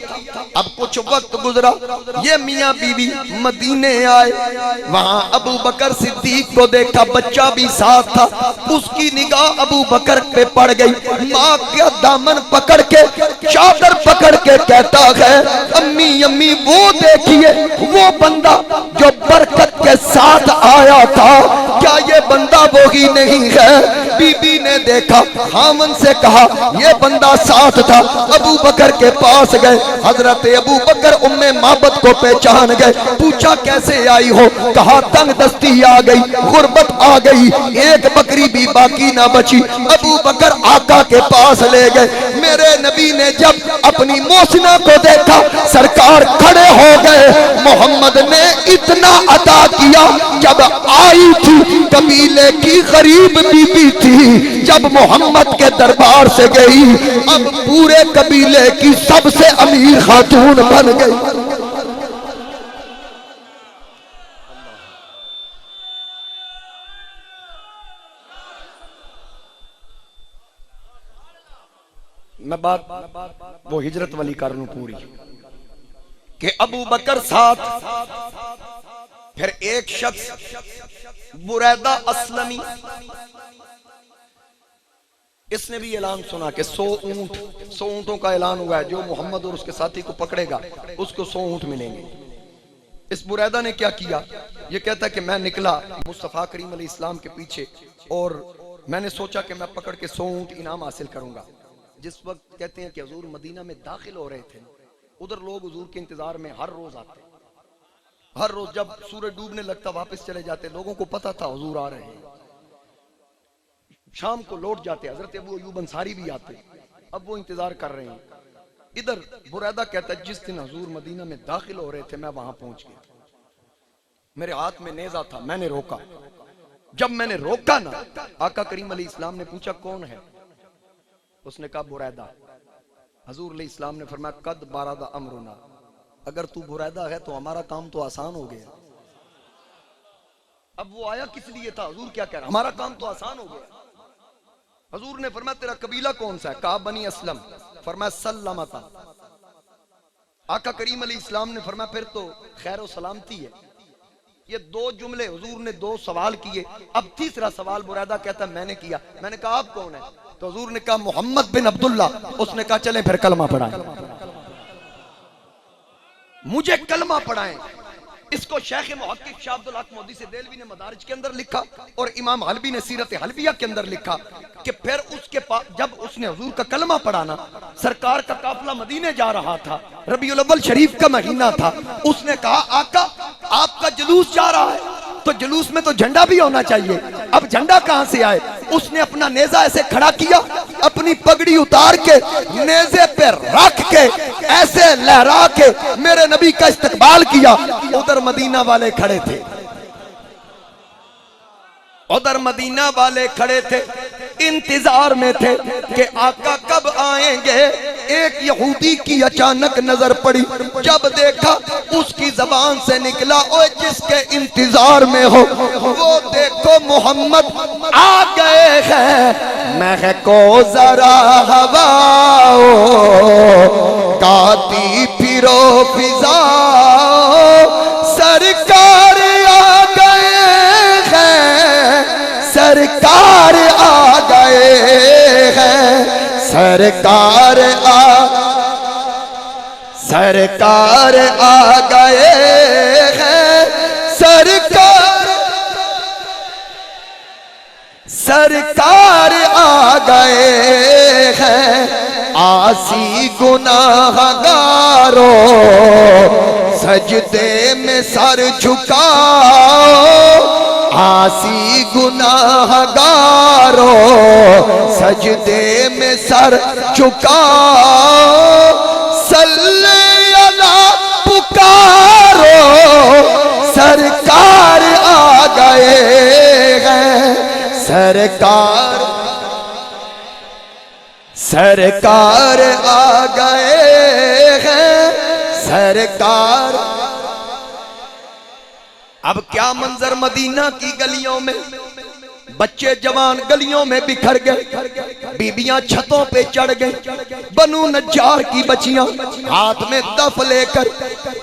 अब कुछ वक्त गुजरा, ये मियाँ बीवी मदीने आए, वहां अबू बकर सिद्दीक को देखा, बच्चा भी साथ था। उसकी निगाह अबू बकर पे पड़ गई, माँ का दामन पकड़ के, चादर पकड़ के कहता है अम्मी अम्मी वो देखिए वो बंदा जो बरकत के साथ आया था, क्या ये बंदा वो ही नहीं है? बीबी ने देखा, खामन से कहा ये बंदा साथ था। अबू बकर के पास गए, हजरत अबू बकर उम्मे माबद को पहचान गए, पूछा कैसे आई हो? कहा तंग दस्ती आ गई, गुर्बत आ गई, एक बकरी भी बाकी ना बची। अबू बकर आका के पास ले गए। मेरे नबी ने जब अपनी मोहसिना को देखा, सरकार खड़े हो गए। मोहम्मद ने इतना अता किया, जब आई थी कबीले की गरीब बीबी थी, जब मोहम्मद के दरबार से गई, अब पूरे कबीले की सबसे अमीर खातून बन गई। मैं बात वो हिजरत वाली कर लूं पूरी, कि अबू बकर साथ, फिर एक शख्स बुरैदा असलमी, इसने भी ऐलान सुना कि 100 ऊंटों का ऐलान हुआ है, जो मोहम्मद और उसके साथी को पकड़ेगा उसको 100 ऊंट मिलेंगे। इस बुरैदा ने क्या किया, ये कहता है कि मैं निकला मुस्तफा करीम अलैहिस्सलाम के पीछे, और मैंने सोचा कि मैं पकड़ के 100 ऊंट इनाम हासिल करूंगा। जिस वक्त कहते हैं कि हुजूर मदीना में दाखिल हो रहे थे, उधर लोग हुजूर के इंतजार में हर रोज आते, हर रोज जब सूरज डूबने लगता वापस चले जाते। लोगों को पता था हुजूर आ रहे हैं, शाम को लौट जाते। हजरत अबू अय्यूब अंसारी भी आते, अब वो इंतजार कर रहे हैं। इधर बुरैदा कहता है जिस दिन हुजूर मदीना में दाखिल हो रहे थे, मैं वहां पहुंच गया, मेरे हाथ में नेजा था, मैंने रोका। जब मैंने रोका ना, आका करीम अलैहिस्सलाम ने पूछा कौन है? उसने कहा बुरैदा। हुजूर अलैहिस्सलाम ने फरमाया कद बारादा अमरुना, अगर तू बुरैदा है तो हमारा काम तो आसान हो गया। अब वो आया किस लिए था? हुजूर क्या कह रहा, हमारा काम तो आसान हो गया। हुजूर ने फरमाया तेरा कबीला कौन सा है? कहा बनी असलम। फरमाया सल्लमता। आका करीम अलैहिस्सलाम ने फरमाया फिर तो खैर और सलामती है। ये 2 जुमले हुजूर ने 2 सवाल किए। अब तीसरा सवाल बुरैदा कहता मैंने किया। मैंने कहा आप कौन है? तो हुजूर ने कहा मोहम्मद बिन अब्दुल्ला। उसने कहा चलें फिर कलमा पढ़ाएं, मुझे कलमा पढ़ाएं। इसको शेख मुहक्किक शाह अब्दुल हक मोदी से देलवी ने मदारिज के अंदर लिखा, और इमाम हलबी ने सीरत हलबिया के अंदर लिखा कि फिर उसके पास जब उसने हुजूर का कलमा पढ़ाना, सरकार का काफिला मदीने जा रहा था, रबीउल अव्वल शरीफ का महीना था। उसने कहा आका आपका जुलूस जा रहा है, तो जुलूस में तो झंडा भी होना चाहिए, अब झंडा कहां से आए? उसने अपना नेजा ऐसे खड़ा किया, अपनी पगड़ी उतार के नेजे पे रख के ऐसे लहरा के मेरे नबी का इस्तकबाल किया। उधर मदीना वाले खड़े थे, उधर मदीना वाले खड़े थे, इंतजार में थे कि आका कब आएंगे। एक यहूदी की अचानक नजर पड़ी, जब देखा उसकी जबान से निकला ओए जिसके इंतजार में हो वो देखो मोहम्मद आ गए हैं, महको जरा हवाओ गाती फिरो फिजा सरकार आ गए हैं, सरकार आ गए हैं, सरकार आ गए हैं, सरकार आ गए हैं। आसी गुनाहगारों सजदे में सर झुकाओ, आसी गुनाहगारों सजदे में सर झुकाओ, सल्ले अला पुकारो, सरकार आ गए हैं, सरकार आ गए हैं, सरकार। अब क्या मंजर मदीना की गलियों में, बच्चे जवान गलियों में बिखर गए, बीबियां छतों पे चढ़ गई। बनु नज्जार की बच्चियां हाथ में तफ लेकर,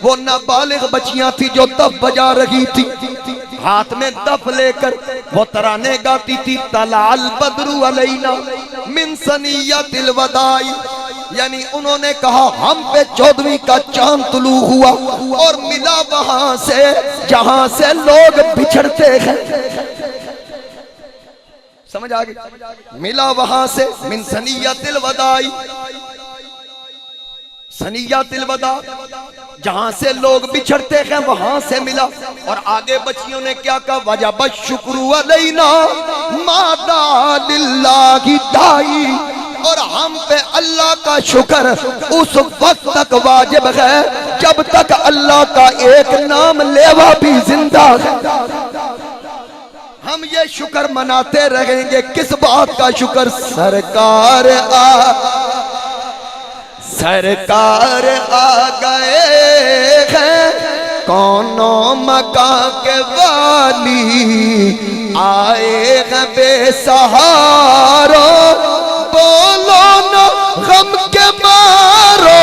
वो नाबालिग बच्चियां थी जो तफ बजा रही थी, हाथ में तफ लेकर वो तराने गाती थी। तलाल बदरु अलैना मिन सनियतिल वदाई, यानी उन्होंने कहा हम पे 14वीं का चांद तुलू हुआ और मिला वहां से जहां से लोग बिछड़ते हैं। समझ आ गई? मिला वहां से मिन सनियतिल वदाई, सनियतिल वदा जहां से लोग बिछड़ते हैं वहां से मिला। और आगे बच्चियों ने क्या कहा? वजब शुक्र अलैना मादा लिल्लाहि दाई, और हम पे अल्लाह का शुक्र उस वक्त तक वाजिब है जब तक अल्लाह का एक नाम लेवा भी जिंदा है। हम ये शुक्र मनाते रहेंगे। किस बात का शुक्र? सरकार आ गए हैं, कौनो मकां के वाली आए हैं बेसहारो, बोलो न गम के मारो,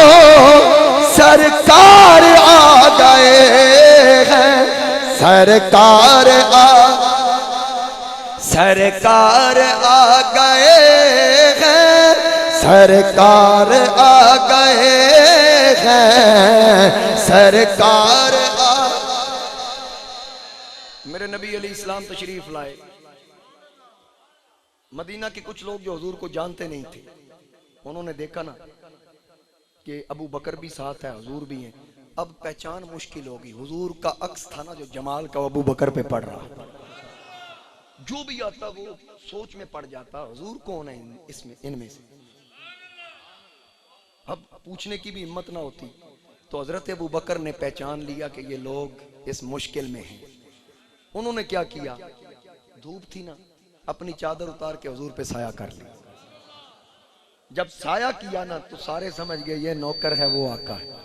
सरकार आ गए हैं, सरकार आ गए हैं, सरकार आ गए हैं, सरकार आ। मेरे नबी अलैहि सलाम तशरीफ लाए। मदीना के कुछ लोग जो हुजूर को जानते नहीं थे, उन्होंने देखा ना कि अबू बकर भी साथ है, हुजूर भी हैं। अब पहचान मुश्किल होगी। हुजूर का अक्स था ना जो जमाल का, अबू बकर पे पड़ रहा। जो भी आता वो सोच में पड़ जाता हुजूर कौन है इसमें, इनमें से। अब पूछने की भी हिम्मत ना होती। तो हजरत अबू बकर ने पहचान लिया कि ये लोग इस मुश्किल में हैं। उन्होंने क्या किया? धूप थी ना, अपनी चादर उतार के हुजूर पे साया कर ली। जब साया किया ना तो सारे समझ गए ये नौकर है, वो आका है,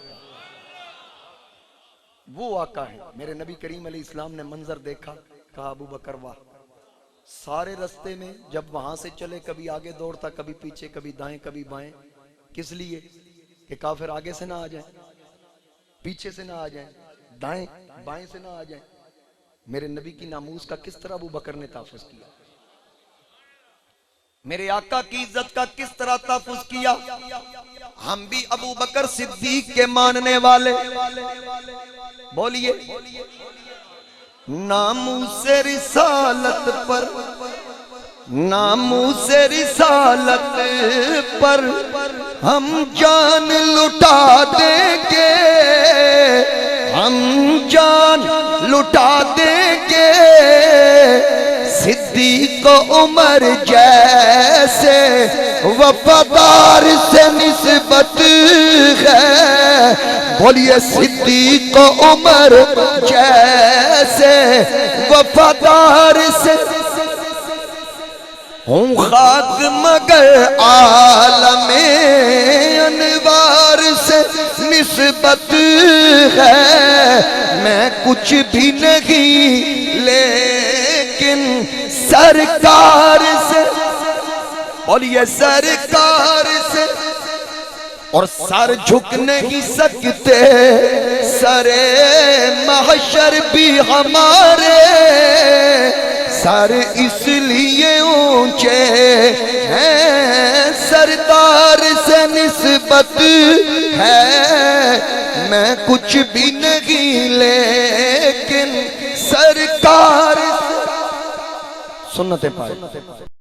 वो आका है। मेरे नबी करीम अलैहिस्सलाम ने मंजर देखा, कहा अबू बकर वाह। सारे रास्ते में जब वहां से चले, कभी आगे दौड़ता, कभी पीछे, कभी दाएं कभी बाएं। किस लिए? कि काफिर आगे से ना आ जाए, पीछे से ना आ जाए, दाएं बाएं से ना आ जाए। मेरे नबी की नामूस का किस तरह अबू बकर ने तहफ़्फ़ुज़ किया, मेरे आका की इज्जत का किस तरह तहफ़्फ़ुज़ किया। हम भी अबू बकर सिद्दीक के मानने वाले, बोलिए नामूसे रिसालत पर, नामूसे रिसालत पर हम जान लुटा देंगे, हम जान लुटा देंगे। सिद्दीक उमर जैसे वफादार से निस्बत है, बोलिए सिद्दीक उमर जैसे वफादार से हूँ खाक मगर आलमे अनवार से निस्बत है। मैं कुछ भी नहीं लेकिन सरकार से, बोलिए सरकार से और सर झुक नहीं सकते, सरे महशर भी हमारे सर इसलिए ऊंचे हैं, सरदार से निस्बत है मैं कुछ भी नहीं लेकिन सरकार। सुन्नते पाए।